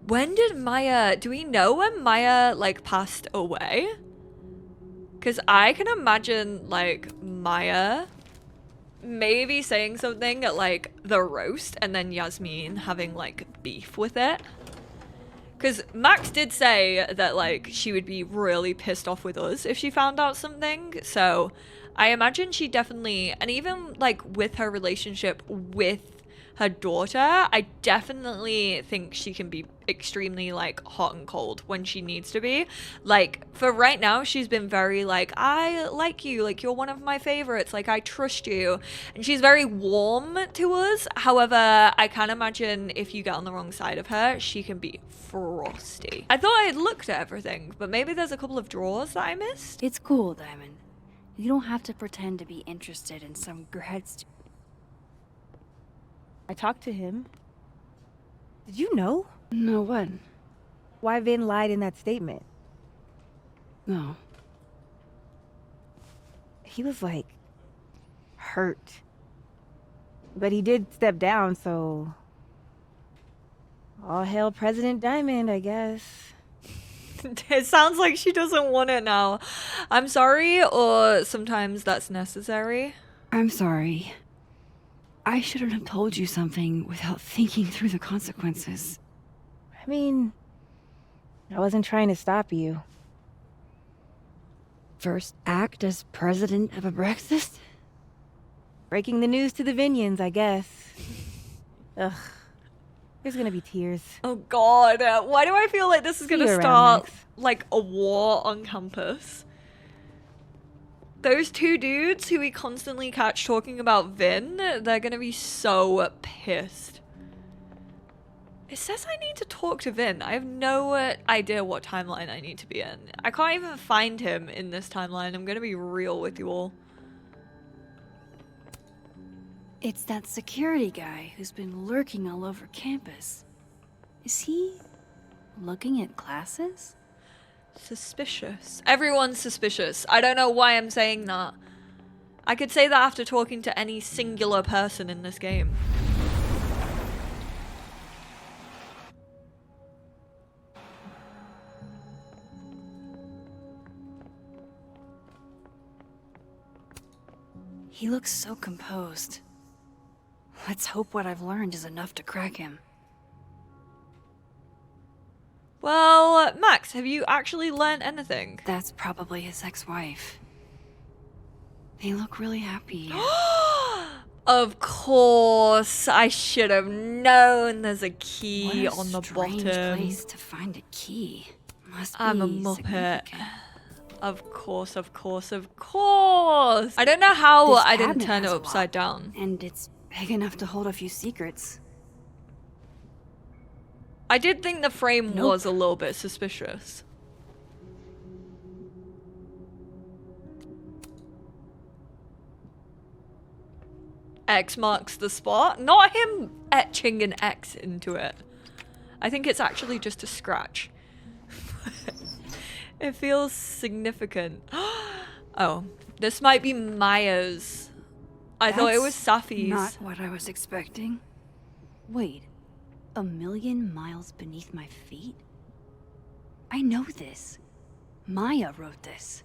When did Maya... Do we know when Maya, like, passed away? Because I can imagine, like, Maya maybe saying something at, like, the roast and then Yasmin having, like, beef with it. Because Max did say that, like, she would be really pissed off with us if she found out something. So I imagine she definitely... And even, like, with her relationship with her daughter, I definitely think she can be extremely, like, hot and cold when she needs to be. Like, for right now, she's been very, like, I like you, like, you're one of my favorites, like, I trust you. And she's very warm to us. However, I can't imagine if you get on the wrong side of her, she can be frosty. I thought I had looked at everything, but maybe there's a couple of drawers that I missed. It's cool, Diamond. You don't have to pretend to be interested in some grad student. I talked to him. Did you know? No, what? Why Vin lied in that statement. No. He was, like, hurt. But he did step down, so... all hail President Diamond, I guess. It sounds like she doesn't want it now. I'm sorry, or sometimes that's necessary. I'm sorry. I shouldn't have told you something without thinking through the consequences. I mean, I wasn't trying to stop you. First act as president of Abraxas? Breaking the news to the Vinians, I guess. Ugh. There's gonna be tears. Oh god, why do I feel like this is gonna start like a war on campus? Those two dudes who we constantly catch talking about Vin, they're gonna be so pissed. It says I need to talk to Vin. I have no idea what timeline I need to be in. I can't even find him in this timeline. I'm gonna be real with you all. It's that security guy who's been lurking all over campus. Is he looking at classes? Suspicious. Everyone's suspicious. I don't know why I'm saying that. I could say that after talking to any singular person in this game. He looks so composed. Let's hope what I've learned is enough to crack him. Well, Max, have you actually learned anything? That's probably his ex-wife. They look really happy. Of course, I should have known there's a key on the bottom. What a strange place to find a key. Must be I'm a muppet. Of course, of course, of course. I don't know how I didn't turn it upside down. And it's big enough to hold a few secrets. I did think the frame was a little bit suspicious. X marks the spot. Not him etching an X into it. I think it's actually just a scratch. It feels significant. Oh, this might be Maya's. I thought it was Safi's. Not what I was expecting. Wait, 1,000,000 miles beneath my feet? I know this. Maya wrote this.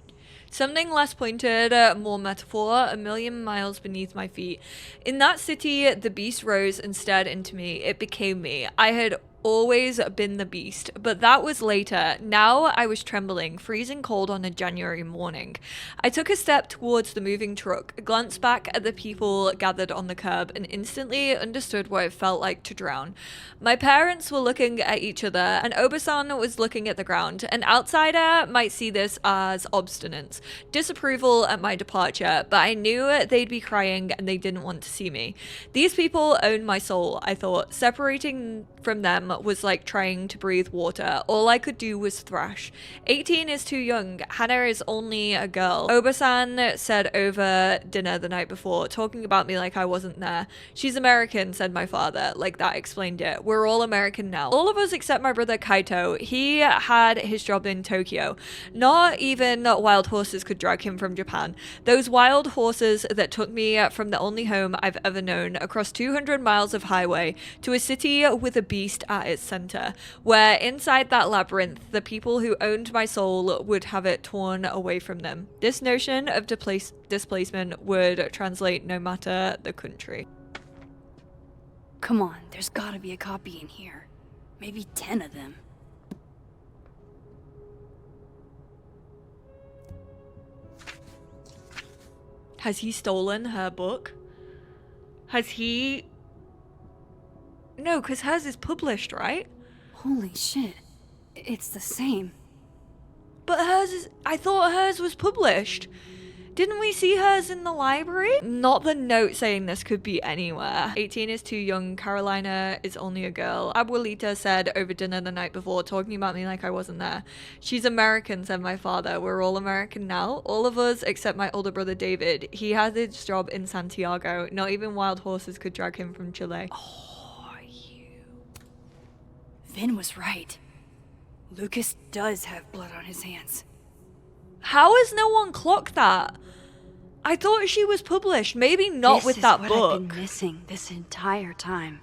Something less pointed, more metaphor, 1,000,000 miles beneath my feet. In that city, the beast rose and stared into me. It became me. I had always been the beast, but that was later. Now I was trembling, freezing cold on a January morning. I took a step towards the moving truck, glanced back at the people gathered on the curb, and instantly understood what it felt like to drown. My parents were looking at each other, and Obasan was looking at the ground. An outsider might see this as obstinance, disapproval at my departure, but I knew they'd be crying and they didn't want to see me. These people owned my soul, I thought. Separating from them was like trying to breathe water. All I could do was thrash. 18 is too young. Hannah is only a girl. Obasan said over dinner the night before, talking about me like I wasn't there. She's American, said my father. Like that explained it. We're all American now. All of us except my brother Kaito. He had his job in Tokyo. Not even wild horses could drag him from Japan. Those wild horses that took me from the only home I've ever known across 200 miles of highway to a city with a beast at its center, where inside that labyrinth, the people who owned my soul would have it torn away from them. This notion of displacement would translate no matter the country. Come on, there's gotta be a copy in here. Maybe 10 of them. Has he stolen her book? Has he... No, because hers is published, right? Holy shit. It's the same. But hers is... I thought hers was published. Didn't we see hers in the library? Not the note saying this could be anywhere. 18 is too young. Carolina is only a girl. Abuelita said over dinner the night before, talking about me like I wasn't there. She's American, said my father. We're all American now. All of us except my older brother David. He has his job in Santiago. Not even wild horses could drag him from Chile. Vin was right. Lucas does have blood on his hands. How has no one clocked that? I thought she was published. Maybe not with that book. This is what I've been missing this entire time.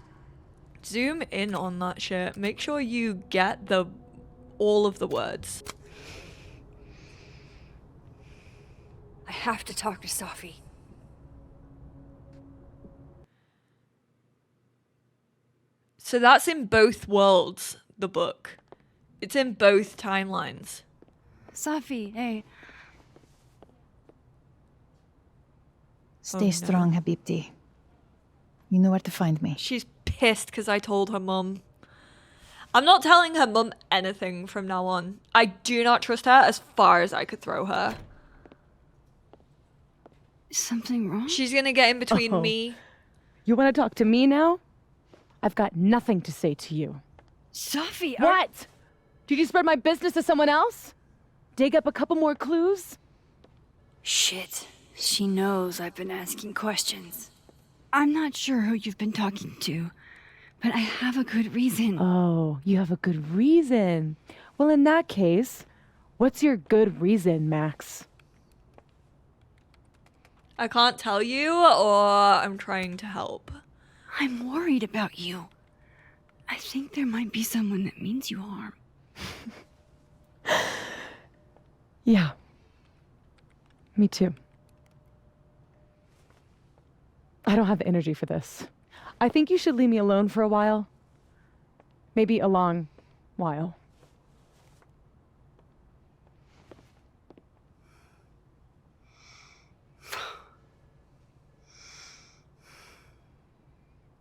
Zoom in on that shit. Make sure you get all of the words. I have to talk to Safi. So that's in both worlds, the book. It's in both timelines. Safi, hey. Stay strong, Habibti. You know where to find me. She's pissed because I told her mum. I'm not telling her mum anything from now on. I do not trust her as far as I could throw her. Is something wrong? She's gonna get in between me. You want to talk to me now? I've got nothing to say to you. Safi, What? Did you spread my business to someone else? Dig up a couple more clues? Shit. She knows I've been asking questions. I'm not sure who you've been talking to, but I have a good reason. Oh, you have a good reason. Well, in that case, what's your good reason, Max? I can't tell you, or I'm trying to help. I'm worried about you. I think there might be someone that means you harm. Yeah. Me too. I don't have the energy for this. I think you should leave me alone for a while. Maybe a long while.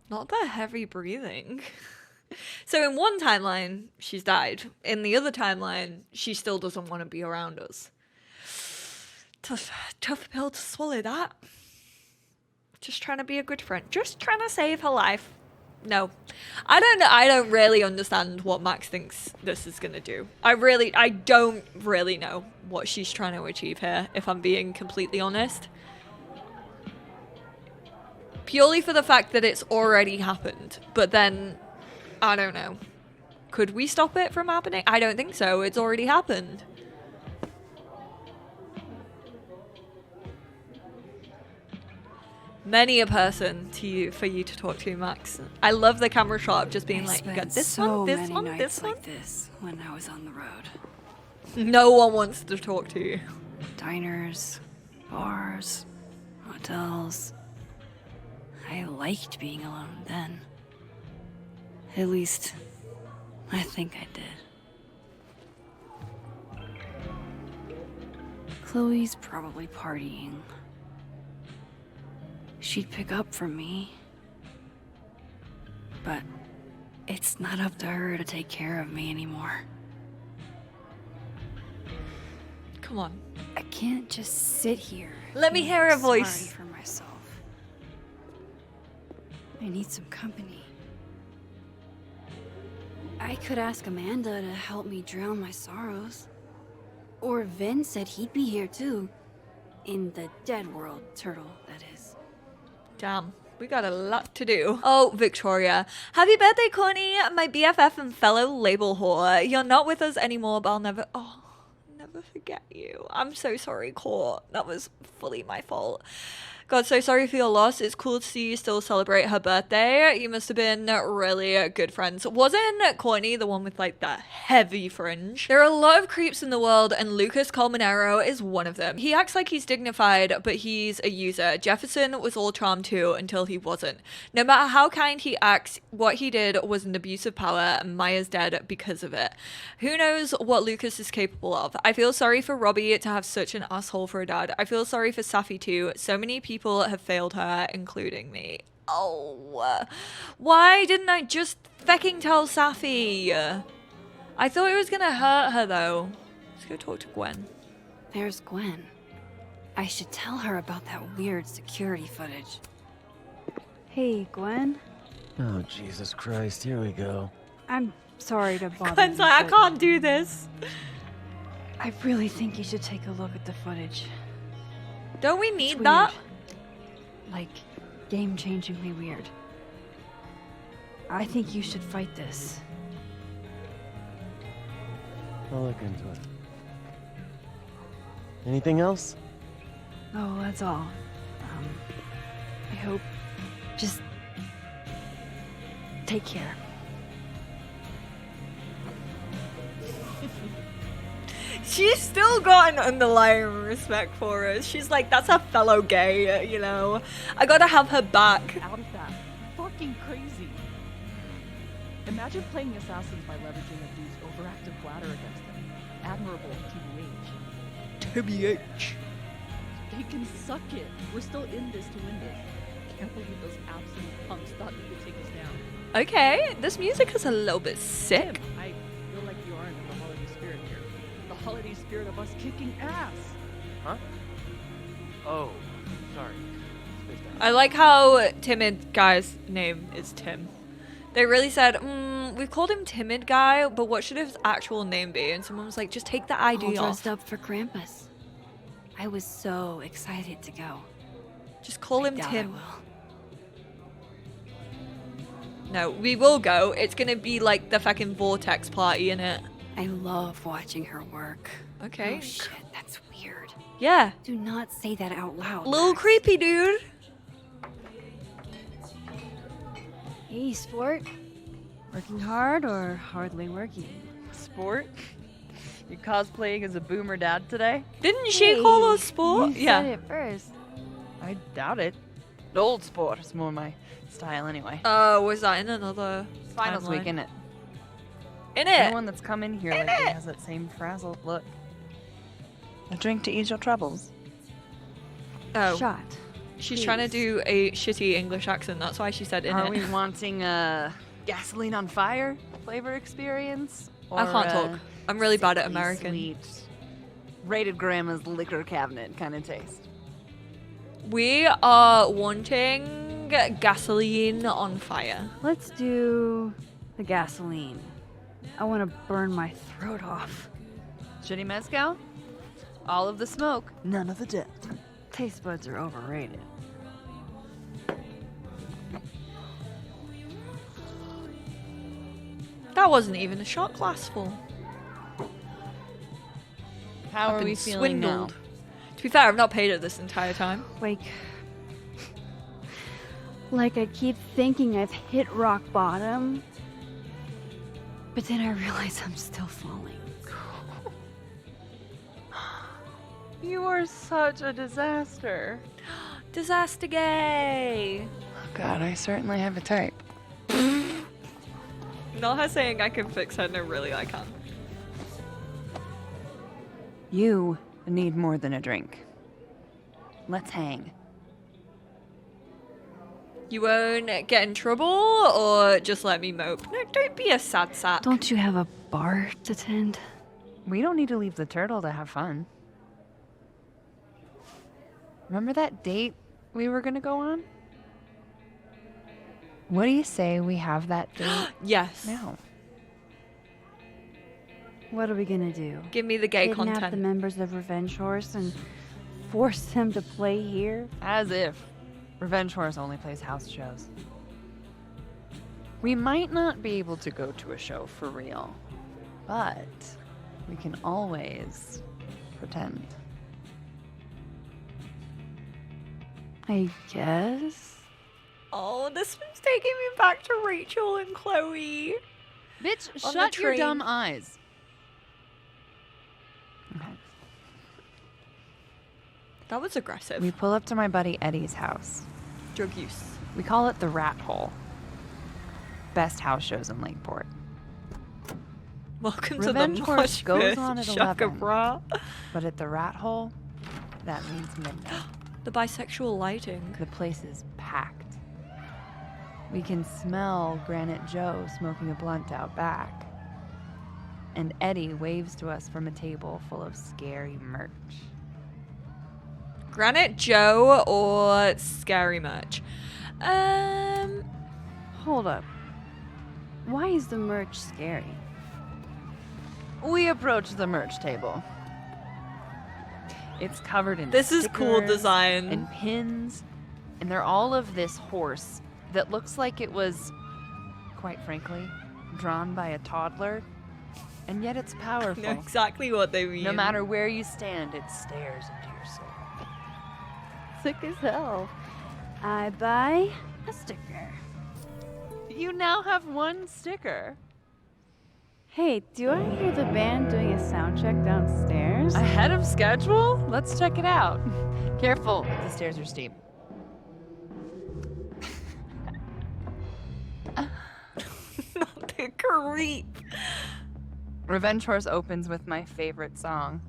Not that heavy breathing. So in one timeline, she's died. In the other timeline, she still doesn't want to be around us. Tough pill to swallow, that. Just trying to be a good friend. Just trying to save her life. No. I don't really understand what Max thinks this is gonna do. I don't really know what she's trying to achieve here, if I'm being completely honest. Purely for the fact that it's already happened. But then, I don't know. Could we stop it from happening? I don't think so. It's already happened. Many a person for you to talk to, Max. I love the camera shot of just being like, you got this one, this one, this one. Like this when I was on the road. No one wants to talk to you. Diners, bars, hotels. I liked being alone then. At least, I think I did. Chloe's probably partying. She'd pick up from me. But it's not up to her to take care of me anymore. Come on. I can't just sit here. Let me hear her voice. Sorry for myself. I need some company. I could ask Amanda to help me drown my sorrows. Or Vin said he'd be here too. In the dead world, turtle, that is. Damn. We got a lot to do. Oh, Victoria. Happy birthday, Courtney, my BFF and fellow label whore. You're not with us anymore, but I'll never forget you. I'm so sorry, Court. That was fully my fault. God, so sorry for your loss. It's cool to see you still celebrate her birthday. You must have been really good friends. Wasn't Courtney the one with like that heavy fringe? There are a lot of creeps in the world, and Lucas Colmenero is one of them. He acts like he's dignified, but he's a user. Jefferson was all charm too until he wasn't. No matter how kind he acts, what he did was an abuse of power, and Maya's dead because of it. Who knows what Lucas is capable of? I feel sorry for Robbie to have such an asshole for a dad. I feel sorry for Safi too. So many people have failed her, including me. Oh, why didn't I just fucking tell Safi? I thought it was gonna hurt her though. Let's go talk to Gwen. There's Gwen. I should tell her about that weird security footage. Hey, Gwen. Oh, Jesus Christ, here we go. I'm sorry to bother Gwen's you, like, I but can't do this. I really think you should take a look at the footage. Don't we It's need weird. that? Like, game-changingly weird. I think you should fight this. I'll look into it. Anything else? Oh, that's all. I hope... Just... take care. She's still got an underlying respect for us. She's like, that's a fellow gay, you know. I gotta have her back. Out of that. Fucking crazy. Imagine playing assassins by leveraging a dude's overactive bladder against them. Admirable, TBH. TBH. They can suck it. We're still in this to win this. Can't believe those absolute punks thought they could take us down. Okay, this music is a little bit sick. I feel like you aren't in the holiday spirit here. The holiday spirit of us kicking ass. Huh? Oh, sorry. I like how timid guy's name is Tim. They really said, we've called him timid guy, but what should his actual name be? And someone was like, just take the ID All off. dressed up for Krampus. I was so excited to go. Just call him doubt I Tim. will. No, we will go. It's gonna be like the fucking Vortex party, innit? I love watching her work. Okay. Oh shit, that's weird. Yeah. Do not say that out loud. Little creepy, dude. Hey, sport. Working hard or hardly working? Sport? You cosplaying as a boomer dad today? Didn't she call us sport? You said it first. I doubt it. Old sport is more my style anyway. Was that in another Finals week, timeline? innit? In it. Anyone that's come in here lately has that same frazzled look. A drink to ease your troubles. Oh. Shot. She's trying to do a shitty English accent. That's why she said in Are it. we wanting a gasoline on fire flavor experience? Or I can't talk. I'm really bad at sickly American. Sweet, rated grandma's liquor cabinet kind of taste. We are wanting gasoline on fire. Let's do the gasoline. I want to burn my throat off. Shitty mezcal? All of the smoke, none of the depth. Taste buds are overrated. That wasn't even a shot glass full. How I've are been we feeling now? swindled. To be fair, I've not paid her this entire time. Like I keep thinking I've hit rock bottom, but then I realize I'm still falling. You are such a disaster. Disaster gay. God, I certainly have a type. Not her saying I can fix her. No, really, I can't. You need more than a drink. Let's hang. You won't get in trouble, or just let me mope? No, don't be a sad sack. Don't you have a bar to tend? We don't need to leave the turtle to have fun. Remember that date we were gonna go on? What do you say we have that date? Yes. Now. What are we gonna do? Give me the gay Kidnap content. the members of Revenge Horse and force them to play here? As if. Revenge Horse only plays house shows. We might not be able to go to a show for real, but we can always pretend. I guess. Oh, this one's taking me back to Rachel and Chloe. Bitch, On the shut your train. dumb eyes. Okay. That was aggressive. We pull up to my buddy Eddie's house. Drug use. We call it the Rat Hole. Best house shows in Lakeport. Welcome Revenge to the Horse mosh goes pit, on at Shaka 11. bra. But at the Rat Hole, that means midnight. The bisexual lighting. The place is packed. We can smell Granite Joe smoking a blunt out back. And Eddie waves to us from a table full of scary merch. Granite Joe or scary merch? Hold up. Why is the merch scary? We approach the merch table. It's covered in This is cool stickers design. and pins, and they're all of this horse that looks like it was, quite frankly, drawn by a toddler, and yet it's I powerful. know exactly what they mean. No matter where you stand, it stares into your soul. Sick as hell. I buy a sticker. You now have one sticker. Hey, do I hear the band doing a sound check downstairs? Ahead of schedule? Let's check it out. Careful, the stairs are steep. Not the creep. Revenge Horse opens with my favorite song.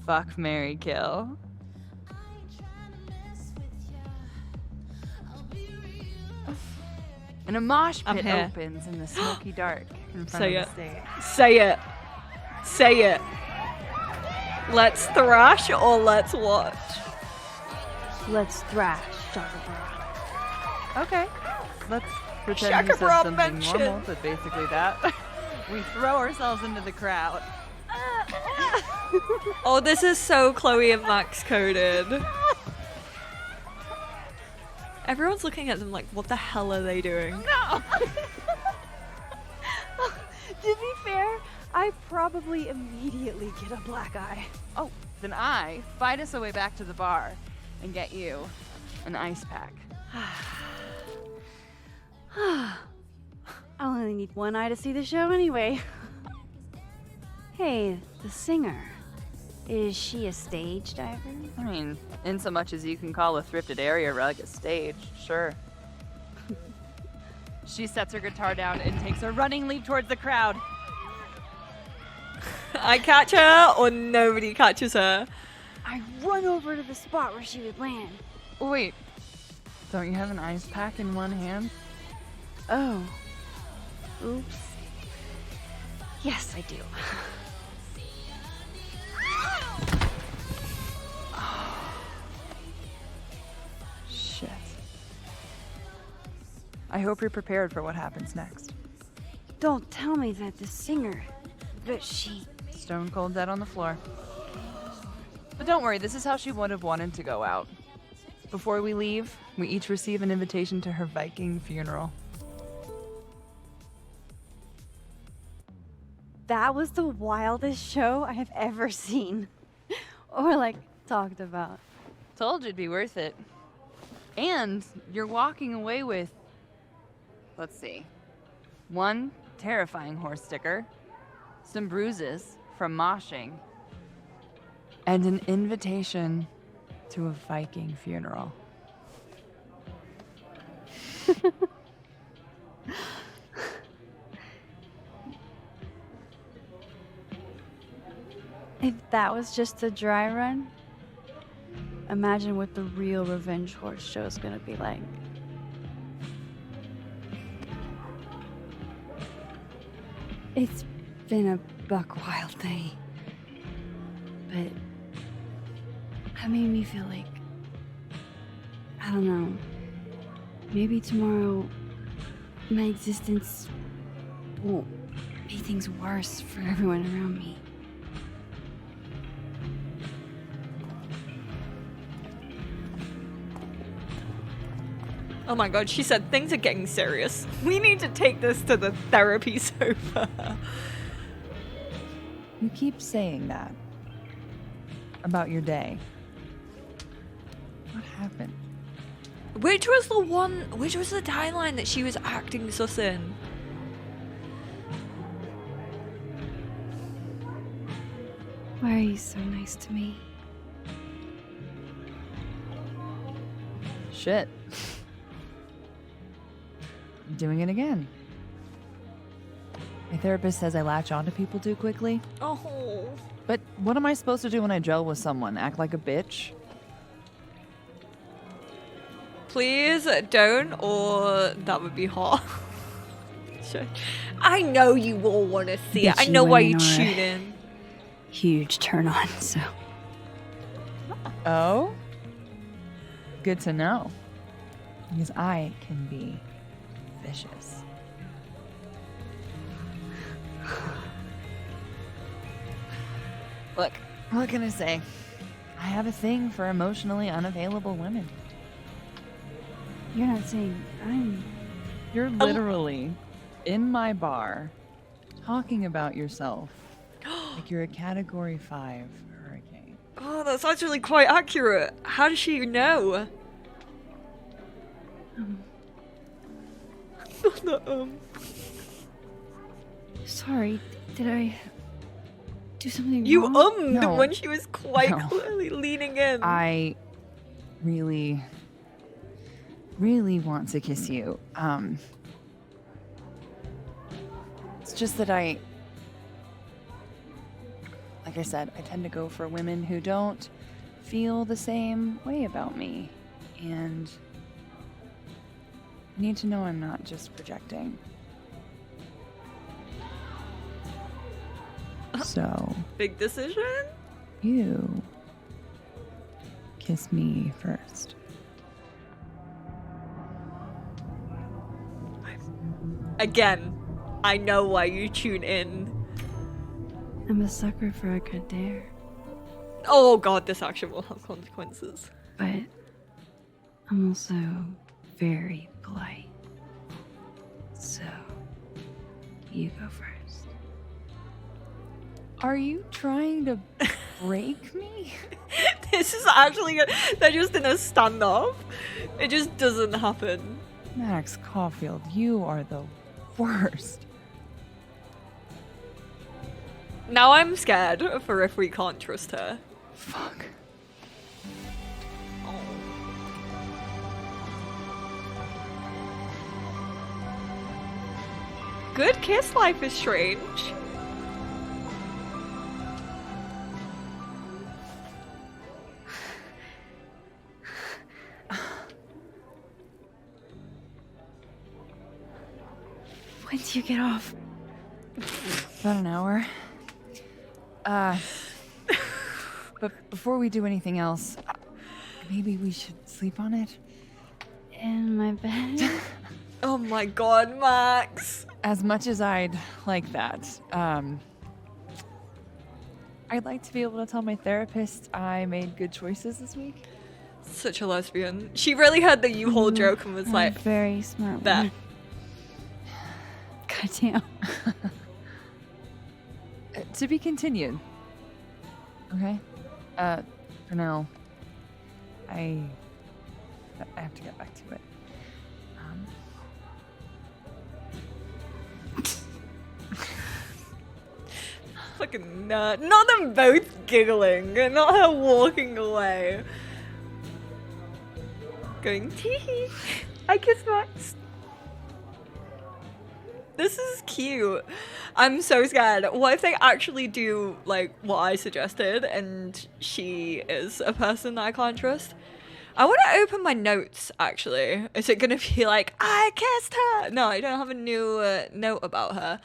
Fuck, Marry, Kill. And a mosh I'm pit here. opens in the smoky dark in front Say of it. the stage. Say it. Say it. Let's thrash or let's watch? Let's thrash, Shaka Bra. Okay. Let's pretend Shaka you said Bra something mention. normal, but basically that. We throw ourselves into the crowd. Oh, this is so Chloe and Max coded. Everyone's looking at them like, what the hell are they doing? No! To be fair, I probably immediately get a black eye. Oh, then I fight us a way back to the bar and get you an ice pack. I only need one eye to see the show anyway. Hey, the singer. Is she a stage diver? I mean, in so much as you can call a thrifted area rug a stage, sure. She sets her guitar down and takes a running leap towards the crowd. I catch her or nobody catches her. I run over to the spot where she would land. Wait, don't you have an ice pack in one hand? Oh. Oops. Yes, I do. Shit. I hope you're prepared for what happens next. Don't tell me that the singer, that she... Stone cold dead on the floor. But don't worry, this is how she would have wanted to go out. Before we leave, we each receive an invitation to her Viking funeral. That was the wildest show I have ever seen. Or, like, talked about. Told you it'd be worth it. And you're walking away with, let's see, one terrifying horse sticker, some bruises from moshing, and an invitation to a Viking funeral. If that was just a dry run, imagine what the real revenge horse show is gonna be like. It's been a buck wild day, but that made me feel like, I don't know, maybe tomorrow my existence won't make things worse for everyone around me. Oh my god, she said things are getting serious. We need to take this to the therapy sofa. You keep saying that about your day. What happened? Which was the timeline that she was acting sus in? Why are you so nice to me? Shit. Doing it again. My therapist says I latch onto people too quickly. Oh. But what am I supposed to do when I gel with someone? Act like a bitch? Please don't, or that would be hot. Sure. I know you all want to see it. I Bitchy know why you women are tune in. Huge turn on, so. Oh? Good to know. Because I can be vicious. Look, what can I say? I have a thing for emotionally unavailable women. You're not saying I'm... You're literally in my bar talking about yourself like you're a Category 5 hurricane. Oh, that's actually quite accurate. How does she know? Sorry, did I do something You wrong? No. when she was quite No. clearly leaning in. I really, really want to kiss you. It's just that like I said, I tend to go for women who don't feel the same way about me. And I need to know I'm not just projecting. So, Big decision? you kiss me first. Again, I know why you tune in. I'm a sucker for a good dare. Oh god, this action will have consequences. But I'm also very polite. So, you go first. Are you trying to break me? This is actually, they're just in a standoff. It just doesn't happen. Max Caulfield, you are the worst. Now I'm scared for if we can't trust her. Fuck. Good kiss, Life is Strange. When do you get off? About an hour. But before we do anything else, maybe we should sleep on it? In my bed? Oh my god, Max. As much as I'd like that, I'd like to be able to tell my therapist I made good choices this week. Such a lesbian. She really heard the U-Haul joke and was I'm like, very smart. that. Goddamn. To be continued. Okay? For now, I have to get back to it. Fucking nut. Not them both giggling, and not her walking away. Going, tee hee. I kiss Max. This is cute. I'm so scared. What if they actually do like what I suggested and she is a person that I can't trust? I want to open my notes, actually. Is it going to be like, I kissed her? No, I don't have a new note about her.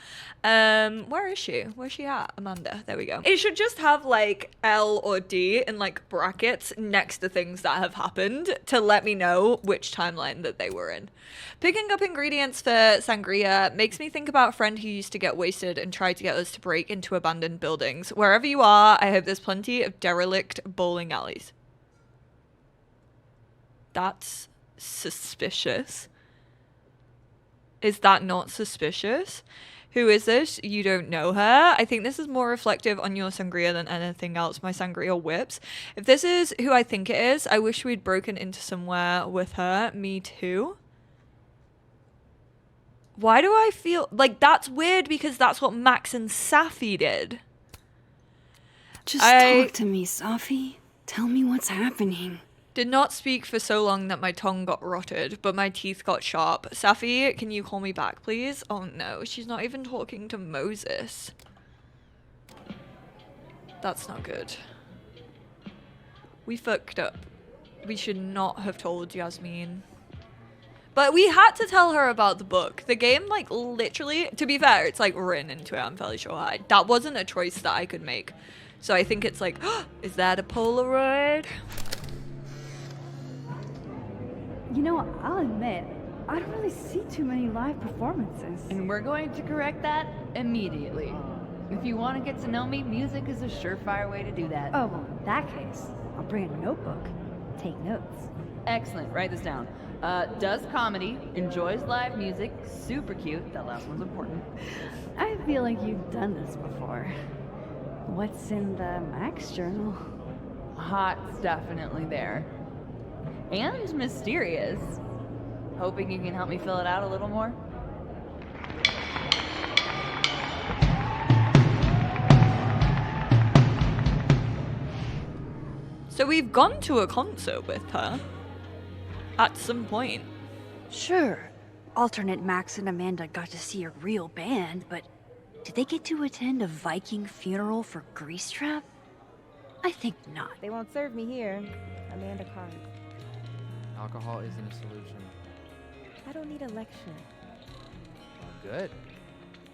Where is she? Where's she at? Amanda. There we go. It should just have like L or D in like brackets next to things that have happened to let me know which timeline that they were in. Picking up ingredients for sangria makes me think about a friend who used to get wasted and tried to get us to break into abandoned buildings. Wherever you are, I hope there's plenty of derelict bowling alleys. That's suspicious. Is that not suspicious? Who is this? You don't know her? I think this is more reflective on your sangria than anything else. My sangria whips. If this is who I think it is, I wish we'd broken into somewhere with her. Me too. Why do I feel like that's weird? Because that's what Max and Safi did. Just talk to me, Safi. Tell me what's happening. Did not speak for so long that my tongue got rotted, but my teeth got sharp. Safi, can you call me back, please? Oh no, she's not even talking to Moses. That's not good. We fucked up. We should not have told Yasmin. But we had to tell her about the book. The game, like, literally, to be fair, it's like written into it, I'm fairly sure. That wasn't a choice that I could make. So I think it's like, oh, is that a Polaroid? You know, I'll admit, I don't really see too many live performances. And we're going to correct that immediately. If you want to get to know me, music is a surefire way to do that. Oh, well, in that case, I'll bring a notebook. Take notes. Excellent. Write this down. Does comedy, enjoys live music, super cute. That last one's important. I feel like you've done this before. What's in the Max journal? Hot's definitely there. And mysterious. Hoping you can help me fill it out a little more. So we've gone to a concert with her. At some point. Sure. Alternate Max and Amanda got to see a real band, but did they get to attend a Viking funeral for Greasetrap? I think not. They won't serve me here. Amanda Card. Alcohol isn't a solution. I don't need a lecture. Well, good.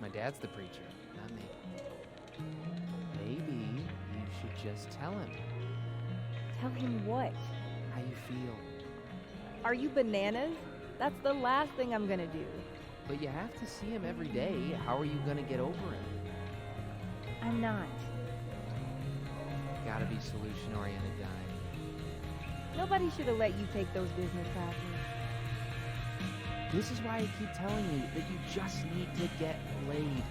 My dad's the preacher, not me. Maybe you should just tell him Tell him what? how you feel. Are you bananas? That's the last thing I'm gonna do. But you have to see him every day. How are you gonna get over him? I'm not. Gotta be solution-oriented, guy. Nobody should have let you take those business classes. This is why I keep telling you that you just need to get laid.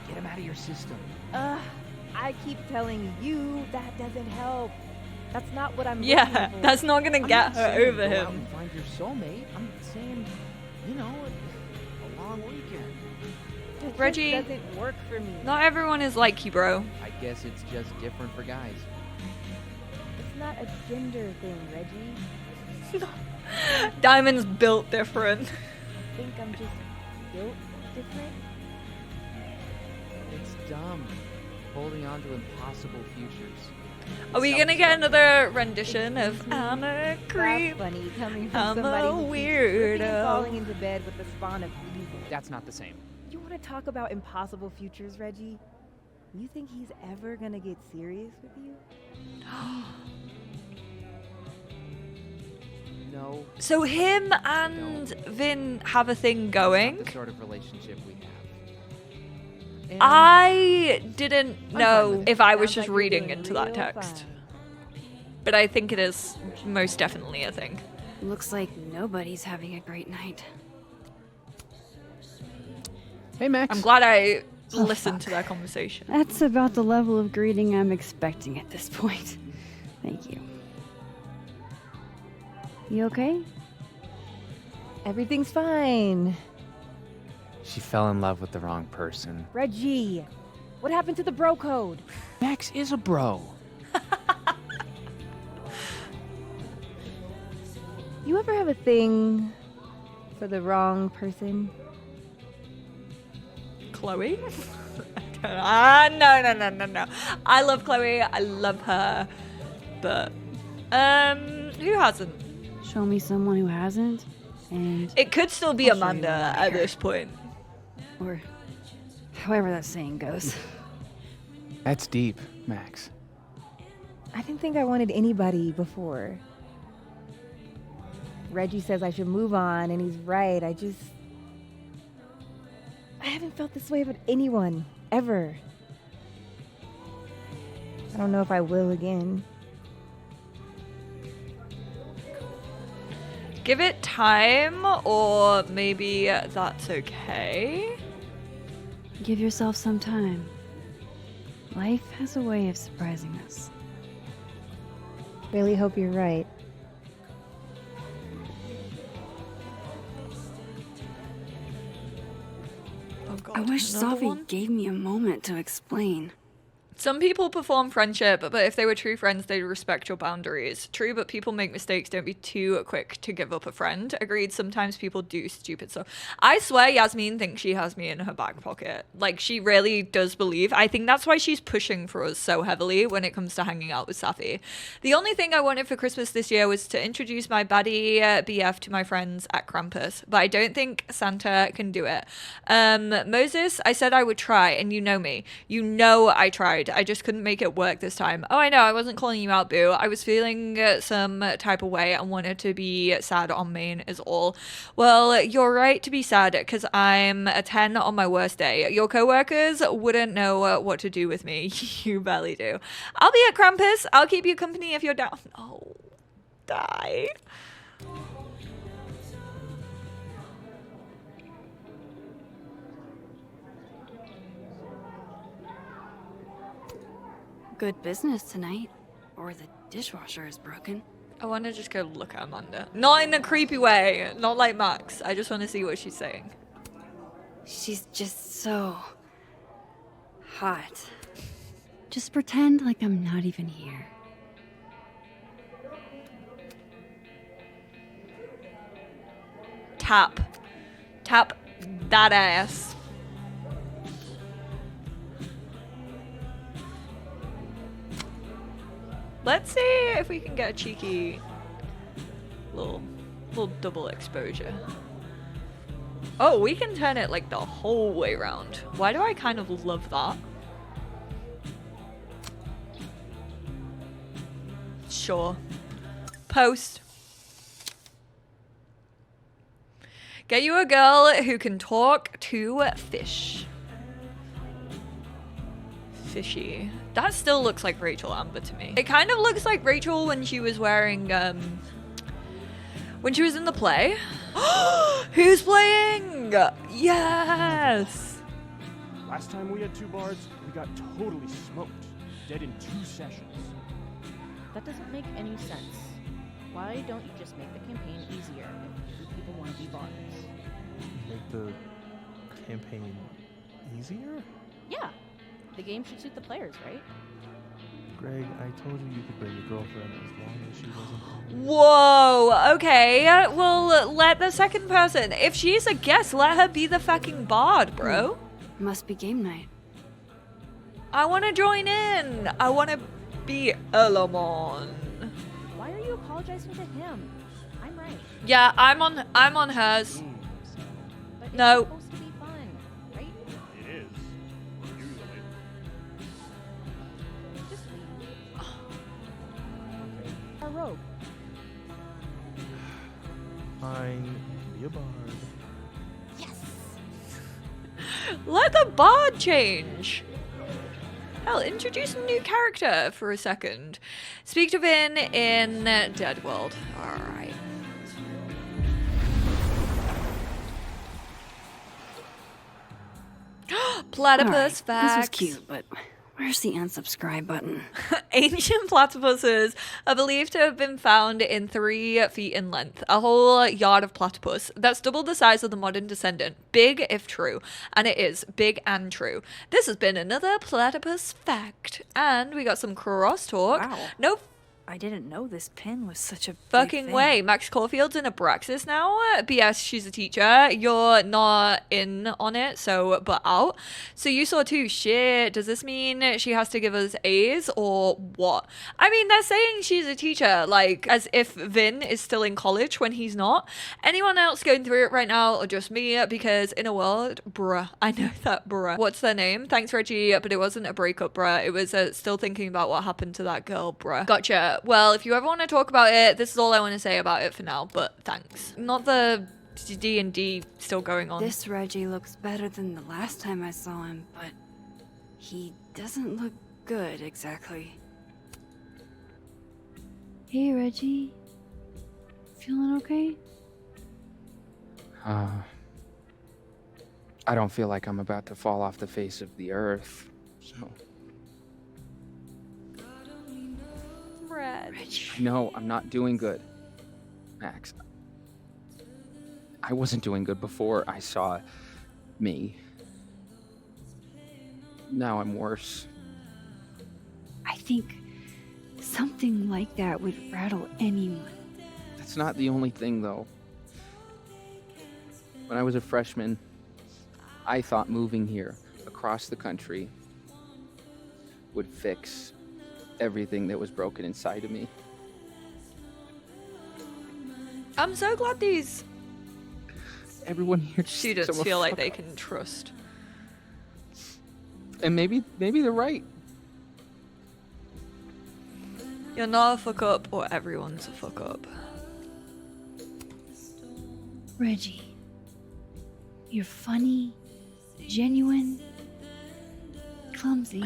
Get him out of your system. I keep telling you that doesn't help. That's not what I'm Yeah, looking for. that's not gonna get her over Go out him. and find your soulmate. I'm saying, you know, a long weekend. It just Reggie, doesn't work for me. not everyone is like you, bro. I guess it's just different for guys. It's not a gender thing, Reggie. Diamond's built different. I think I'm just built different. It's dumb. Holding on to impossible futures. Are we gonna get another rendition of I'm a creep? That's funny coming from I'm somebody a who keeps tripping and weirdo. falling into bed with the spawn of evil. That's not the same. You want to talk about impossible futures, Reggie? You think he's ever gonna get serious with you? No. So him and Vin have a thing going. That's not the sort of relationship we have. And I didn't I'm fine know with it. if I was Sounds just like you're reading doing into that real text. fine. But I think it is most definitely a thing. Looks like nobody's having a great night. Hey, Max. I'm glad I listened to that conversation. That's about the level of greeting I'm expecting at this point. Thank you. You okay? Everything's fine. She fell in love with the wrong person. Reggie, what happened to the bro code? Max is a bro. You ever have a thing for the wrong person? Chloe? No. I love Chloe. I love her. But, who hasn't? Show me someone who hasn't, and it could still be I'll show you Amanda one at later. this point. Or however that saying goes. That's deep, Max. I didn't think I wanted anybody before. Reggie says I should move on, and he's right. I haven't felt this way about anyone, ever. I don't know if I will again. Give it time, or maybe that's okay. Give yourself some time. Life has a way of surprising us. Really hope you're right. Oh God, I wish another Safi one? gave me a moment to explain. Some people perform friendship, but if they were true friends, they'd respect your boundaries. True, but people make mistakes. Don't be too quick to give up a friend. Agreed, sometimes people do stupid stuff. I swear Yasmin thinks she has me in her back pocket. Like, she really does believe. I think that's why she's pushing for us so heavily when it comes to hanging out with Safi. The only thing I wanted for Christmas this year was to introduce my baddie BF to my friends at Krampus, but I don't think Santa can do it. Moses, I said I would try, and you know me. You know I tried. I just couldn't make it work this time. Oh, I know. I wasn't calling you out, boo. I was feeling some type of way and wanted to be sad on main is all. Well, you're right to be sad because I'm a 10 on my worst day. Your coworkers wouldn't know what to do with me. You barely do. I'll be at Krampus. I'll keep you company if you're down. Oh, die. Good business tonight, or the dishwasher is broken. I want to just go look at Amanda. Not in a creepy way. Not like Max. I just want to see what she's saying. She's just so hot. Just pretend like I'm not even here. Tap that ass. Let's see if we can get a cheeky little double exposure. Oh, we can turn it like the whole way around. Why do I kind of love that? Sure. Post. Get you a girl who can talk to fish. Fishy. That still looks like Rachel Amber to me. It kind of looks like Rachel when she was wearing, when she was in the play. Who's playing? Yes! Last time we had 2 bards, we got totally smoked. Dead in 2 sessions. That doesn't make any sense. Why don't you just make the campaign easier if people want to be bards? Make the campaign easier? Yeah. The game should suit the players, right? Greg, I told you could bring your girlfriend as long as she wasn't. Whoa, okay. Well, let the second person. If she's a guest, let her be the fucking bard, bro. Must be game night. I want to join in. I want to be Elamon. Why are you apologizing to him? I'm right. Yeah, I'm on hers. But No. it's supposed to be fun, right? It is. Usually. Just leave. A rogue. Fine, be a bard. Let the bard change. Hell, introduce a new character for a second. Speak to Vin in Dead World. Alright. Platypus Alright, facts. This was cute, but where's the unsubscribe button? Ancient platypuses are believed to have been found in 3 feet in length, a whole yard of platypus. That's double the size of the modern descendant. Big if true. And it is big and true. This has been another platypus fact. And we got some crosstalk. Wow. No I didn't know this pin was such a big Fucking thing. way. Max Caulfield's in Abraxas now. BS, she's a teacher. You're not in on it, so but out. So you saw too. Shit. Does this mean she has to give us A's or what? I mean, they're saying she's a teacher, like as if Vin is still in college when he's not. Anyone else going through it right now or just me? Because in a world, bruh. I know that, bruh. What's their name? Thanks, Reggie. But it wasn't a breakup, bruh. It was still thinking about what happened to that girl, bruh. Gotcha. Well, if you ever want to talk about it, this is all I want to say about it for now, but thanks. Not the D&D still going on. This Reggie looks better than the last time I saw him, but he doesn't look good exactly. Hey, Reggie. Feeling okay? I don't feel like I'm about to fall off the face of the earth, so... No, I'm not doing good. Max. I wasn't doing good before I saw me. Now I'm worse. I think something like that would rattle anyone. That's not the only thing, though. When I was a freshman, I thought moving here across the country would fix everything that was broken inside of me. I'm so glad these Everyone here just students so feel like fuck they up. can trust. And maybe they're right. You're not a fuck up or everyone's a fuck up. Reggie, you're funny, genuine, clumsy.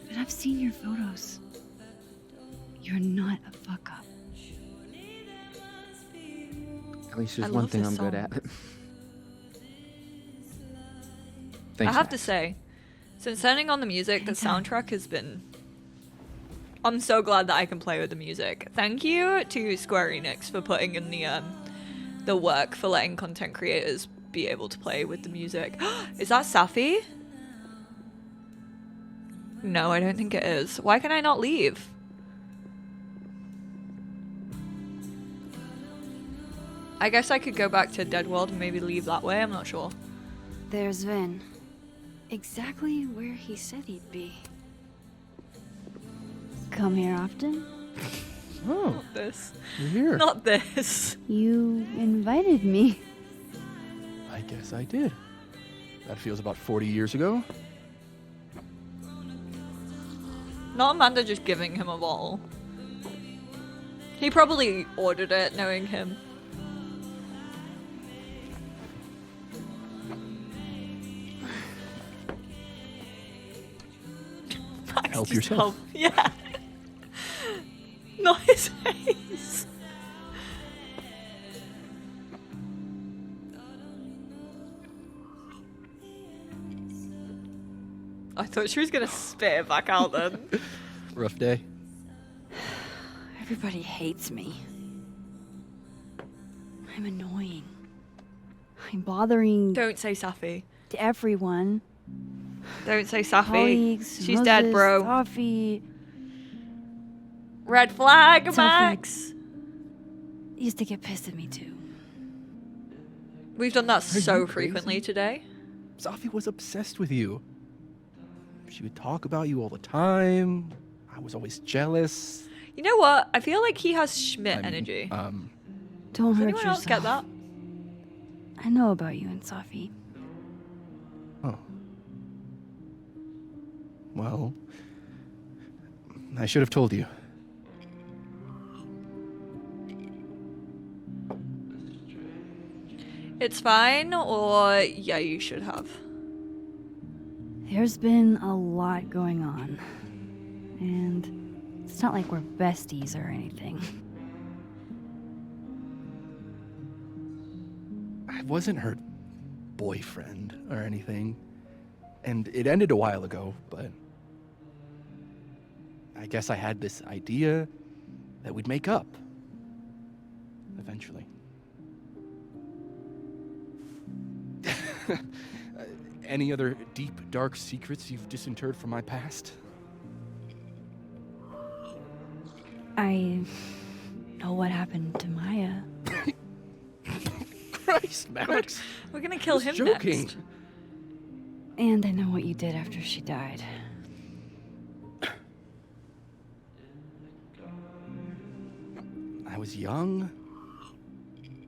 But I've seen your photos. You're not a fuck up. At least I there's one love thing this I'm good song. at. I Thanks, have to Max. say, since turning on the music, the soundtrack has been... I'm so glad that I can play with the music. Thank you to Square Enix for putting in the work for letting content creators be able to play with the music. Is that Safi? No, I don't think it is. Why can I not leave? I guess I could go back to Dead World and maybe leave that way. I'm not sure. There's Vin. Exactly where he said he'd be. Come here often? Oh, Not this. you're here. Not this. You invited me. I guess I did. That feels about 40 years ago. Not Amanda just giving him a bottle. He probably ordered it, knowing him. Help Just yourself. Yeah. Not his face. I thought she was gonna spit it back out then. Rough day. Everybody hates me. I'm annoying. I'm bothering Don't say Safi. to everyone. Don't say Safi. Colleagues, She's dead, Moses, bro. Safi. Red flag, Safi Max. used to get pissed at me too. We've done that Are so you frequently crazy? today. Safi was obsessed with you. She would talk about you all the time. I was always jealous. You know what? I feel like he has Schmidt I mean, energy. Don't Does hurt anyone else get yourself. that? I know about you and Safi. Oh. Well, I should have told you. It's fine, or yeah, you should have. There's been a lot going on. And it's not like we're besties or anything. I wasn't her boyfriend or anything. And it ended a while ago, but I guess I had this idea that we'd make up. Eventually. Any other deep, dark secrets you've disinterred from my past? I know what happened to Maya. Christ, Max. We're gonna kill him joking. next. And I know what you did after she died. I was young.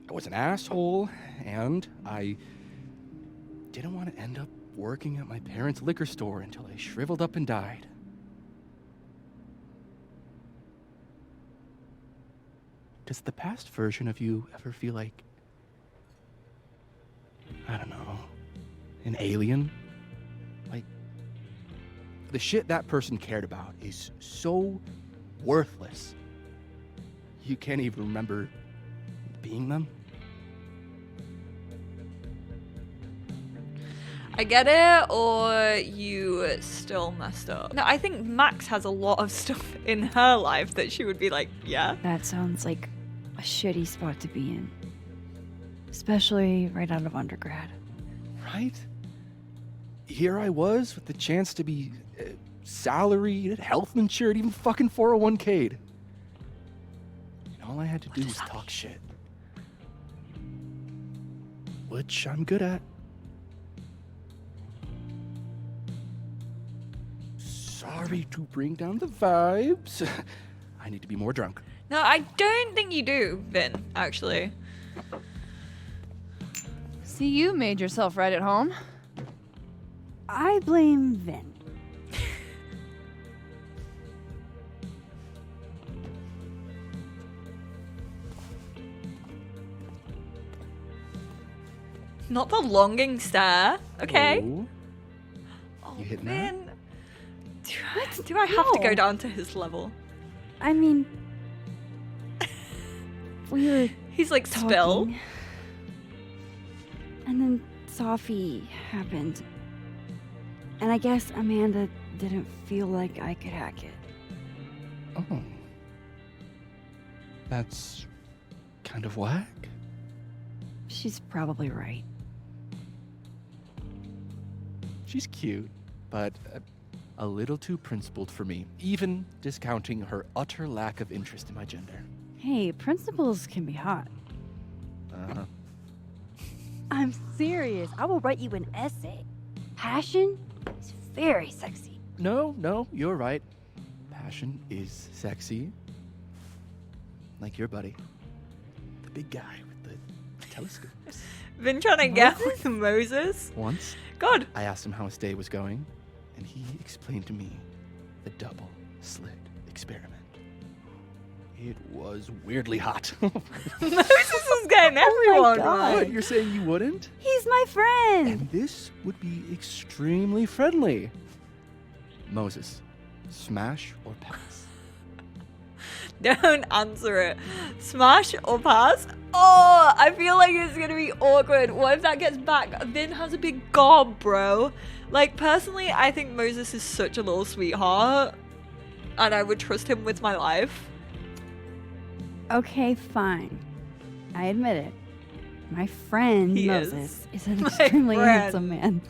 I was an asshole, and I didn't want to end up working at my parents' liquor store until I shriveled up and died. Does the past version of you ever feel like, I don't know, an alien? Like, the shit that person cared about is so worthless. You can't even remember being them? I get it, or you still messed up. No, I think Max has a lot of stuff in her life that she would be like, yeah. That sounds like a shitty spot to be in. Especially right out of undergrad. Right? Here I was with the chance to be salaried, health insured, even fucking 401k'd. And all I had to do was talk shit. Which I'm good at. Sorry to bring down the vibes. I need to be more drunk. No, I don't think you do, Vin, actually. See, you made yourself right at home. I blame Vin. Not the longing stare, okay? Oh, you hitting that? Vin, do I have to go down to his level? I mean, we were He's like, talking, spill. and then Sophie happened. And I guess Amanda didn't feel like I could hack it. Oh. That's kind of whack. She's probably right. She's cute, but a little too principled for me, even discounting her utter lack of interest in my gender. Hey, principals can be hot. Uh-huh. I'm serious. I will write you an essay. Passion is very sexy. No, you're right. Passion is sexy. Like your buddy. The big guy with the telescopes. Vin trying to get with Moses. Once, God. I asked him how his day was going, and he explained to me the double slit experiment. It was weirdly hot. Moses is getting everyone right. What, you're saying you wouldn't? He's my friend. And this would be extremely friendly. Moses, smash or pass? Don't answer it. Smash or pass? Oh, I feel like it's gonna be awkward. What if that gets back? Vin has a big gob, bro. Like, personally, I think Moses is such a little sweetheart. And I would trust him with my life. Okay, fine. I admit it. My friend He Moses is an My extremely friend. handsome man.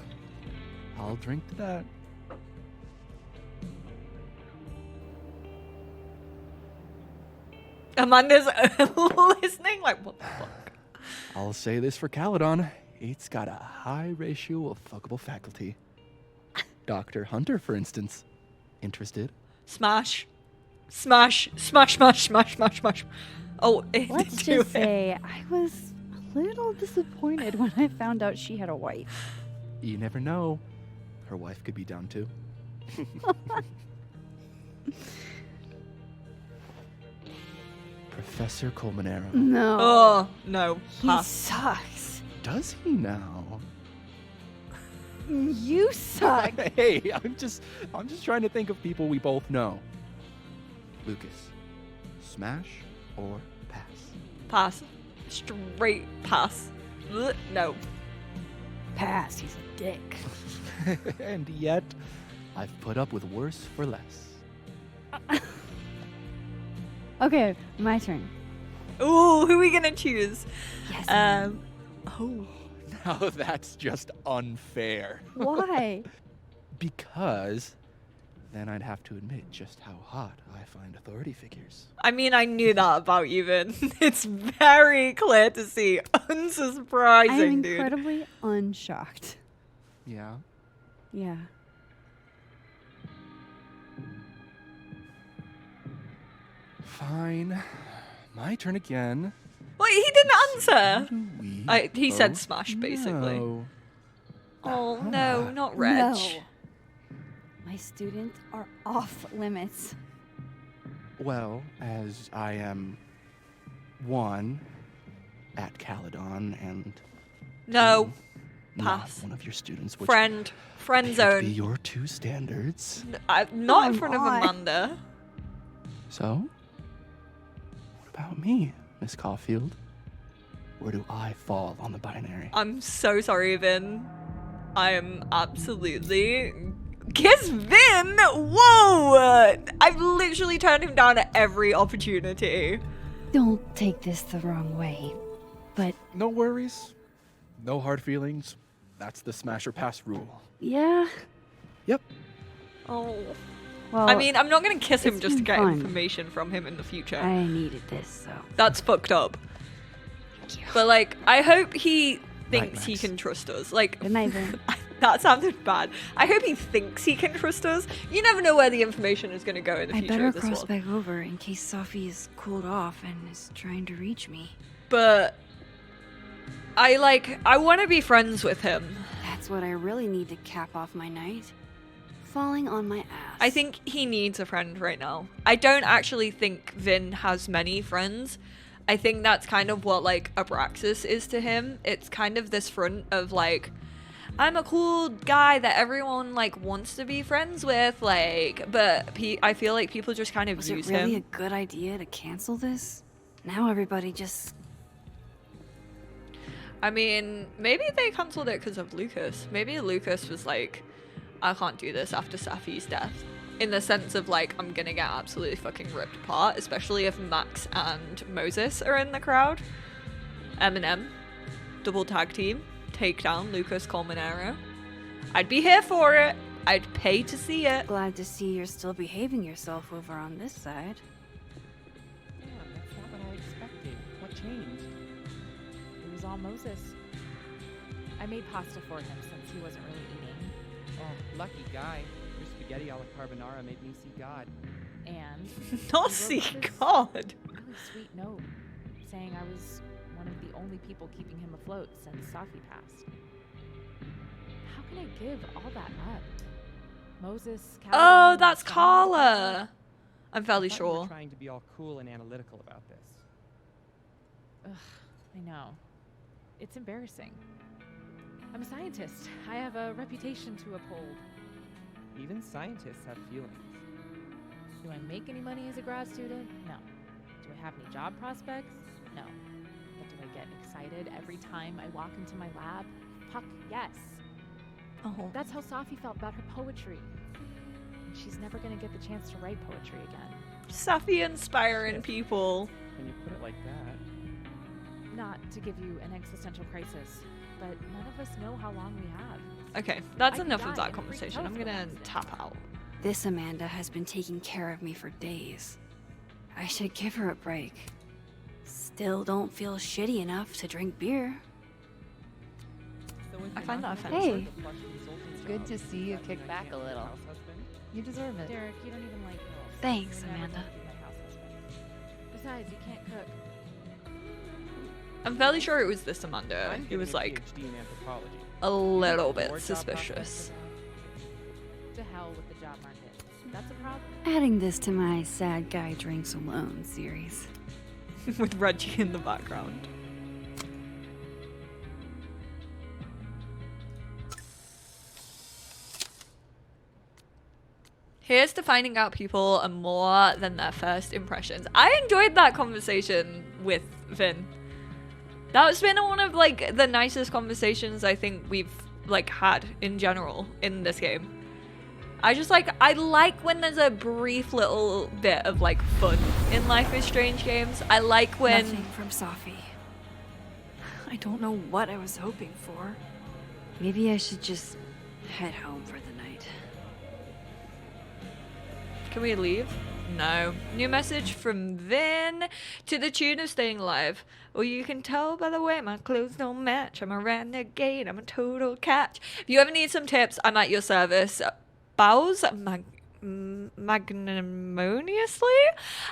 I'll drink to that. Amanda's listening, like, what the fuck? I'll say this for Caledon. It's got a high ratio of fuckable faculty. Dr. Hunter, for instance. Interested? Smash. Smash. Smash, smash, smash, smash, smash. Oh, Let's do just it. say I was a little disappointed when I found out she had a wife. You never know. Her wife could be down too. Professor Colmenero. No. Oh, no. He Pass. sucks. Does he now? You suck. Hey, I'm just trying to think of people we both know. Lucas, smash or pass? Pass. Straight pass. Ugh, no. Pass. He's a dick. And yet, I've put up with worse for less. Okay, my turn. Ooh, who are we gonna choose? Yes. Oh. Now that's just unfair. Why? Because then I'd have to admit just how hot I find authority figures. I mean, I knew that about you, Vin. It's very clear to see. Unsurprising, I am dude. incredibly unshocked. Yeah? Yeah. Fine. My turn again. Wait, he didn't answer. He said smash, basically. No. Oh, no, not Reg. No. My students are off limits. Well, as I am one at Caledon and No. not Pass. one of your students, which Friend appear to zone. be your two standards. Not in front of Amanda. So, what about me, Miss Caulfield? Where do I fall on the binary? I'm so sorry, Vin. I am absolutely... Kiss Vin! Whoa! I've literally turned him down at every opportunity. Don't take this the wrong way, but No worries. No hard feelings. That's the smash or pass rule. yeah. Yep. Oh. Well, I mean, I'm not gonna kiss him it's just to been get fun. information from him in the future. I needed this, so. That's fucked up. But like, I hope he thinks Night, he Max. can trust us. Like, Good night, Vin. that sounded bad. I hope he thinks he can trust us. You never know where the information is gonna go in the I future better of this cross world. back over in case Sophie is cooled off and is trying to reach me. But I want to be friends with him. That's what I really need to cap off my night. Falling on my ass. I think he needs a friend right now. I don't actually think Vin has many friends. I think that's kind of what like Abraxas is to him. It's kind of this front of like, I'm a cool guy that everyone like wants to be friends with, like, but I feel like people just kind of Was use it really him. a good idea to cancel this? Now everybody just... I mean, maybe they cancelled it because of Lucas. Maybe Lucas was like, I can't do this after Safi's death. In the sense of like, I'm gonna get absolutely fucking ripped apart, especially if Max and Moses are in the crowd. Eminem, double tag team, take down Lucas Colmenero. I'd be here for it. I'd pay to see it. Glad to see you're still behaving yourself over on this side. Yeah, that's not what I expected. What changed? It was all Moses. I made pasta for him since he wasn't really eating. Oh, lucky guy. Your spaghetti alla carbonara made me see God. And Not he wrote see this God. really sweet note saying I was one of the only people keeping him afloat since Safi passed. How can I give all that up? Moses, Oh, Caledon, that's Summer, Carla. I'm fairly I thought you were sure. trying to be all cool and analytical about this. Ugh, I know. It's embarrassing. I'm a scientist. I have a reputation to uphold. Even scientists have feelings. Do I make any money as a grad student? No. Do I have any job prospects? No. But do I get excited every time I walk into my lab? Fuck yes. Oh. That's how Safi felt about her poetry. And she's never gonna get the chance to write poetry again. Safi inspiring people. When you put it like that. Not to give you an existential crisis, but none of us know how long we have. Okay, that's I could enough die of that in a freak conversation. I'm telescope gonna accident. tap out. This Amanda has been taking care of me for days. I should give her a break. Still don't feel shitty enough to drink beer. So if I you're find not that gonna offensive. work a flush consultant It's good job, to see you how do kick you back expect a little. house husband? You deserve it. Derek, you don't even like girls. Thanks, You're never Amanda. gonna be my house husband. Besides, you can't cook. I'm fairly sure it was this Amanda. I'm He was getting a like PhD in anthropology. a little More bit job suspicious. To hell with the job market. That's a problem. Adding this to my sad guy drinks alone series. With Reggie in the background. Here's to finding out people are more than their first impressions. I enjoyed that conversation with Vin. That's been one of like the nicest conversations I think we've like had in general in this game. I like when there's a brief little bit of like fun in Life is Strange games. I like when Nothing from Safi. I don't know what I was hoping for. Maybe I should just head home for the night. Can we leave? No. New message from Vin to the tune of Staying Alive. Well, you can tell by the way my clothes don't match. I'm a renegade. I'm a total catch. If you ever need some tips, I'm at your service. Bows magnanimously.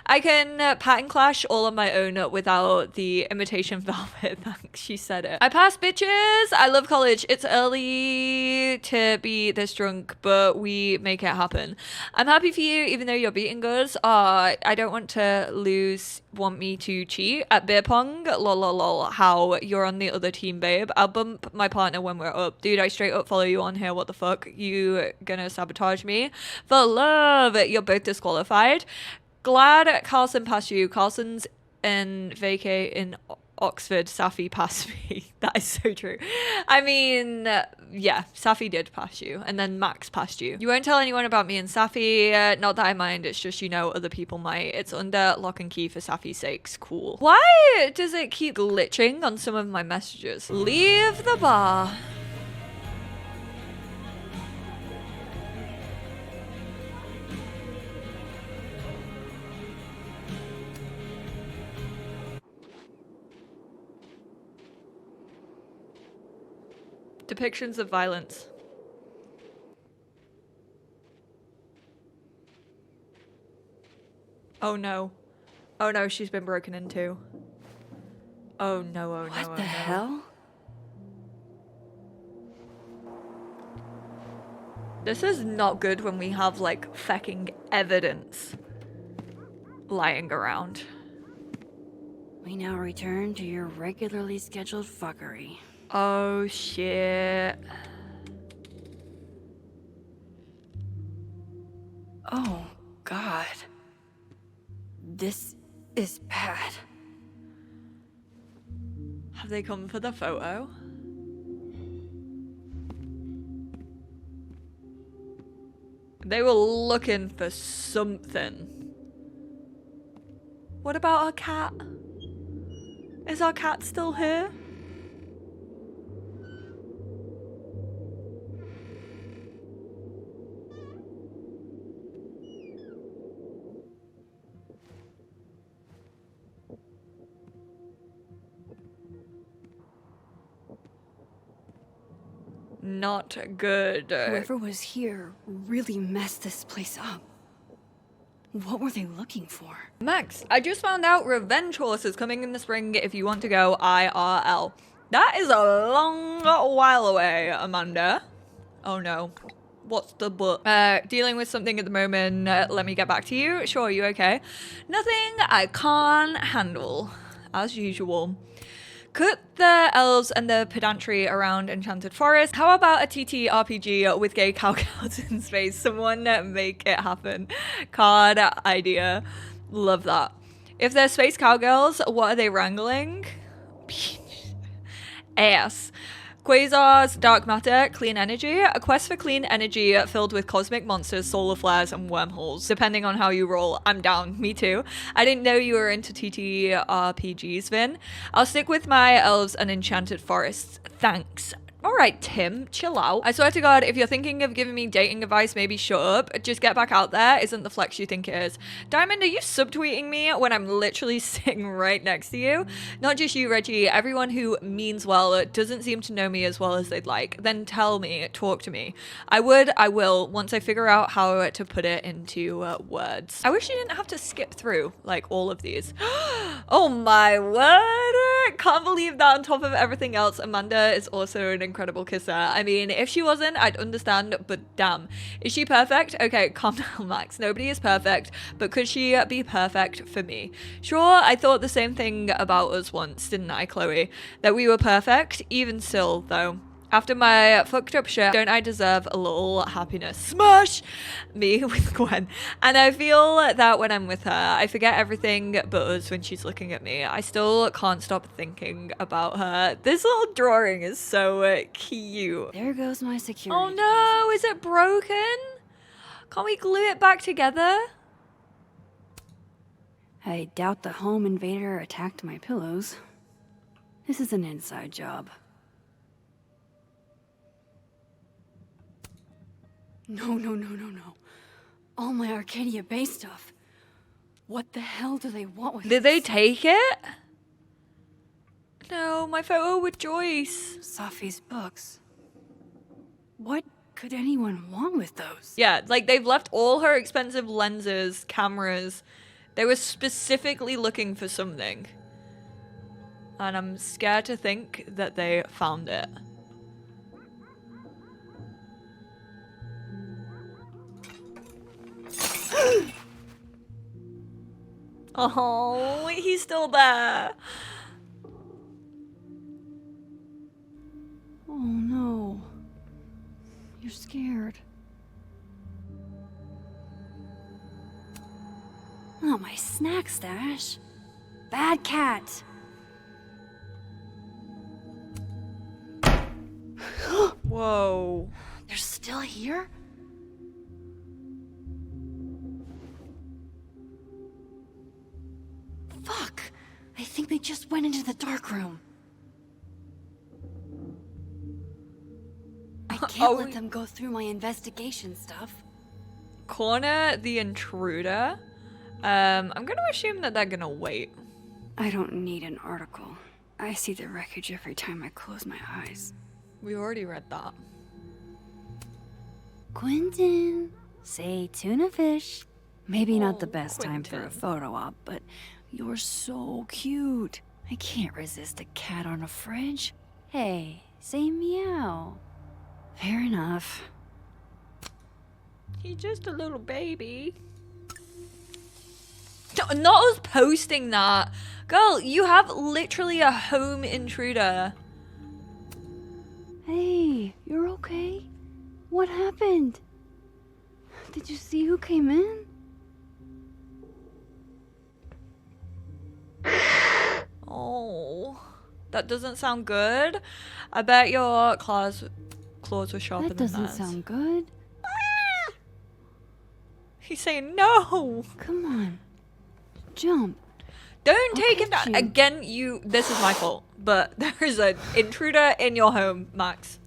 I can pattern clash all on my own without the imitation velvet. Thanks, she said it. I passed, bitches. I love college. It's early to be this drunk, but we make it happen. I'm happy for you, even though you're beating us. I don't want to lose. Want me to cheat at beer pong? Lol lol lol. How? You're on the other team, babe. I'll bump my partner when we're up. Dude, I straight up follow you on here. What the fuck? You gonna sabotage me? For love, you're both disqualified. Glad Carlson passed you. Carlson's in vacay in Oxford. Safi passed me. That is so true. I mean, yeah, Safi did pass you, and then Max passed you. You won't tell anyone about me and Safi. Not that I mind, it's just, you know, other people might. It's under lock and key for Safi's sakes. Cool. Why does it keep glitching on some of my messages? Leave the bar. Depictions of violence. Oh no. Oh no, she's been broken into. Oh no, oh no, What oh the no. hell? This is not good when we have like fucking evidence lying around. We now return to your regularly scheduled fuckery. Oh shit. Oh, God. This is bad. Have they come for the photo? They were looking for something. What about our cat? Is our cat still here? Not good. Whoever was here really messed this place up. What were they looking for? Max, I just found out Revenge Horse is coming in the spring if you want to go IRL. That is a long while away, Amanda. Oh no. What's the but? Dealing with something at the moment. Let me get back to you. Sure, you okay? Nothing I can't handle. As usual. Cut the elves and the pedantry around Enchanted Forest. How about a TT RPG with gay cowgirls in space? Someone make it happen. Card idea. Love that. If they're space cowgirls, what are they wrangling? Ass. Quasars, dark matter, clean energy. A quest for clean energy filled with cosmic monsters, solar flares, and wormholes. Depending on how you roll, I'm down. Me too. I didn't know you were into TTRPGs, Vin. I'll stick with my elves and enchanted forests. Thanks. Alright, Tim, chill out. I swear to God, if you're thinking of giving me dating advice, maybe shut up. Just get back out there isn't the flex you think it is. Diamond, are you subtweeting me when I'm literally sitting right next to you? Not just you, Reggie. Everyone who means well doesn't seem to know me as well as they'd like. Then tell me, talk to me. I will, once I figure out how to put it into words. I wish you didn't have to skip through, like, all of these. Oh my word! Can't believe that on top of everything else, Amanda is also an incredible kisser. I mean, if she wasn't, I'd understand, but damn. Is she perfect? Okay, calm down, Max. Nobody is perfect, but could she be perfect for me? Sure, I thought the same thing about us once, didn't I, Chloe? That we were perfect, even still, though. After my fucked up shit, don't I deserve a little happiness? Smash me with Gwen. And I feel that when I'm with her, I forget everything but us when she's looking at me. I still can't stop thinking about her. This little drawing is so cute. There goes my security. Oh no, is it broken? Can't we glue it back together? I doubt the home invader attacked my pillows. This is an inside job. No. All my Arcadia Bay stuff. What the hell do they want with Did they take it? No, my photo with Joyce. Safi's books. What could anyone want with those? Yeah, like they've left all her expensive lenses, cameras. They were specifically looking for something. And I'm scared to think that they found it. Oh, he's still there. Oh no. You're scared. Oh, my snack stash. Bad cat. Whoa. They're still here? Fuck. I think they just went into the dark room. I can't let them go through my investigation stuff. Corner the intruder. I'm gonna assume that they're gonna wait. I don't need an article. I see the wreckage every time I close my eyes. We already read that. Quentin, say tuna fish. Maybe not the best time for a photo op, but you're so cute. I can't resist a cat on a fridge. Hey, say meow. Fair enough. He's just a little baby. Not us posting that. Girl, you have literally a home intruder. Hey, you're okay? What happened? Did you see who came in? Oh, that doesn't sound good. I bet your claws were sharper That than doesn't theirs. sound good. He's saying no. Come on. Jump. Don't take him down. Again, this is my fault. But there is an intruder in your home, Max.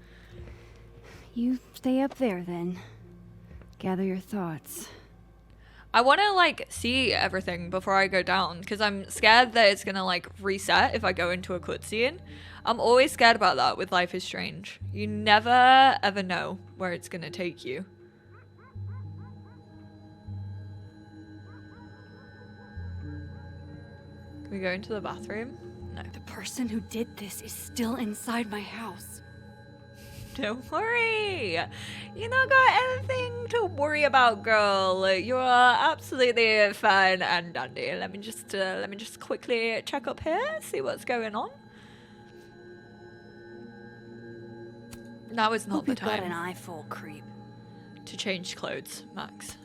You stay up there then. Gather your thoughts. I want to like see everything before I go down because I'm scared that it's gonna like reset if I go into a cutscene. I'm always scared about that with Life is Strange. You never ever know where it's gonna take you. Can we go into the bathroom? No. The person who did this is still inside my house. Don't worry. You not got anything to worry about, girl. You are absolutely fine and dandy. Let me just quickly check up here, see what's going on. Now is not the Hope you've got time an eyeful, creep. to change clothes, Max.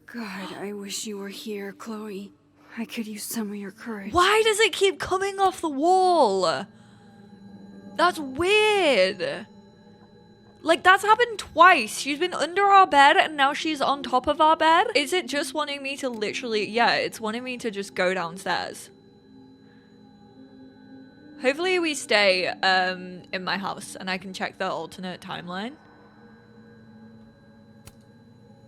God, I wish you were here, Chloe. I could use some of your courage. Why does it keep coming off the wall? That's weird. Like, that's happened twice. She's been under our bed and now she's on top of our bed. Is it just wanting me to literally... Yeah, it's wanting me to just go downstairs. Hopefully we stay in my house and I can check the alternate timeline.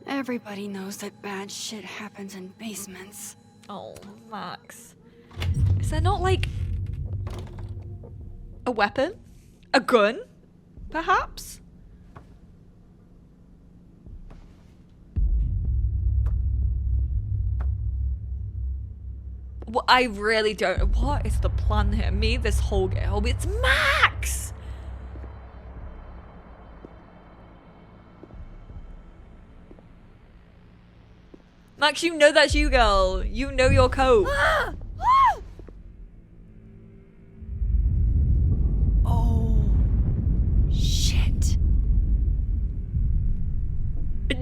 Everybody knows that bad shit happens in basements. Oh, Max. Is there not, like, a weapon? A gun? Perhaps? Well, I really don't. What is the plan here? Me, this whole game. Oh, it's Max! Max, you know that's you, girl. You know your code. Oh, shit.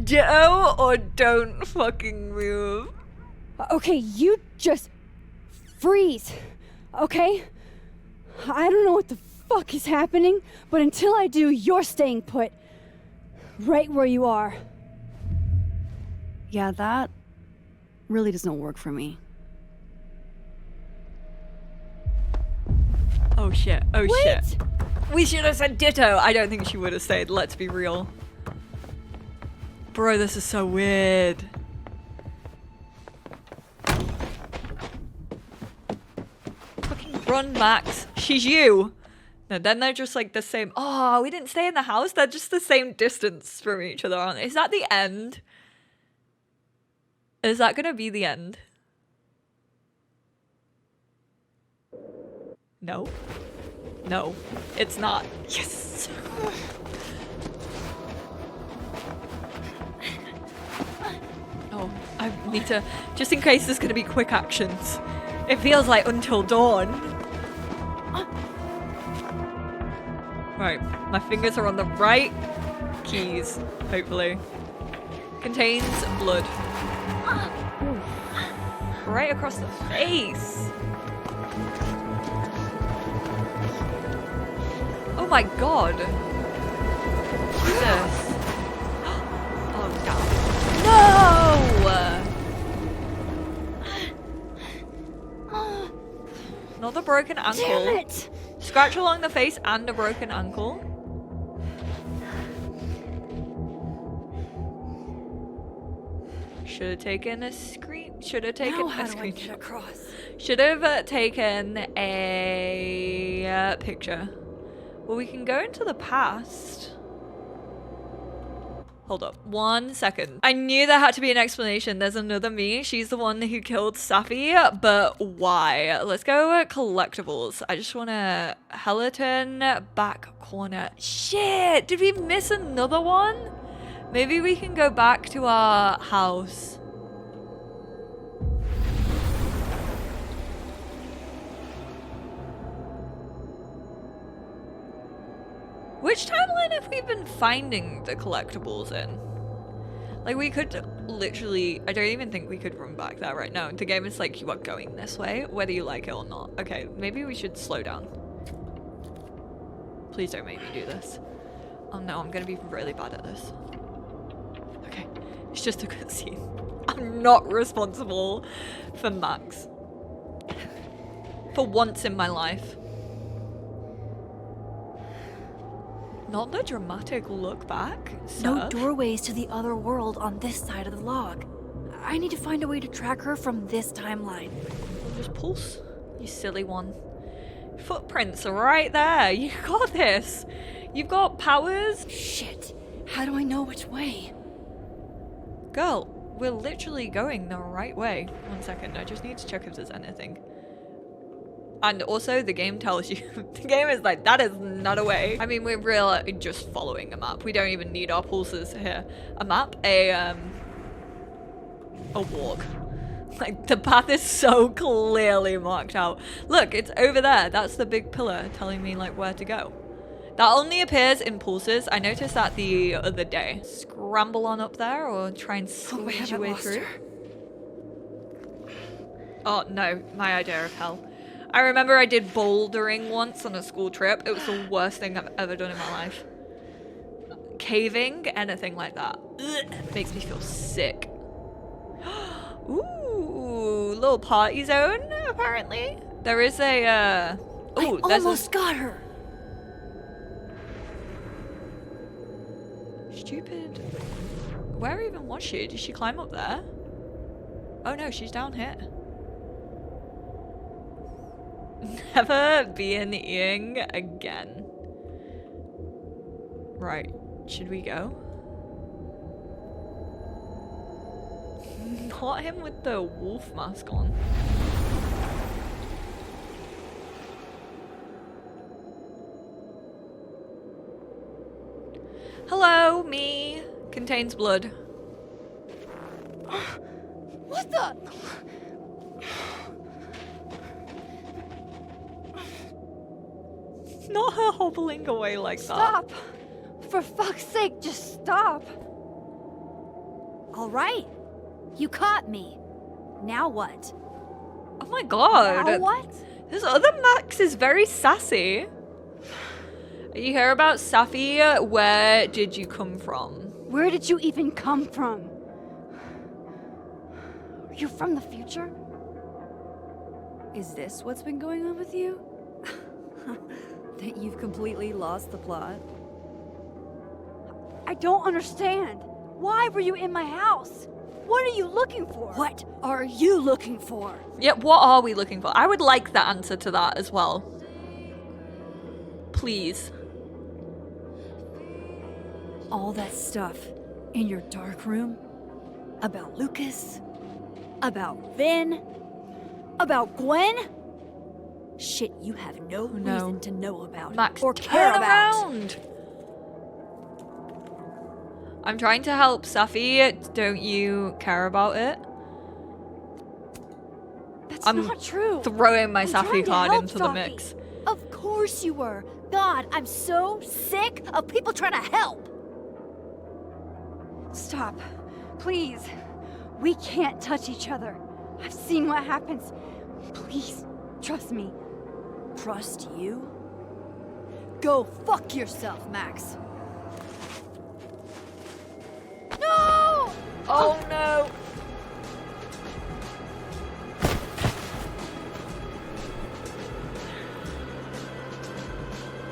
Do or don't fucking move. Okay, you just freeze, okay? I don't know what the fuck is happening, but until I do, you're staying put. Right where you are. Yeah, that really doesn't work for me. Oh shit, oh Wait! shit. We should have said ditto. I don't think she would have stayed, let's be real. Bro, this is so weird. Fucking run, Max. She's you. No, then they're just like the same. Oh, we didn't stay in the house. They're just the same distance from each other, aren't they? Is that the end? Is that gonna be the end? No. No, it's not. Yes. Oh, I need to, just in case there's gonna be quick actions. It feels like until dawn. Right, my fingers are on the right keys, hopefully. Contains blood. Right across the face. Oh my god. Jesus. Oh god. No! Not the broken ankle. Damn it! Scratch along the face and a broken ankle. Should have taken a screen. Should have taken a screen. Should have taken a picture. Well, we can go into the past. Hold up, 1 second. I knew there had to be an explanation. There's another me. She's the one who killed Safi, but why? Let's go collectibles. I just want to Hellerton back corner. Shit, did we miss another one? Maybe we can go back to our house. Which timeline have we been finding the collectibles in? Like, we could literally, I don't even think we could run back there right now. The game is like, you are going this way, whether you like it or not. Okay, maybe we should slow down. Please don't make me do this. Oh no, I'm gonna be really bad at this. Okay, it's just a cutscene. I'm not responsible for Max. For once in my life. Not the dramatic look back, sir. No doorways to the other world on this side of the log. I need to find a way to track her from this timeline. Just pulse, you silly one. Footprints are right there. You got this. You've got powers. Shit. How do I know which way? Girl, we're literally going the right way. 1 second, I just need to check if there's anything. And also, the game tells you, the game is like, that is not a way. I mean, we're really just following a map. We don't even need our pulses here. A map, a walk. Like, the path is so clearly marked out. Look, it's over there. That's the big pillar telling me, like, where to go. That only appears in pulses. I noticed that the other day. Scramble on up there or try and squeeze your way through. Oh, no. My idea of hell. I remember I did bouldering once on a school trip. It was the worst thing I've ever done in my life. Caving, anything like that. Ugh, makes me feel sick. Ooh, little party zone, apparently. There is a, ooh, I almost got her. Stupid. Where even was she? Did she climb up there? Oh no, she's down here. Never be an Ying again. Right, should we go? Not him with the wolf mask on. Hello, me. Contains blood. What the? Not her hobbling away like that. Stop! For fuck's sake, just stop! All right. You caught me. Now what? Oh my god. Now what? This other Max is very sassy. You hear about Safi? Where did you come from? Where did you even come from? Are you from the future? Is this what's been going on with you? That you've completely lost the plot? I don't understand. Why were you in my house? What are you looking for? What are you looking for? Yeah, what are we looking for? I would like the answer to that as well. Please. All that stuff in your dark room? About Lucas? About Vin? About Gwen? Shit you have no reason to know about Max, or care turn about. around! I'm trying to help Safi. Don't you care about it? That's I'm not true. throwing my I'm Safi trying to card help into the Safi. mix. Of course you were. God, I'm so sick of people trying to help. Stop. Please. We can't touch each other. I've seen what happens. Please, trust me. Trust you? Go fuck yourself, Max. No! Oh no!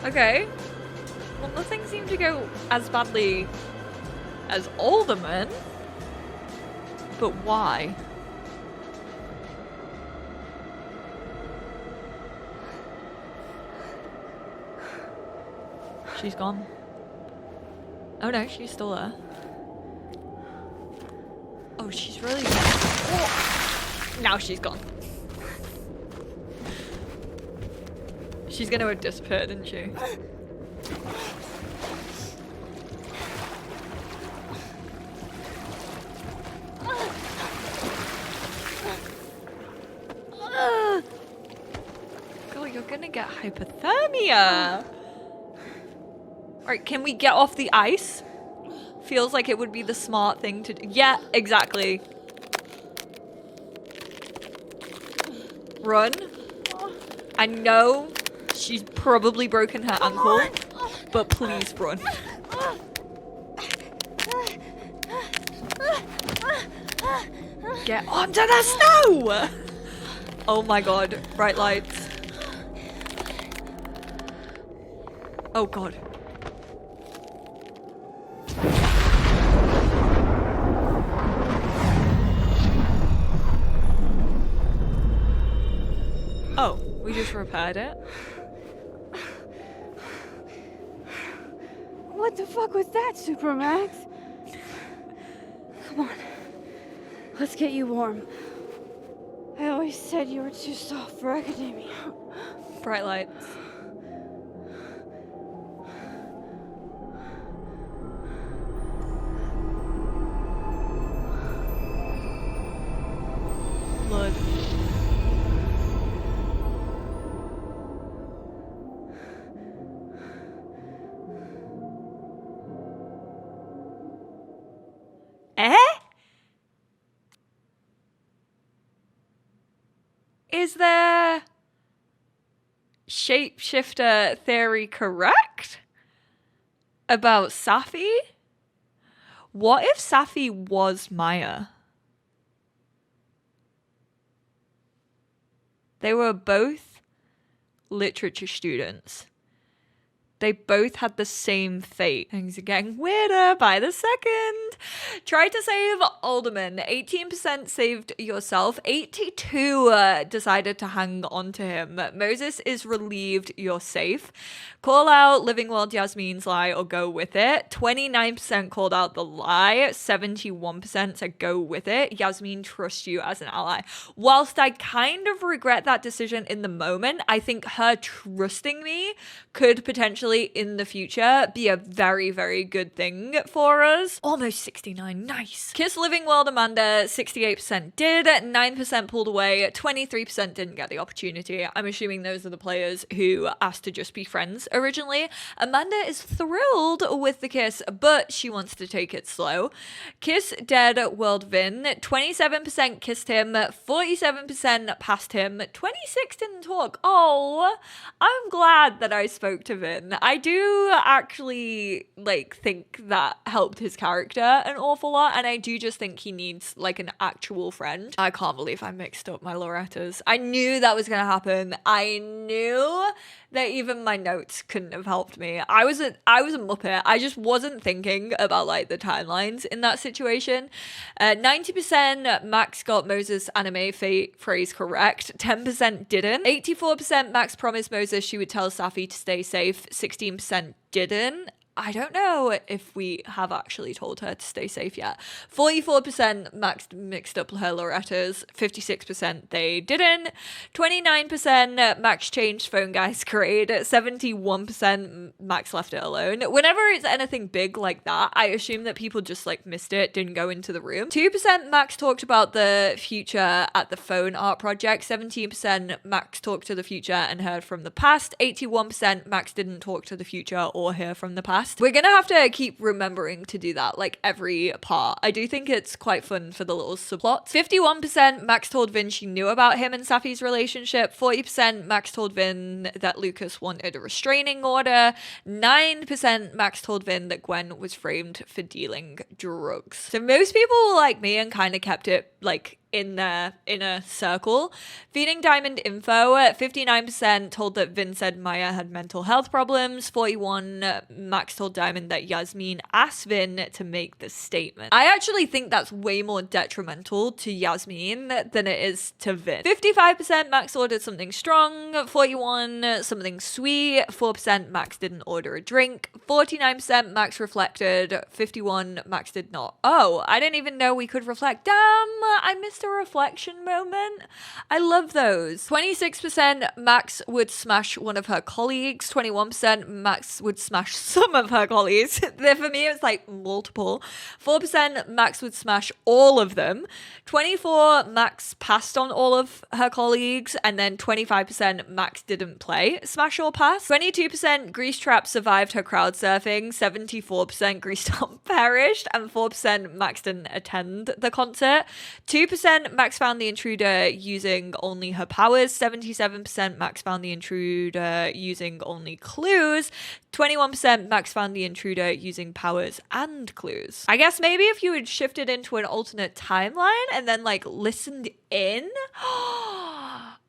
Okay. Well, nothing seemed to go as badly as Alderman. But why? She's gone. Oh no, she's still there. Oh, she's really gone. Oh. Now she's gone. She's gonna have disappeared, isn't she? Girl, you're gonna get hypothermia. Alright, can we get off the ice? Feels like it would be the smart thing to do. Yeah, exactly. Run. I know she's probably broken her ankle, but please run. Get onto the snow! Oh my god, bright lights. Oh god. Oh, we just repaired it. What the fuck was that, Supermax? Come on. Let's get you warm. I always said you were too soft for academia. Bright lights. Blood. Eh? Is the shapeshifter theory correct about Safi? What if Safi was Maya? They were both literature students. They both had the same fate. Things are getting weirder by the second. Try to save Alderman. 18% saved yourself. 82 decided to hang on to him. Moses is relieved you're safe. Call out Living World Yasmin's lie or go with it. 29% called out the lie. 71% said go with it. Yasmin trusts you as an ally. Whilst I kind of regret that decision in the moment, I think her trusting me could potentially in the future be a very, very good thing for us. Almost 69, nice. Kiss Living World Amanda, 68% did, 9% pulled away, 23% didn't get the opportunity. I'm assuming those are the players who asked to just be friends originally. Amanda is thrilled with the kiss, but she wants to take it slow. Kiss Dead World Vin, 27% kissed him, 47% passed him, 26% didn't talk. Oh, I'm glad that I spoke to Vin. I do actually think that helped his character her an awful lot, and I do just think he needs like an actual friend. I can't believe I mixed up my Lorettas. I knew that was gonna happen. I knew that even my notes couldn't have helped me. I was a muppet. I just wasn't thinking about like the timelines in that situation. 90% Max got Moses' anime phrase correct. 10% didn't. 84% Max promised Moses she would tell Safi to stay safe. 16% didn't. I don't know if we have actually told her to stay safe yet. 44% Max mixed up her Lorettas. 56% they didn't. 29% Max changed phone guy's grade. 71% Max left it alone. Whenever it's anything big like that, I assume that people just like missed it, didn't go into the room. 2% Max talked about the future at the phone art project. 17% Max talked to the future and heard from the past. 81% Max didn't talk to the future or hear from the past. We're gonna have to keep remembering to do that like every part. I do think it's quite fun for the little subplots. 51% Max told Vin she knew about him and Safi's relationship. 40% Max told Vin that Lucas wanted a restraining order. 9% Max told Vin that Gwen was framed for dealing drugs. So most people were like me and kind of kept it like in their inner circle. Feeding Diamond info, 59% told that Vin said Maya had mental health problems. 41% Max told Diamond that Yasmin asked Vin to make the statement. I actually think that's way more detrimental to Yasmin than it is to Vin. 55% Max ordered something strong. 41% something sweet. 4% Max didn't order a drink. 49% Max reflected. 51% Max did not. Oh, I didn't even know we could reflect. Damn, I missed a reflection moment. I love those. 26% Max would smash one of her colleagues. 21% Max would smash some of her colleagues. For me, it's like multiple. 4% Max would smash all of them. 24% Max passed on all of her colleagues, and then 25% Max didn't play smash or pass. 22% Grease Trap survived her crowd surfing. 74% Grease Trap perished, and 4% Max didn't attend the concert. 2% Max found the intruder using only her powers. 77% Max found the intruder using only clues. 21% Max found the intruder using powers and clues. I guess maybe if you had shifted into an alternate timeline and then like listened in,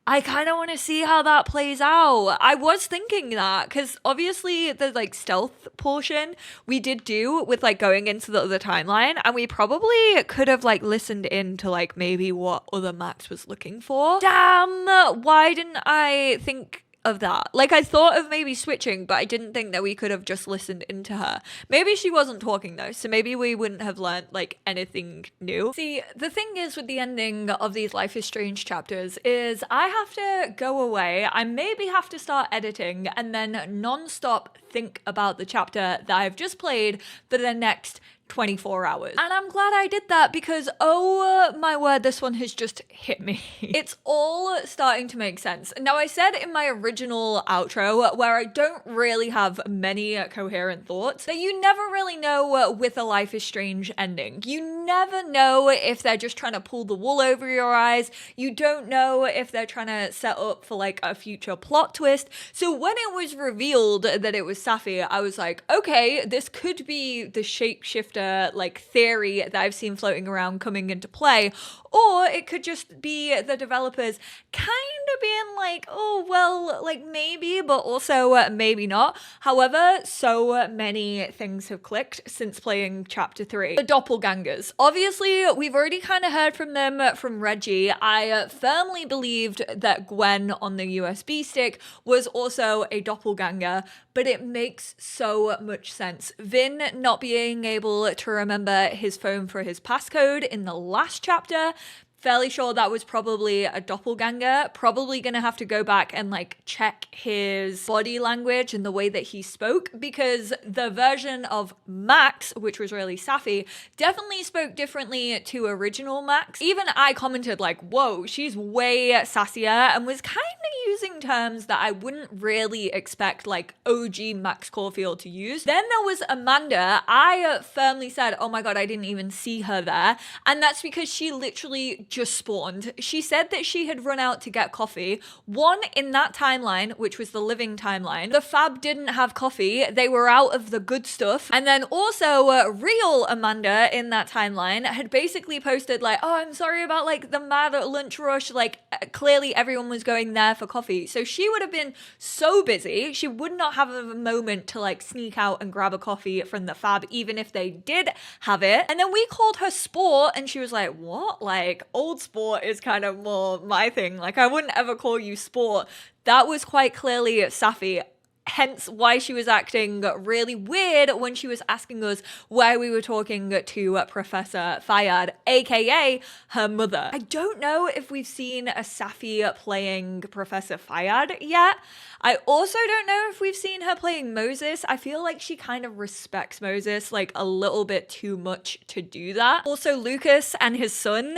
I kind of want to see how that plays out. I was thinking that because obviously the like stealth portion we did do with like going into the other timeline, and we probably could have like listened in to like maybe what other Max was looking for. Damn, why didn't I think of that? Like I thought of maybe switching, but I didn't think that we could have just listened into her. Maybe she wasn't talking though, so maybe we wouldn't have learned like anything new. See, the thing is with the ending of these Life is Strange chapters is I have to go away, I maybe have to start editing and then non-stop think about the chapter that I've just played for the next 24 hours. And I'm glad I did that because, oh my word, this one has just hit me. It's all starting to make sense. Now, I said in my original outro, where I don't really have many coherent thoughts, that you never really know with a Life is Strange ending. You never know if they're just trying to pull the wool over your eyes. You don't know if they're trying to set up for like a future plot twist. So when it was revealed that it was Safi, I was like, okay, this could be the shapeshifter like theory that I've seen floating around coming into play, or it could just be the developers kind of being like, oh well, like maybe, but also maybe not. However, so many things have clicked since playing chapter 3. The doppelgangers. Obviously, we've already kind of heard from them from Reggie. I firmly believed that Gwen on the USB stick was also a doppelganger, but it makes so much sense. Vin not being able to remember his phone for his passcode in the last chapter, fairly sure that was probably a doppelganger. Probably gonna have to go back and like check his body language and the way that he spoke, because the version of Max, which was really Safi, definitely spoke differently to original Max. Even I commented like, whoa, she's way sassier, and was kind of using terms that I wouldn't really expect like OG Max Caulfield to use. Then there was Amanda. I firmly said, oh my god, I didn't even see her there. And that's because she literally just spawned. She said that she had run out to get coffee. One, in that timeline, which was the living timeline, the Fab didn't have coffee. They were out of the good stuff. And then also real Amanda in that timeline had basically posted like, oh, I'm sorry about like the mad lunch rush. Like clearly everyone was going there for coffee. So she would have been so busy. She would not have a moment to like sneak out and grab a coffee from the Fab, even if they did have it. And then we called her Sport and she was like, what? Like old Sport is kind of more my thing. Like I wouldn't ever call you Sport. That was quite clearly Safi. Hence why she was acting really weird when she was asking us why we were talking to Professor Fayad, aka her mother. I don't know if we've seen a Safi playing Professor Fayad yet. I also don't know if we've seen her playing Moses. I feel like she kind of respects Moses like a little bit too much to do that. Also, Lucas and his son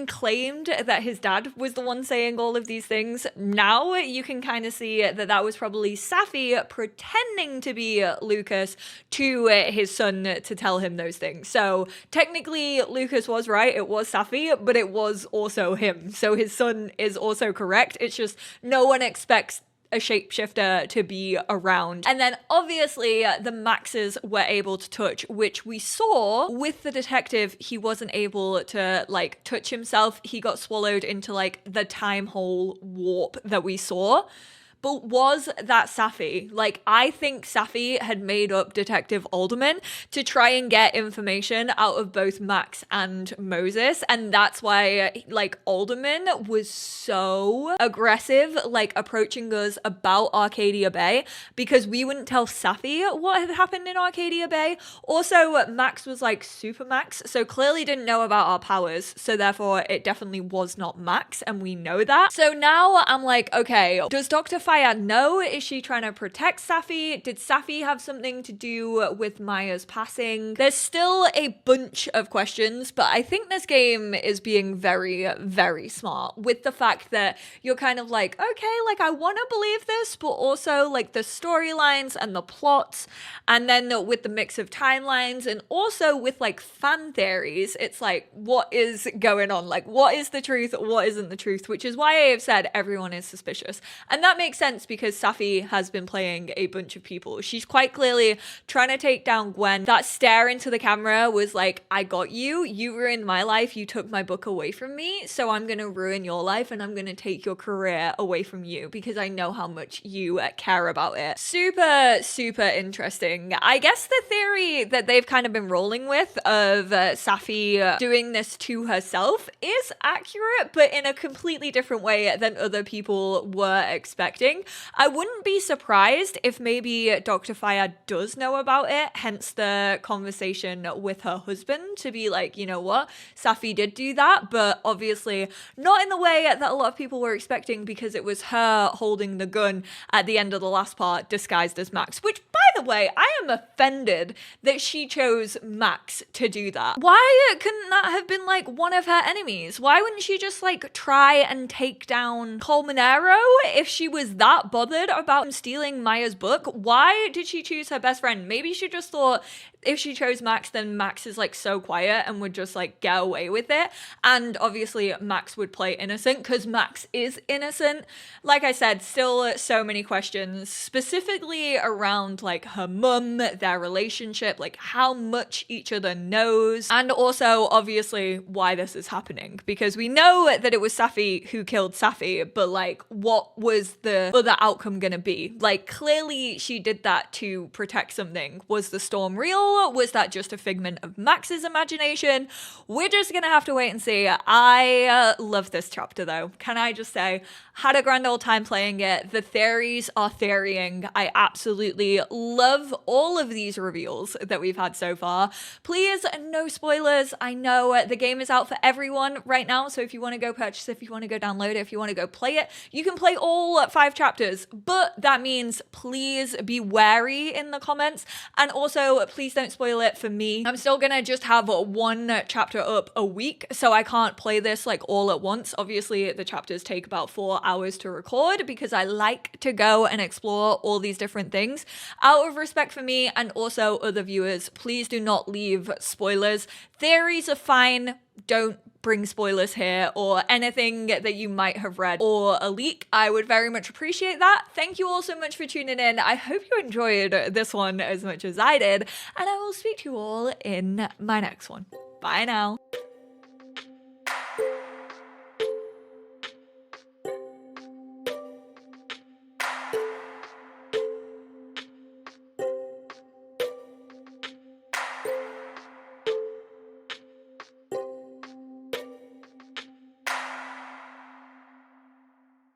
claimed that his dad was the one saying all of these things. Now you can kind of see that that was probably Safi pretending to be Lucas to his son to tell him those things. So technically Lucas was right, it was Safi, but it was also him. So his son is also correct. It's just no one expects a shapeshifter to be around. And then obviously the Maxes were able to touch, which we saw with the detective. He wasn't able to like touch himself. He got swallowed into like the time hole warp that we saw. But was that Safi? Like, I think Safi had made up Detective Alderman to try and get information out of both Max and Moses. And that's why, like, Alderman was so aggressive, like, approaching us about Arcadia Bay, because we wouldn't tell Safi what had happened in Arcadia Bay. Also, Max was, like, Super Max, so clearly didn't know about our powers. So therefore, it definitely was not Max, and we know that. So now I'm like, okay, does Dr. Fayad know? Is she trying to protect Safi? Did Safi have something to do with Maya's passing? There's still a bunch of questions, but I think this game is being very, very smart with the fact that you're kind of like, okay, like I want to believe this, but also like the storylines and the plots, and then with the mix of timelines and also with like fan theories, it's like, what is going on? Like, what is the truth? What isn't the truth? Which is why I have said everyone is suspicious. And that makes sense because Safi has been playing a bunch of people. She's quite clearly trying to take down Gwen. That stare into the camera was like, I got you. You ruined my life. You took my book away from me. So I'm going to ruin your life and I'm going to take your career away from you because I know how much you care about it. Super, super interesting. I guess the theory that they've kind of been rolling with of Safi doing this to herself is accurate, but in a completely different way than other people were expecting. I wouldn't be surprised if maybe Dr. Fayad does know about it, hence the conversation with her husband to be like, you know what, Safi did do that, but obviously not in the way that a lot of people were expecting because it was her holding the gun at the end of the last part disguised as Max, which by the way, I am offended that she chose Max to do that. Why couldn't that have been like one of her enemies? Why wouldn't she just like try and take down Colmenero if she was that bothered about him stealing Maya's book? Why did she choose her best friend? Maybe she just thought if she chose Max, then Max is like so quiet and would just like get away with it. And obviously Max would play innocent because Max is innocent. Like I said, still so many questions, specifically around like her mum, their relationship, like how much each other knows, and also obviously why this is happening, because we know that it was Safi who killed Safi, but like what was the other outcome gonna be? Like clearly she did that to protect something. Was the storm real? Was that just a figment of Max's imagination? We're just gonna have to wait and see. I love this chapter though. Can I just say, had a grand old time playing it. The theories are theorying. I absolutely love all of these reveals that we've had so far. Please, no spoilers. I know the game is out for everyone right now, so if you want to go purchase it, if you want to go download it, if you want to go play it, you can play all 5 chapters, but that means please be wary in the comments, and also please don't spoil it for me. I'm still gonna just have 1 chapter up a week, so I can't play this like all at once. Obviously the chapters take about 4 hours to record because I like to go and explore all these different things. Out of respect for me and also other viewers, please do not leave spoilers. Theories are fine. don't bring spoilers here or anything that you might have read or a leak. I would very much appreciate that. Thank you all so much for tuning in. I hope you enjoyed this one as much as I did, and I will speak to you all in my next one. Bye now.